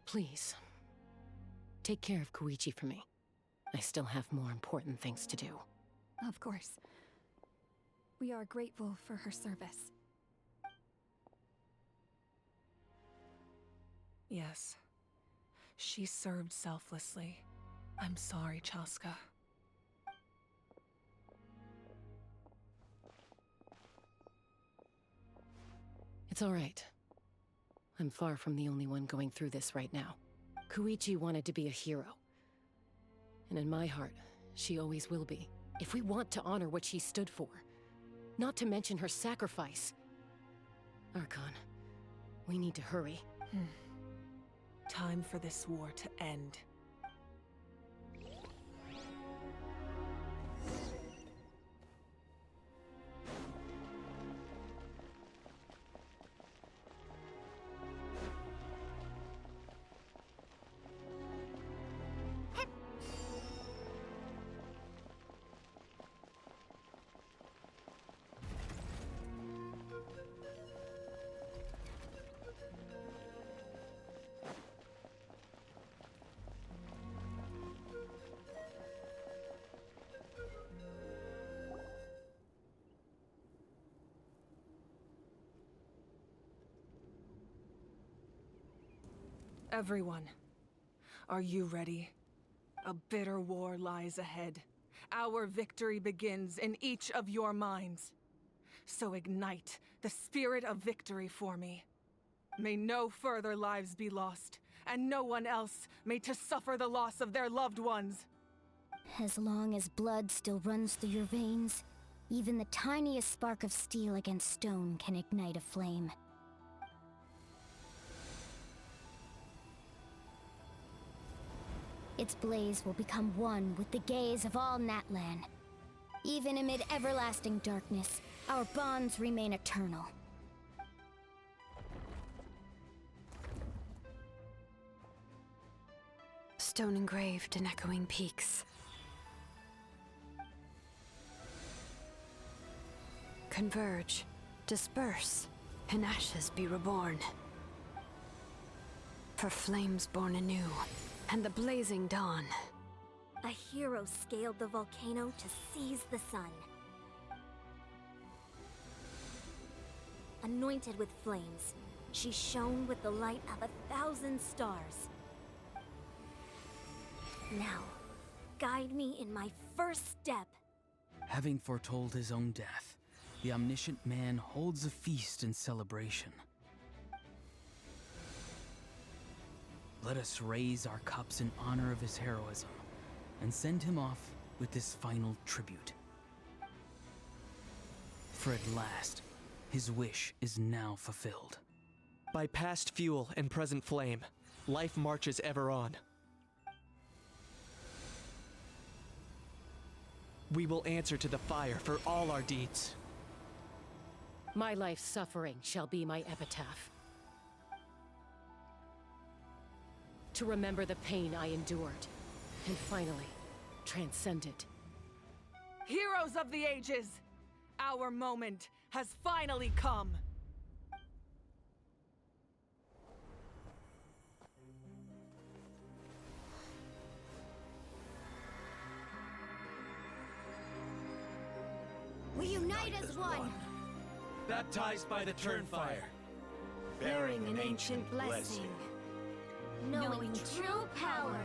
Please, take care of Koichi for me. I still have more important things to do. Of course. We are grateful for her service. Yes. She served selflessly. I'm sorry, Chaska. It's all right. I'm far from the only one going through this right now. Koichi wanted to be a hero. And in my heart, she always will be. If we want to honor what she stood for, not to mention her sacrifice. Archon, we need to hurry. Time for this war to end. Everyone, are you ready? A bitter war lies ahead. Our victory begins in each of your minds. So ignite the spirit of victory for me. May no further lives be lost, and no one else may to suffer the loss of their loved ones. As long as blood still runs through your veins, even the tiniest spark of steel against stone can ignite a flame. Its blaze will become one with the gaze of all Natlan. Even amid everlasting darkness, our bonds remain eternal. Stone engraved in echoing peaks. Converge, disperse, and ashes be reborn. For flames born anew, and the blazing dawn. A hero scaled the volcano to seize the sun. Anointed with flames, she shone with the light of 1,000 stars. Now, guide me in my first step. Having foretold his own death, the omniscient man holds a feast in celebration. Let us raise our cups in honor of his heroism, and send him off with this final tribute. For at last, his wish is now fulfilled. By past fuel and present flame, life marches ever on. We will answer to the fire for all our deeds. My life's suffering shall be my epitaph. To remember the pain I endured, and finally, transcend it. Heroes of the ages! Our moment has finally come! We unite as one! Baptized by the Turnfire, Bearing an ancient blessing. Knowing true power.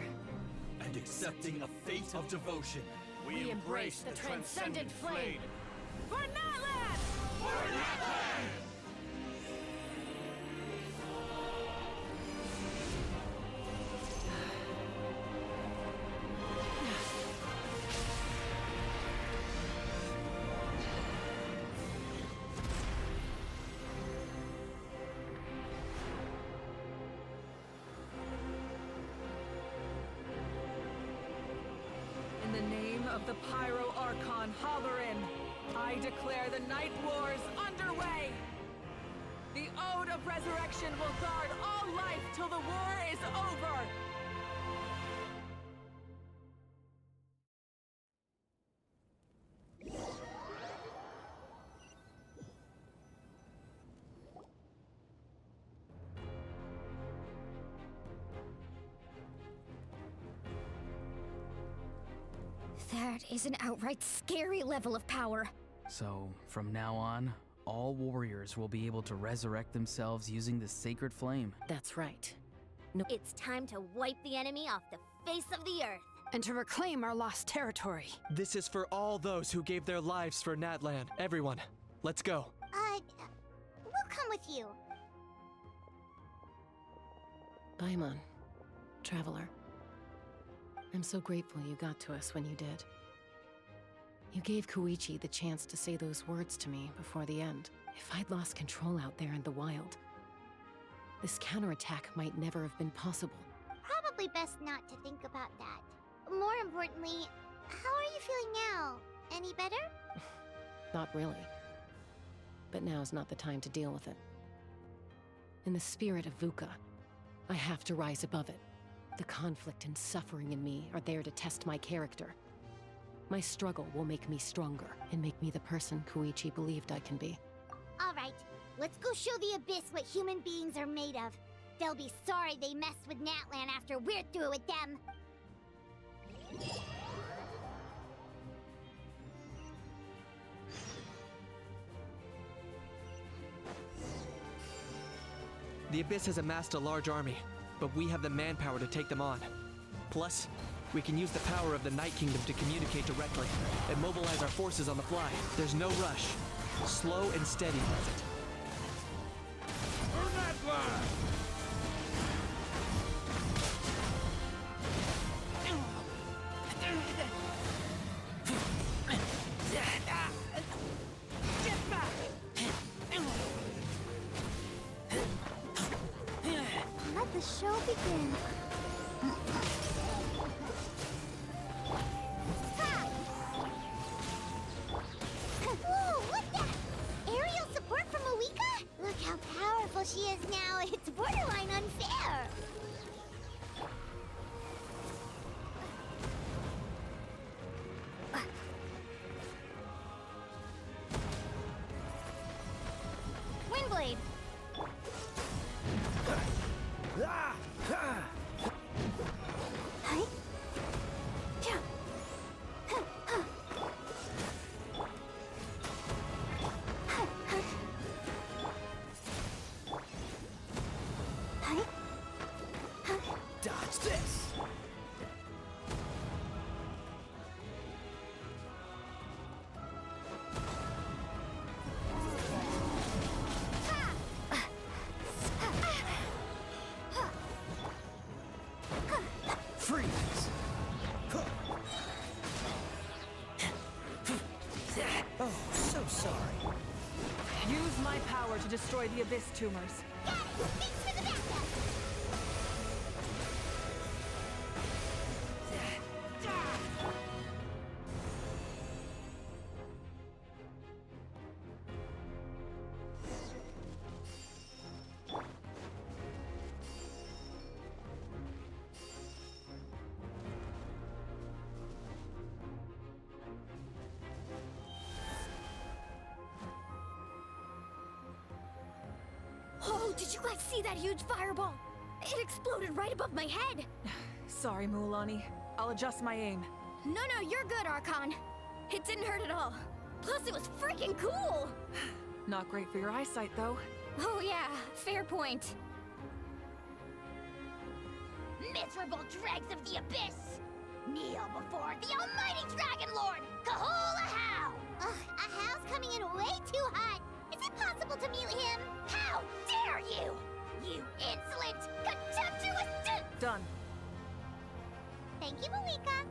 and accepting a fate of devotion. We embrace the transcendent flame. For Natlan! For Natlan! In the name of the Pyro Archon Halloran, I declare the Night Wars underway! The Ode of Resurrection will guard all life till the war is over! That is an outright scary level of power. So, from now on, all warriors will be able to resurrect themselves using the sacred flame. That's right. It's time to wipe the enemy off the face of the earth. And to reclaim our lost territory. This is for all those who gave their lives for Natlan. Everyone, let's go. We'll come with you. Paimon, traveler. I'm so grateful you got to us when you did. You gave Koichi the chance to say those words to me before the end. If I'd lost control out there in the wild, this counterattack might never have been possible. Probably best not to think about that. More importantly, how are you feeling now? Any better? Not really. But now's not the time to deal with it. In the spirit of VUCA, I have to rise above it. The conflict and suffering in me are there to test my character. My struggle will make me stronger and make me the person Koichi believed I can be. All right, let's go show the Abyss what human beings are made of. They'll be sorry they messed with Natlan after we're through with them. The Abyss has amassed a large army, but we have the manpower to take them on. Plus, we can use the power of the Night Kingdom to communicate directly and mobilize our forces on the fly. There's no rush. Slow and steady does it. For Natlan! Let the show begin. Whoa, what's that? Aerial support from Awika? Look how powerful she is now. It's borderline unfair. Windblade. Hi. Yeah. Dodge this! Freeze! Oh, so sorry. Use my power to destroy the Abyss tumors. Got it! Thanks for the backup! Oh, did you guys see that huge fireball? It exploded right above my head! Sorry, Mulan. I'll adjust my aim. No, you're good, Archon. It didn't hurt at all. Plus, it was freaking cool! Not great for your eyesight, though. Oh yeah, fair point. Miserable dregs of the Abyss! Kneel before the almighty Dragon Lord, Kahula How! Ugh, Ahao's coming in way too hot. Is it possible to mute him? How dare you! You insolent, contemptuous Done. Thank you, Malika.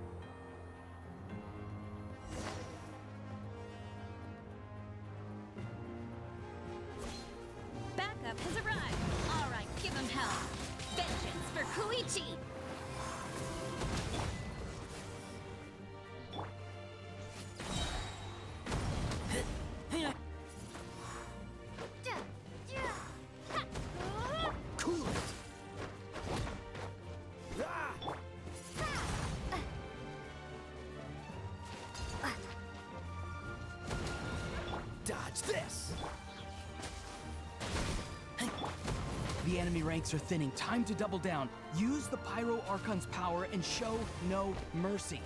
Backup has arrived. All right, give him hell. Vengeance for Koichi. Cool it! Dodge this! The enemy ranks are thinning. Time to double down. Use the Pyro Archon's power and show no mercy.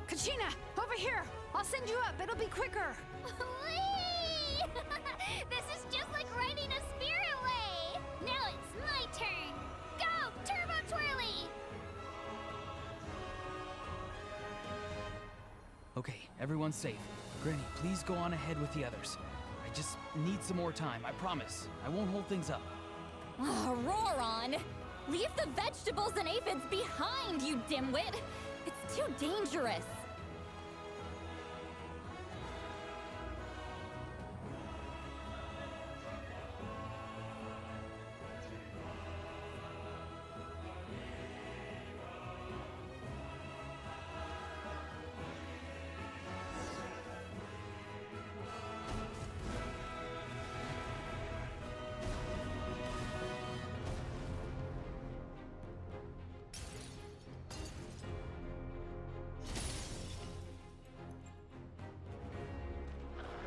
Kachina, over here! I'll send you up, it'll be quicker! Whee! This is just like riding a spirit way! Now it's my turn! Go, Turbo Twirly! Okay, everyone's safe. Granny, please go on ahead with the others. I just need some more time, I promise. I won't hold things up. Oh, roar on! Leave the vegetables and aphids behind, you dimwit! It's too dangerous!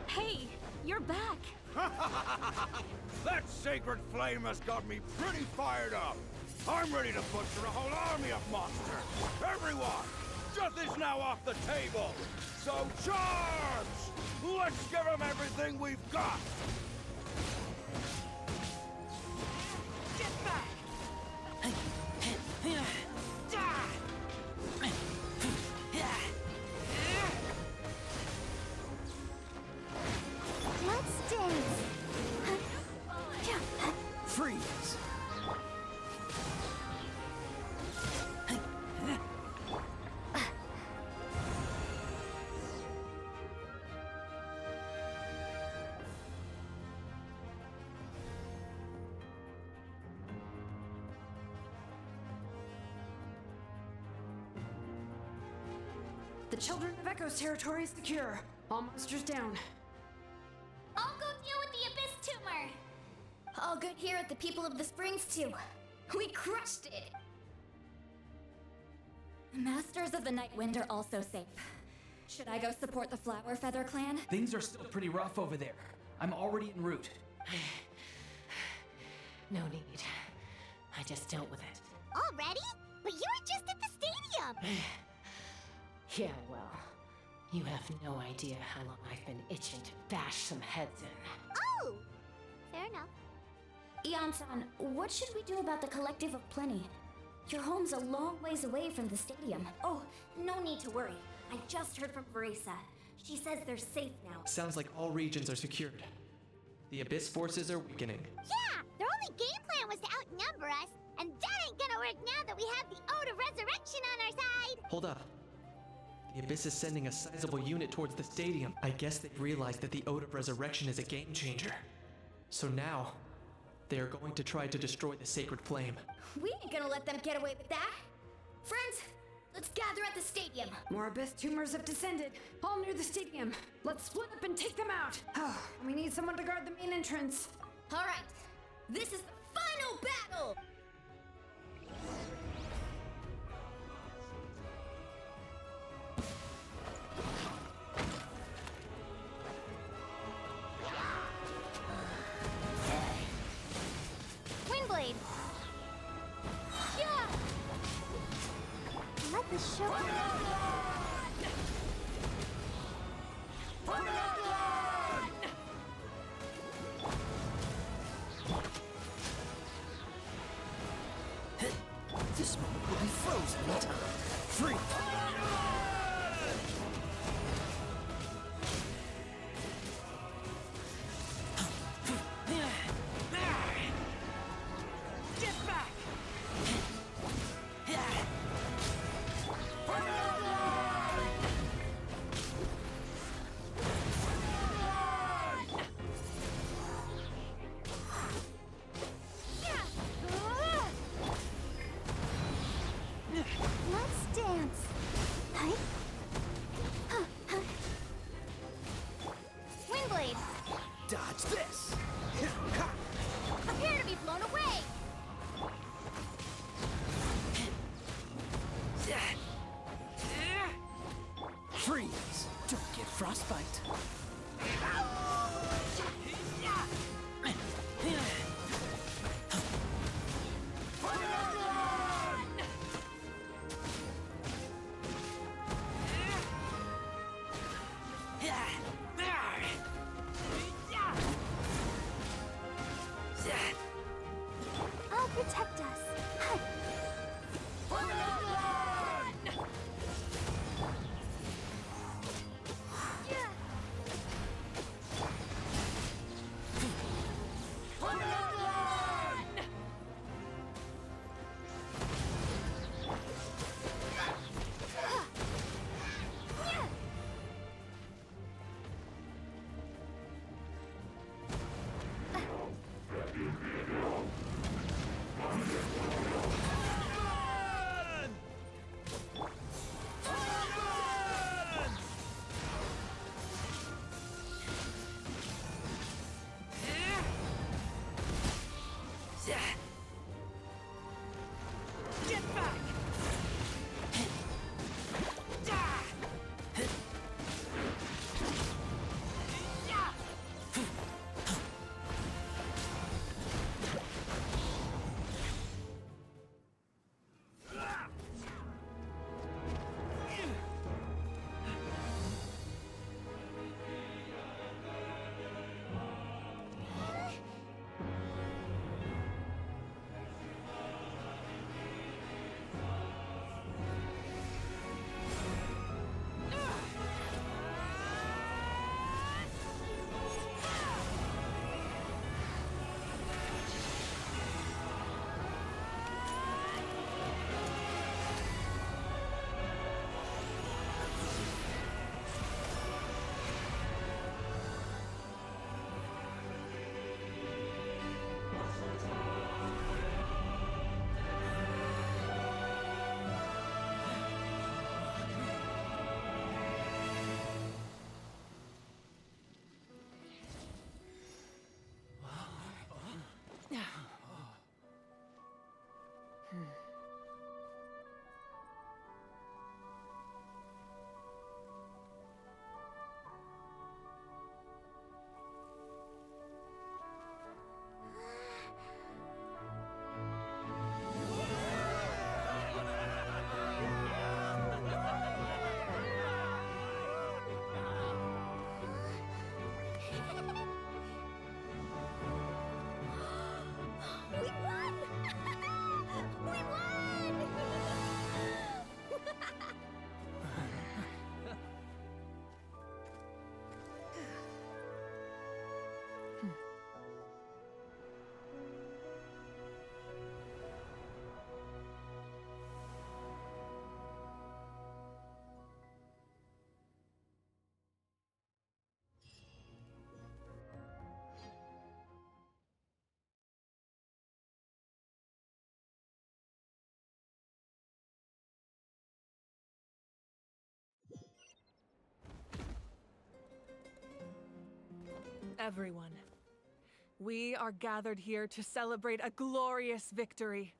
Hey, you're back! That sacred flame has got me pretty fired up. I'm ready to butcher a whole army of monsters. Everyone, death is now off the table. So charge! Let's give them everything we've got. Get back! Let's dance! Freeze! The Children of Echo's territory is secure. All monsters down. I'll go deal with the Abyss Tumor! All good here at the People of the Springs, too. We crushed it! The Masters of the Night Wind are also safe. Should I go support the Flower Feather Clan? Things are still pretty rough over there. I'm already en route. No need. I just dealt with it. Already? But you were just at the stadium! Yeah, well, you have no idea how long I've been itching to bash some heads in. Oh! Fair enough. Ian-san, what should we do about the Collective of Plenty? Your home's a long ways away from the stadium. Oh, no need to worry. I just heard from Verisa. She says they're safe now. Sounds like all regions are secured. The Abyss forces are weakening. Yeah! Their only game plan was to outnumber us, and that ain't gonna work now that we have the Ode of Resurrection on our side! Hold up. The Abyss is sending a sizable unit towards the stadium. I guess they've realized that the Ode of Resurrection is a game changer. So now, they are going to try to destroy the Sacred Flame. We ain't gonna let them get away with that! Friends, let's gather at the stadium! More Abyss tumors have descended, all near the stadium. Let's split up and take them out. We need someone to guard the main entrance. Alright, this is the final battle! Windblade! Yeah! Let the show... This moment will be frozen in time. Free! Get back! Let's dance. Hi. Windblade. Dodge this! Prepare to be blown away. Freeze! Don't get frostbite. Everyone, we are gathered here to celebrate a glorious victory.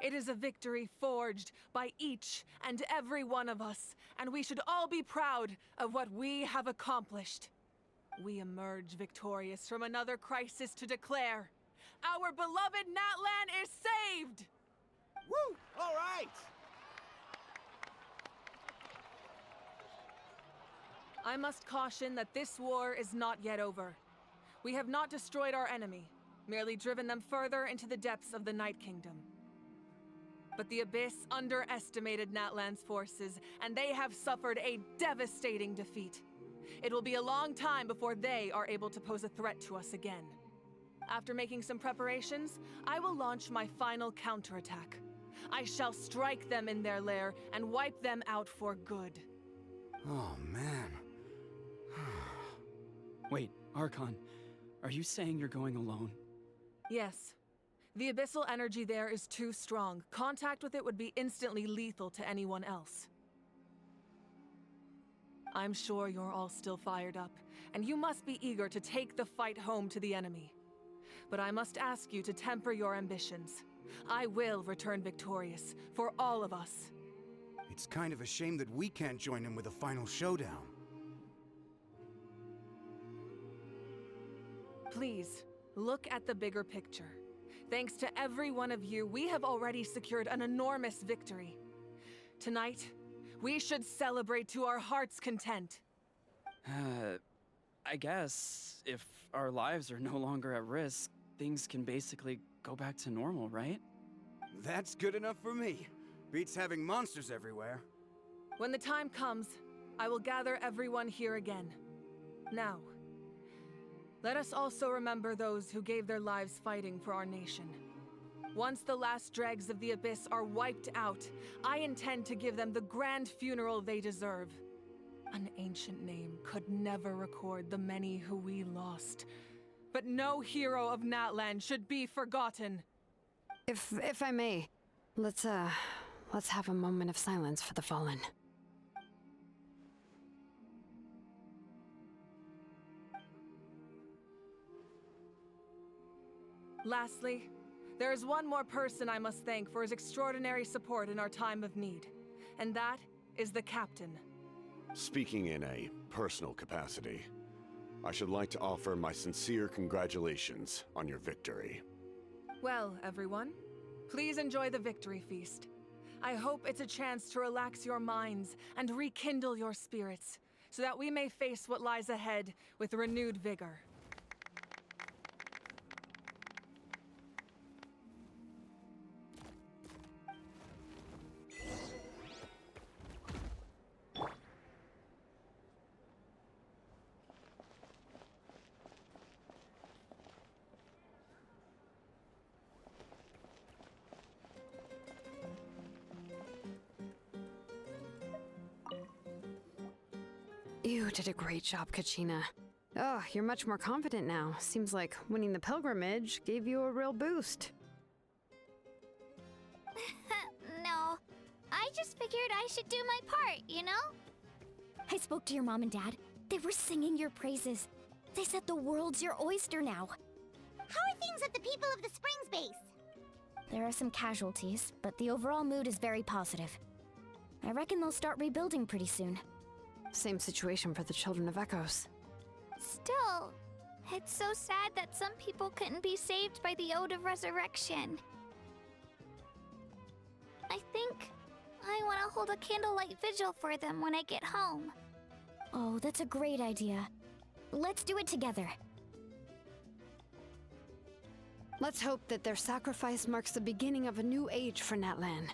It is a victory forged by each and every one of us, and we should all be proud of what we have accomplished. We emerge victorious from another crisis to declare, our beloved Natlan is saved! Woo! All right! I must caution that this war is not yet over. We have not destroyed our enemy, merely driven them further into the depths of the Night Kingdom. But the Abyss underestimated Natlan's forces, and they have suffered a devastating defeat. It will be a long time before they are able to pose a threat to us again. After making some preparations, I will launch my final counterattack. I shall strike them in their lair and wipe them out for good. Oh, man. Wait, Archon, are you saying you're going alone? Yes. The abyssal energy there is too strong. Contact with it would be instantly lethal to anyone else. I'm sure you're all still fired up, and you must be eager to take the fight home to the enemy. But I must ask you to temper your ambitions. I will return victorious, for all of us. It's kind of a shame that we can't join him with a final showdown. Please, look at the bigger picture. Thanks to every one of you, we have already secured an enormous victory. Tonight, we should celebrate to our heart's content. I guess if our lives are no longer at risk, things can basically go back to normal, right? That's good enough for me. Beats having monsters everywhere. When the time comes, I will gather everyone here again. Now, let us also remember those who gave their lives fighting for our nation. Once the last dregs of the Abyss are wiped out, I intend to give them the grand funeral they deserve. An ancient name could never record the many who we lost. But no hero of Natlan should be forgotten. If I may, let's have a moment of silence for the fallen. Lastly, there is one more person I must thank for his extraordinary support in our time of need, and that is the Captain. Speaking in a personal capacity, I should like to offer my sincere congratulations on your victory. Well, everyone, please enjoy the victory feast. I hope it's a chance to relax your minds and rekindle your spirits, so that we may face what lies ahead with renewed vigor. You did a great job, Kachina. Oh, you're much more confident now. Seems like winning the pilgrimage gave you a real boost. No, I just figured I should do my part, you know? I spoke to your mom and dad. They were singing your praises. They said the world's your oyster now. How are things at the people of the Springs base? There are some casualties, but the overall mood is very positive. I reckon they'll start rebuilding pretty soon. Same situation for the Children of Echoes. Still, it's so sad that some people couldn't be saved by the Ode of Resurrection. I think I want to hold a candlelight vigil for them when I get home. Oh, that's a great idea. Let's do it together. Let's hope that their sacrifice marks the beginning of a new age for Natlan.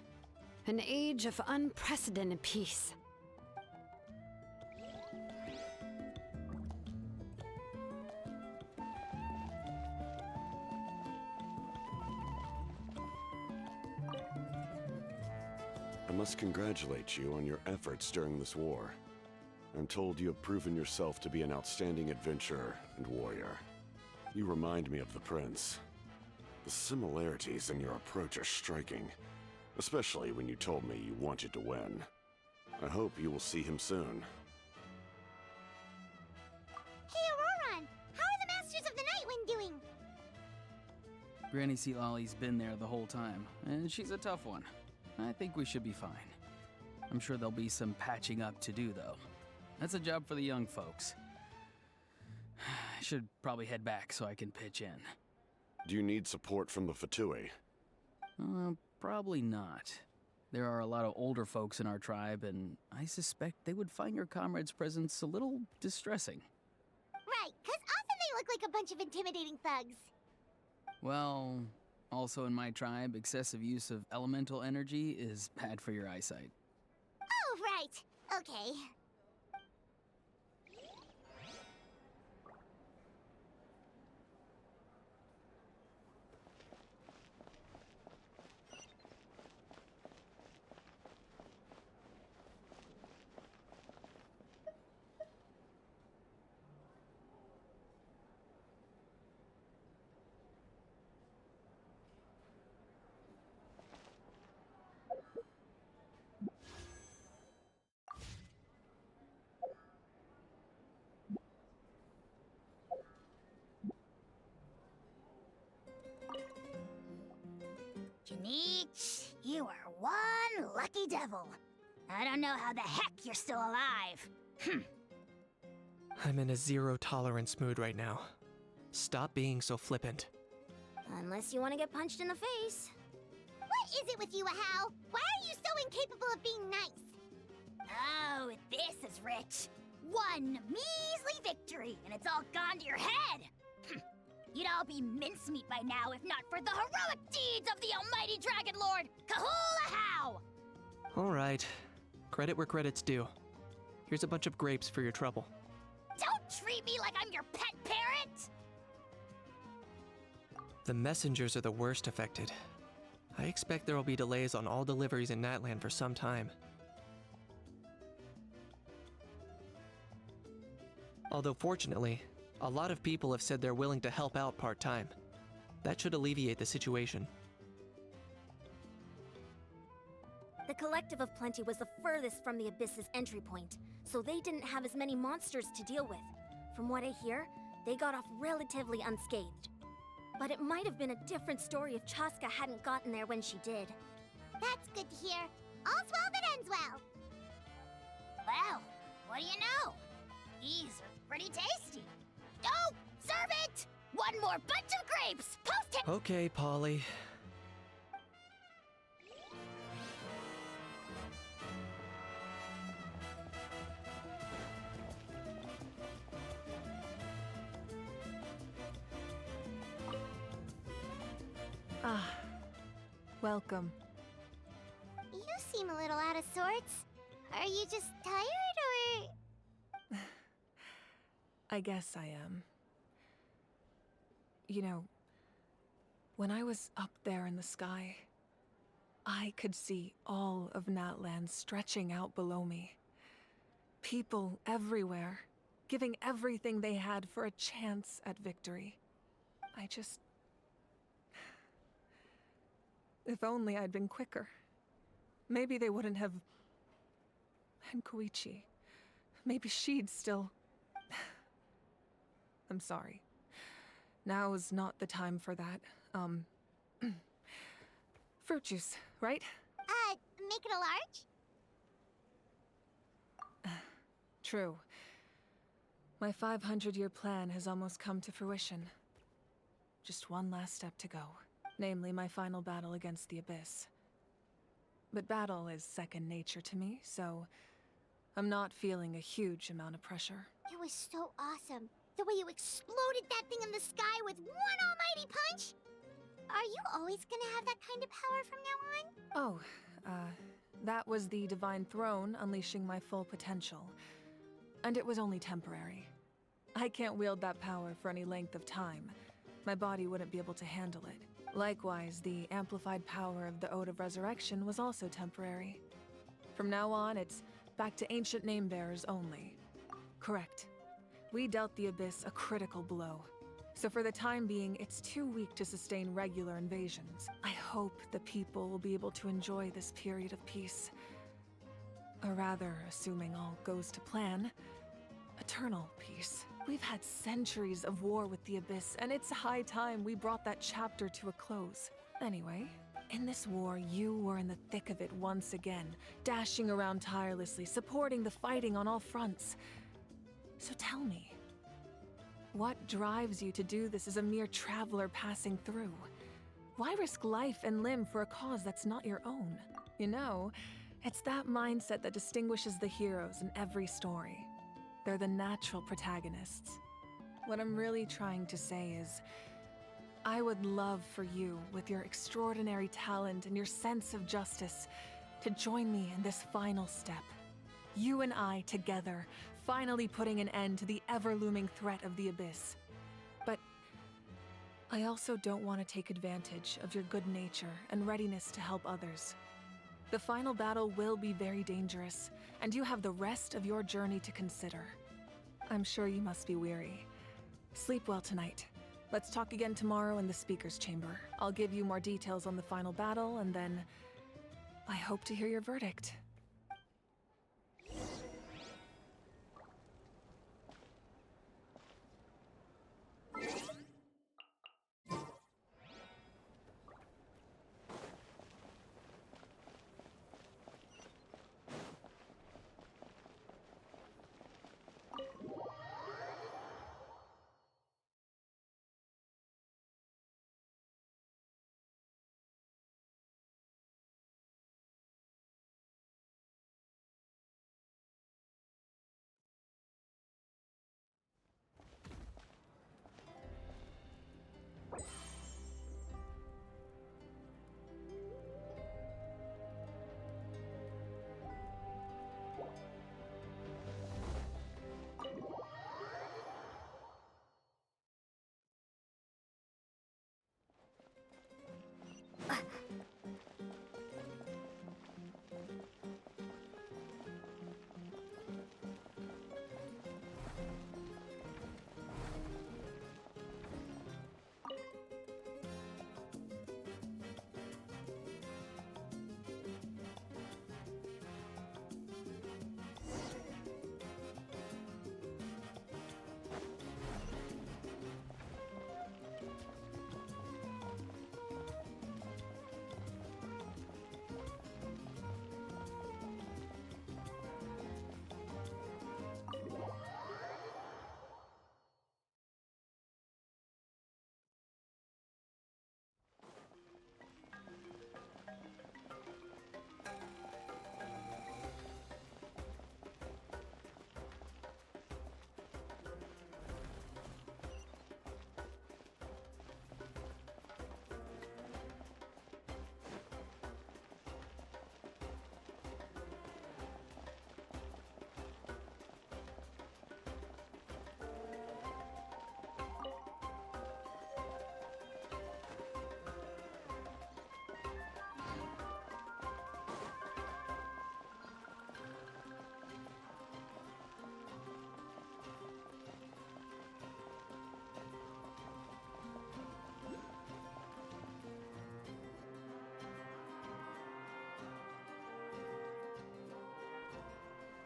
An age of unprecedented peace. I must congratulate you on your efforts during this war. I'm told you have proven yourself to be an outstanding adventurer and warrior. You remind me of the Prince. The similarities in your approach are striking, especially when you told me you wanted to win. I hope you will see him soon. Hey, Auroran! How are the Granny Sealolly's been there the whole time, and she's a tough one. I think we should be fine. I'm sure there'll be some patching up to do, though. That's a job for the young folks. I should probably head back so I can pitch in. Do you need support from the Fatui? Probably not. There are a lot of older folks in our tribe, and I suspect they would find your comrade's presence a little distressing. Right, 'cause often they look like a bunch of intimidating thugs. Well, also in my tribe, excessive use of elemental energy is bad for your eyesight. Oh, right. Okay. Janich, you are one lucky devil. I don't know how the heck you're still alive. I'm in a zero-tolerance mood right now. Stop being so flippant. Unless you want to get punched in the face. What is it with you, Ahau? Why are you so incapable of being nice? Oh, this is rich. One measly victory, and it's all gone to your head. You'd all be mincemeat by now if not for the heroic deeds of the almighty Dragon Lord, Kahul-Ahau! Alright. Credit where credit's due. Here's a bunch of grapes for your trouble. Don't treat me like I'm your pet parent! The messengers are the worst affected. I expect there will be delays on all deliveries in Natlan for some time. Although fortunately, a lot of people have said they're willing to help out part-time. That should alleviate the situation. The Collective of Plenty was the furthest from the Abyss's entry point, so they didn't have as many monsters to deal with. From what I hear, they got off relatively unscathed. But it might have been a different story if Chaska hadn't gotten there when she did. That's good to hear. All's well that ends well. Well, what do you know? These are pretty tasty. Oh, serve it! One more bunch of grapes! Post it! Okay, Polly. Ah, welcome. You seem a little out of sorts. Are you just tired, or...? I guess I am. You know, when I was up there in the sky, I could see all of Natlan stretching out below me. People everywhere, giving everything they had for a chance at victory. If only I'd been quicker. Maybe they wouldn't have... And Koichi. Maybe she'd still... I'm sorry. Now is not the time for that. Fruit juice, right? Make it a large? True. My 500-year plan has almost come to fruition. Just one last step to go. Namely, my final battle against the Abyss. But battle is second nature to me, so I'm not feeling a huge amount of pressure. It was so awesome. The way you exploded that thing in the sky with one almighty punch! Are you always gonna have that kind of power from now on? Oh, that was the Divine Throne unleashing my full potential. And it was only temporary. I can't wield that power for any length of time. My body wouldn't be able to handle it. Likewise, the amplified power of the Ode of Resurrection was also temporary. From now on, it's back to ancient name-bearers only. Correct. We dealt the Abyss a critical blow. So for the time being, it's too weak to sustain regular invasions. I hope the people will be able to enjoy this period of peace. Or rather, assuming all goes to plan, eternal peace. We've had centuries of war with the Abyss, and it's high time we brought that chapter to a close. Anyway, in this war, you were in the thick of it once again, dashing around tirelessly, supporting the fighting on all fronts. So tell me, what drives you to do this as a mere traveler passing through? Why risk life and limb for a cause that's not your own? You know, it's that mindset that distinguishes the heroes in every story. They're the natural protagonists. What I'm really trying to say is, I would love for you, with your extraordinary talent and your sense of justice, to join me in this final step. You and I together, finally putting an end to the ever-looming threat of the Abyss. But I also don't want to take advantage of your good nature and readiness to help others. The final battle will be very dangerous, and you have the rest of your journey to consider. I'm sure you must be weary. Sleep well tonight. Let's talk again tomorrow in the speaker's chamber. I'll give you more details on the final battle, and then I hope to hear your verdict.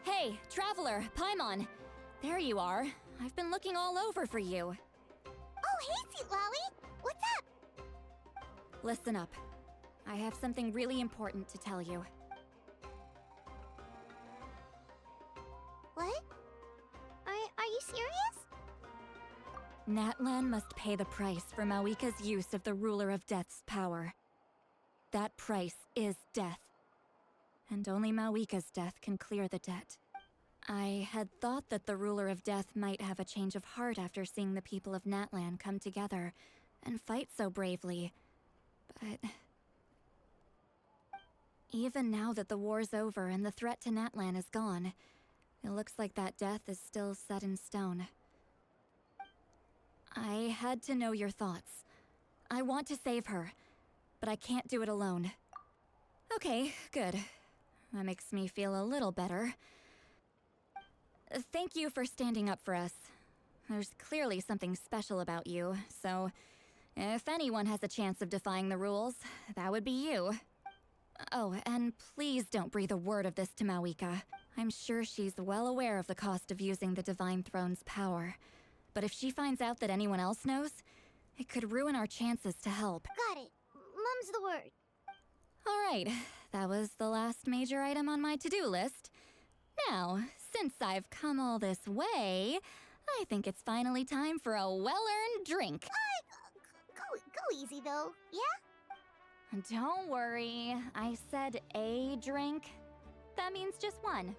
Hey, Traveler, Paimon. There you are. I've been looking all over for you. Oh, hey, Sweet Lolly! What's up? Listen up. I have something really important to tell you. What? Are you serious? Natlan must pay the price for Mawika's use of the Ruler of Death's power. That price is death. And only Mawika's death can clear the debt. I had thought that the Ruler of Death might have a change of heart after seeing the people of Natlan come together and fight so bravely, but even now that the war's over and the threat to Natlan is gone, it looks like that death is still set in stone. I had to know your thoughts. I want to save her, but I can't do it alone. Okay, good. That makes me feel a little better. Thank you for standing up for us. There's clearly something special about you, so if anyone has a chance of defying the rules, that would be you. Oh, and please don't breathe a word of this to Mawika. I'm sure she's well aware of the cost of using the Divine Throne's power. But if she finds out that anyone else knows, it could ruin our chances to help. Got it. Mum's the word. All right, that was the last major item on my to-do list. Now, since I've come all this way, I think it's finally time for a well-earned drink. Go easy though, yeah? Don't worry, I said a drink. That means just one.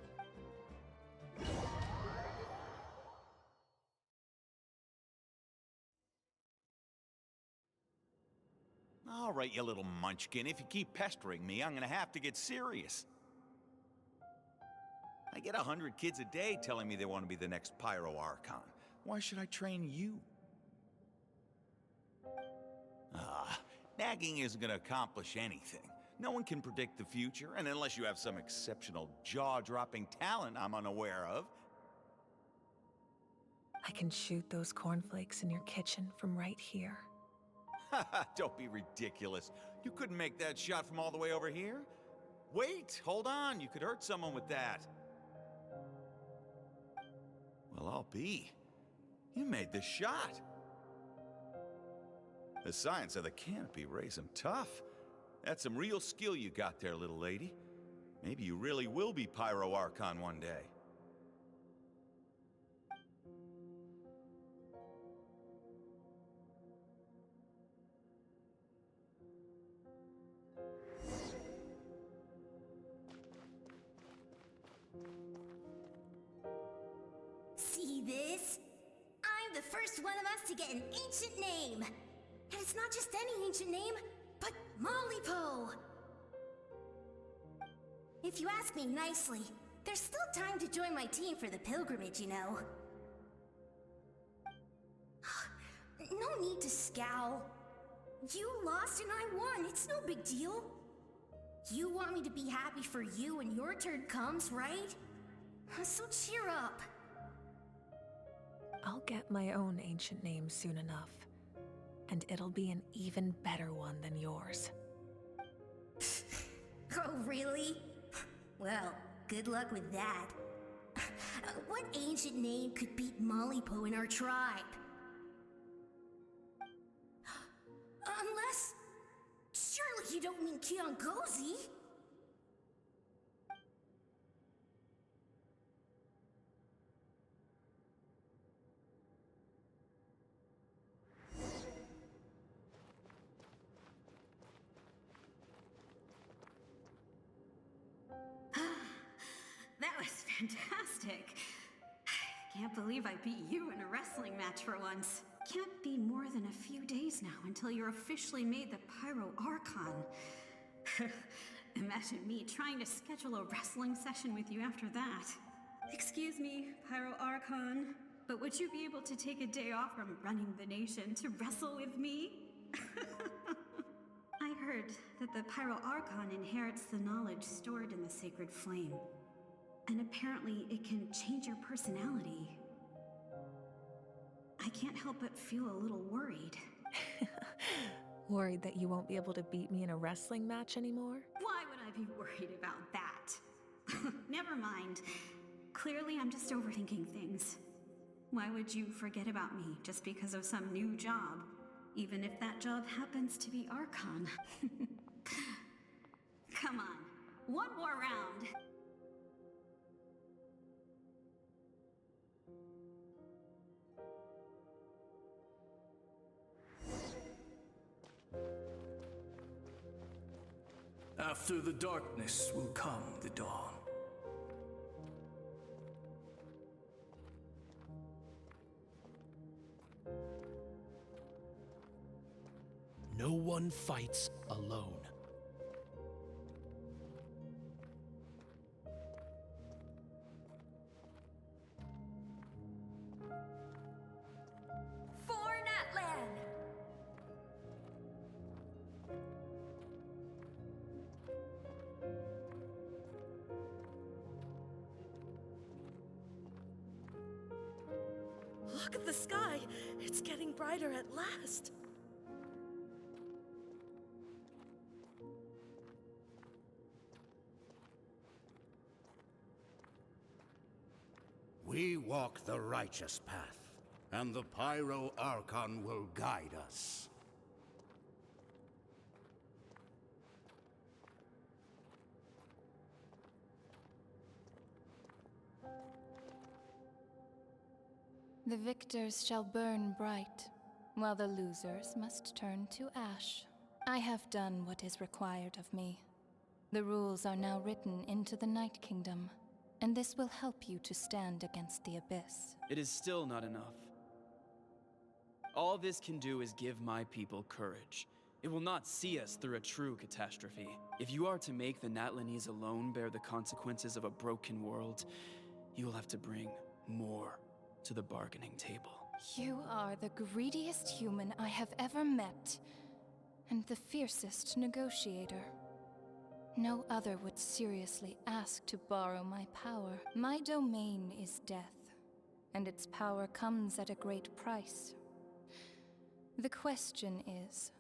All right, you little munchkin. If you keep pestering me, I'm gonna have to get serious. I get 100 kids a day telling me they want to be the next Pyro Archon. Why should I train you? Nagging isn't gonna accomplish anything. No one can predict the future, and unless you have some exceptional jaw-dropping talent I'm unaware of. I can shoot those cornflakes in your kitchen from right here. Don't be ridiculous. You couldn't make that shot from all the way over here? Wait, hold on. You could hurt someone with that. Well, I'll be. You made the shot. The science of the canopy raised him tough. That's some real skill you got there, little lady. Maybe you really will be Pyro Archon one day. See this? I'm the first one of us to get an ancient name. And it's not just any ancient name, but Mollypo. If you ask me nicely, there's still time to join my team for the pilgrimage, you know. No need to scowl. You lost and I won, it's no big deal. You want me to be happy for you when your turn comes, right? So cheer up. I'll get my own ancient name soon enough, and it'll be an even better one than yours. Oh, really? Well, good luck with that. What ancient name could beat Mollypo in our tribe? Unless... surely you don't mean Kiangozi? That was fantastic. Can't believe I beat you in a wrestling match for once. Can't be more than a few days now until you're officially made the Pyro Archon. Imagine me trying to schedule a wrestling session with you after that. Excuse me, Pyro Archon, but would you be able to take a day off from running the nation to wrestle with me? I heard that the Pyro Archon inherits the knowledge stored in the sacred flame. And apparently it can change your personality. I can't help but feel a little worried. Worried that you won't be able to beat me in a wrestling match anymore? Why would I be worried about that? Never mind. Clearly I'm just overthinking things. Why would you forget about me just because of some new job? Even if that job happens to be Archon. Come on, one more round. After the darkness will come the dawn. No one fights alone. For Natlan! Look at the sky! It's getting brighter at last! We walk the righteous path, and the Pyro Archon will guide us. The victors shall burn bright, while the losers must turn to ash. I have done what is required of me. The rules are now written into the Night Kingdom, and this will help you to stand against the Abyss. It is still not enough. All this can do is give my people courage. It will not see us through a true catastrophe. If you are to make the Natlanese alone bear the consequences of a broken world, you will have to bring more to the bargaining table. You are the greediest human I have ever met, and the fiercest negotiator. No other would seriously ask to borrow my power. My domain is death, and its power comes at a great price. The question is,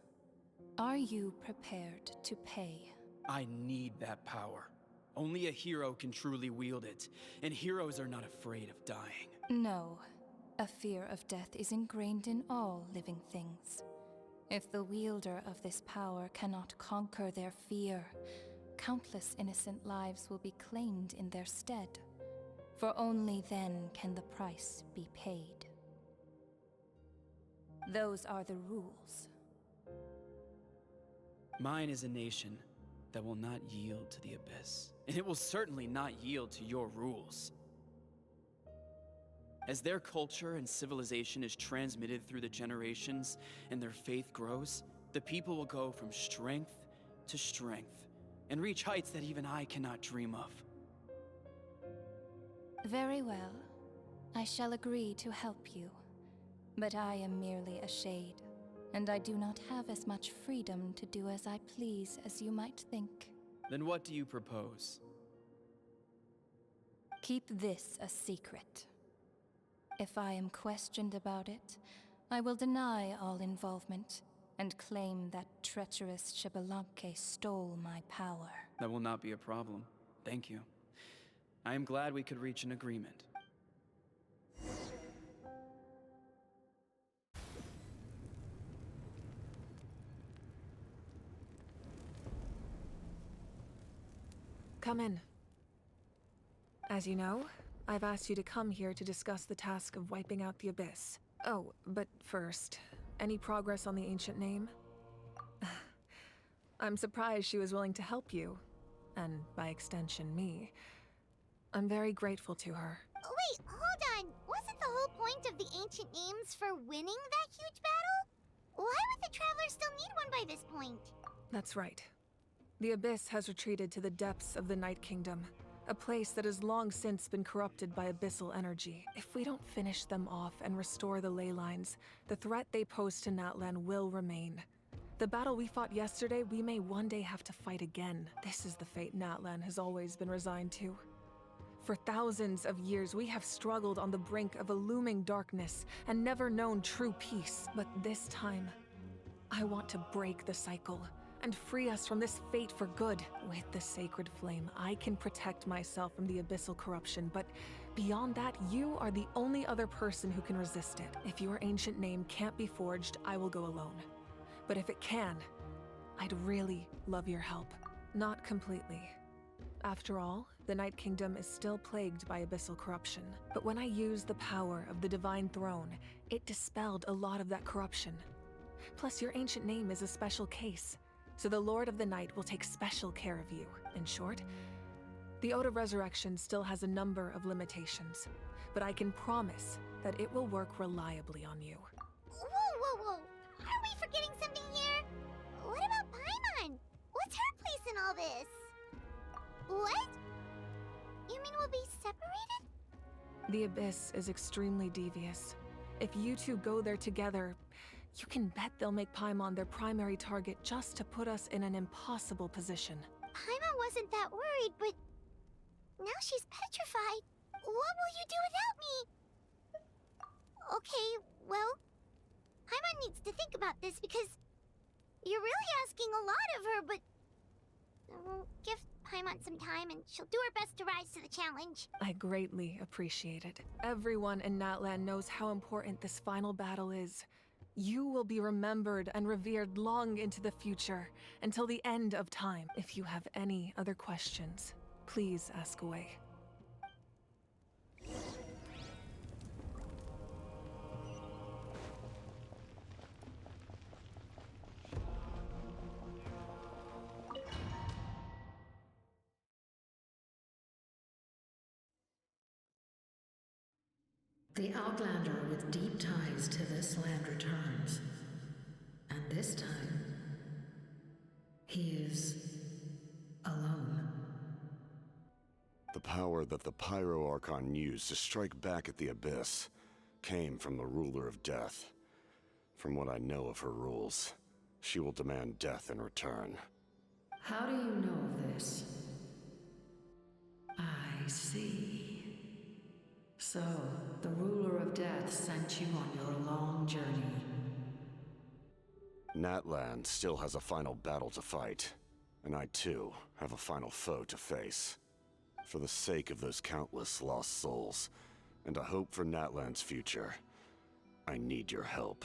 are you prepared to pay? I need that power. Only a hero can truly wield it, and heroes are not afraid of dying. No. A fear of death is ingrained in all living things. If the wielder of this power cannot conquer their fear, countless innocent lives will be claimed in their stead. For only then can the price be paid. Those are the rules. Mine is a nation that will not yield to the Abyss, and it will certainly not yield to your rules. As their culture and civilization is transmitted through the generations and their faith grows, the people will go from strength to strength and reach heights that even I cannot dream of. Very well. I shall agree to help you. But I am merely a shade, and I do not have as much freedom to do as I please as you might think. Then what do you propose? Keep this a secret. If I am questioned about it, I will deny all involvement and claim that treacherous Xbalanque stole my power. That will not be a problem. Thank you. I am glad we could reach an agreement. Come in. As you know, I've asked you to come here to discuss the task of wiping out the Abyss. Oh, but first, any progress on the ancient name? I'm surprised she was willing to help you, and by extension, me. I'm very grateful to her. Wait, hold on. Wasn't the whole point of the ancient names for winning that huge battle? Why would the Traveler still need one by this point? That's right. The Abyss has retreated to the depths of the Night Kingdom, a place that has long since been corrupted by abyssal energy. If we don't finish them off and restore the ley lines, the threat they pose to Natlan will remain. The battle we fought yesterday, we may one day have to fight again. This is the fate Natlan has always been resigned to. For thousands of years, we have struggled on the brink of a looming darkness and never known true peace. But this time, I want to break the cycle and free us from this fate for good. With the sacred flame, I can protect myself from the abyssal corruption, but beyond that, you are the only other person who can resist it. If your ancient name can't be forged, I will go alone. But if it can, I'd really love your help. Not completely. After all, the Night Kingdom is still plagued by abyssal corruption. But when I used the power of the Divine Throne, it dispelled a lot of that corruption. Plus, your ancient name is a special case, so the Lord of the Night will take special care of you. In short, the Ode of Resurrection still has a number of limitations, but I can promise that it will work reliably on you. Whoa. Are we forgetting something here? What about Paimon? What's her place in all this? What? You mean we'll be separated? The Abyss is extremely devious. If you two go there together, you can bet they'll make Paimon their primary target just to put us in an impossible position. Paimon wasn't that worried, but now she's petrified. What will you do without me? Okay, well, Paimon needs to think about this because you're really asking a lot of her, but give Paimon some time, and she'll do her best to rise to the challenge. I greatly appreciate it. Everyone in Natlan knows how important this final battle is. You will be remembered and revered long into the future, until the end of time. If you have any other questions, please ask away. The Outlander with deep ties to this land returns. And this time, he is alone. The power that the Pyro Archon used to strike back at the Abyss came from the Ruler of Death. From what I know of her rules, she will demand death in return. How do you know this? I see. So, the Ruler of Death sent you on your long journey. Natlan still has a final battle to fight, and I too have a final foe to face. For the sake of those countless lost souls, and a hope for Natlan's future, I need your help.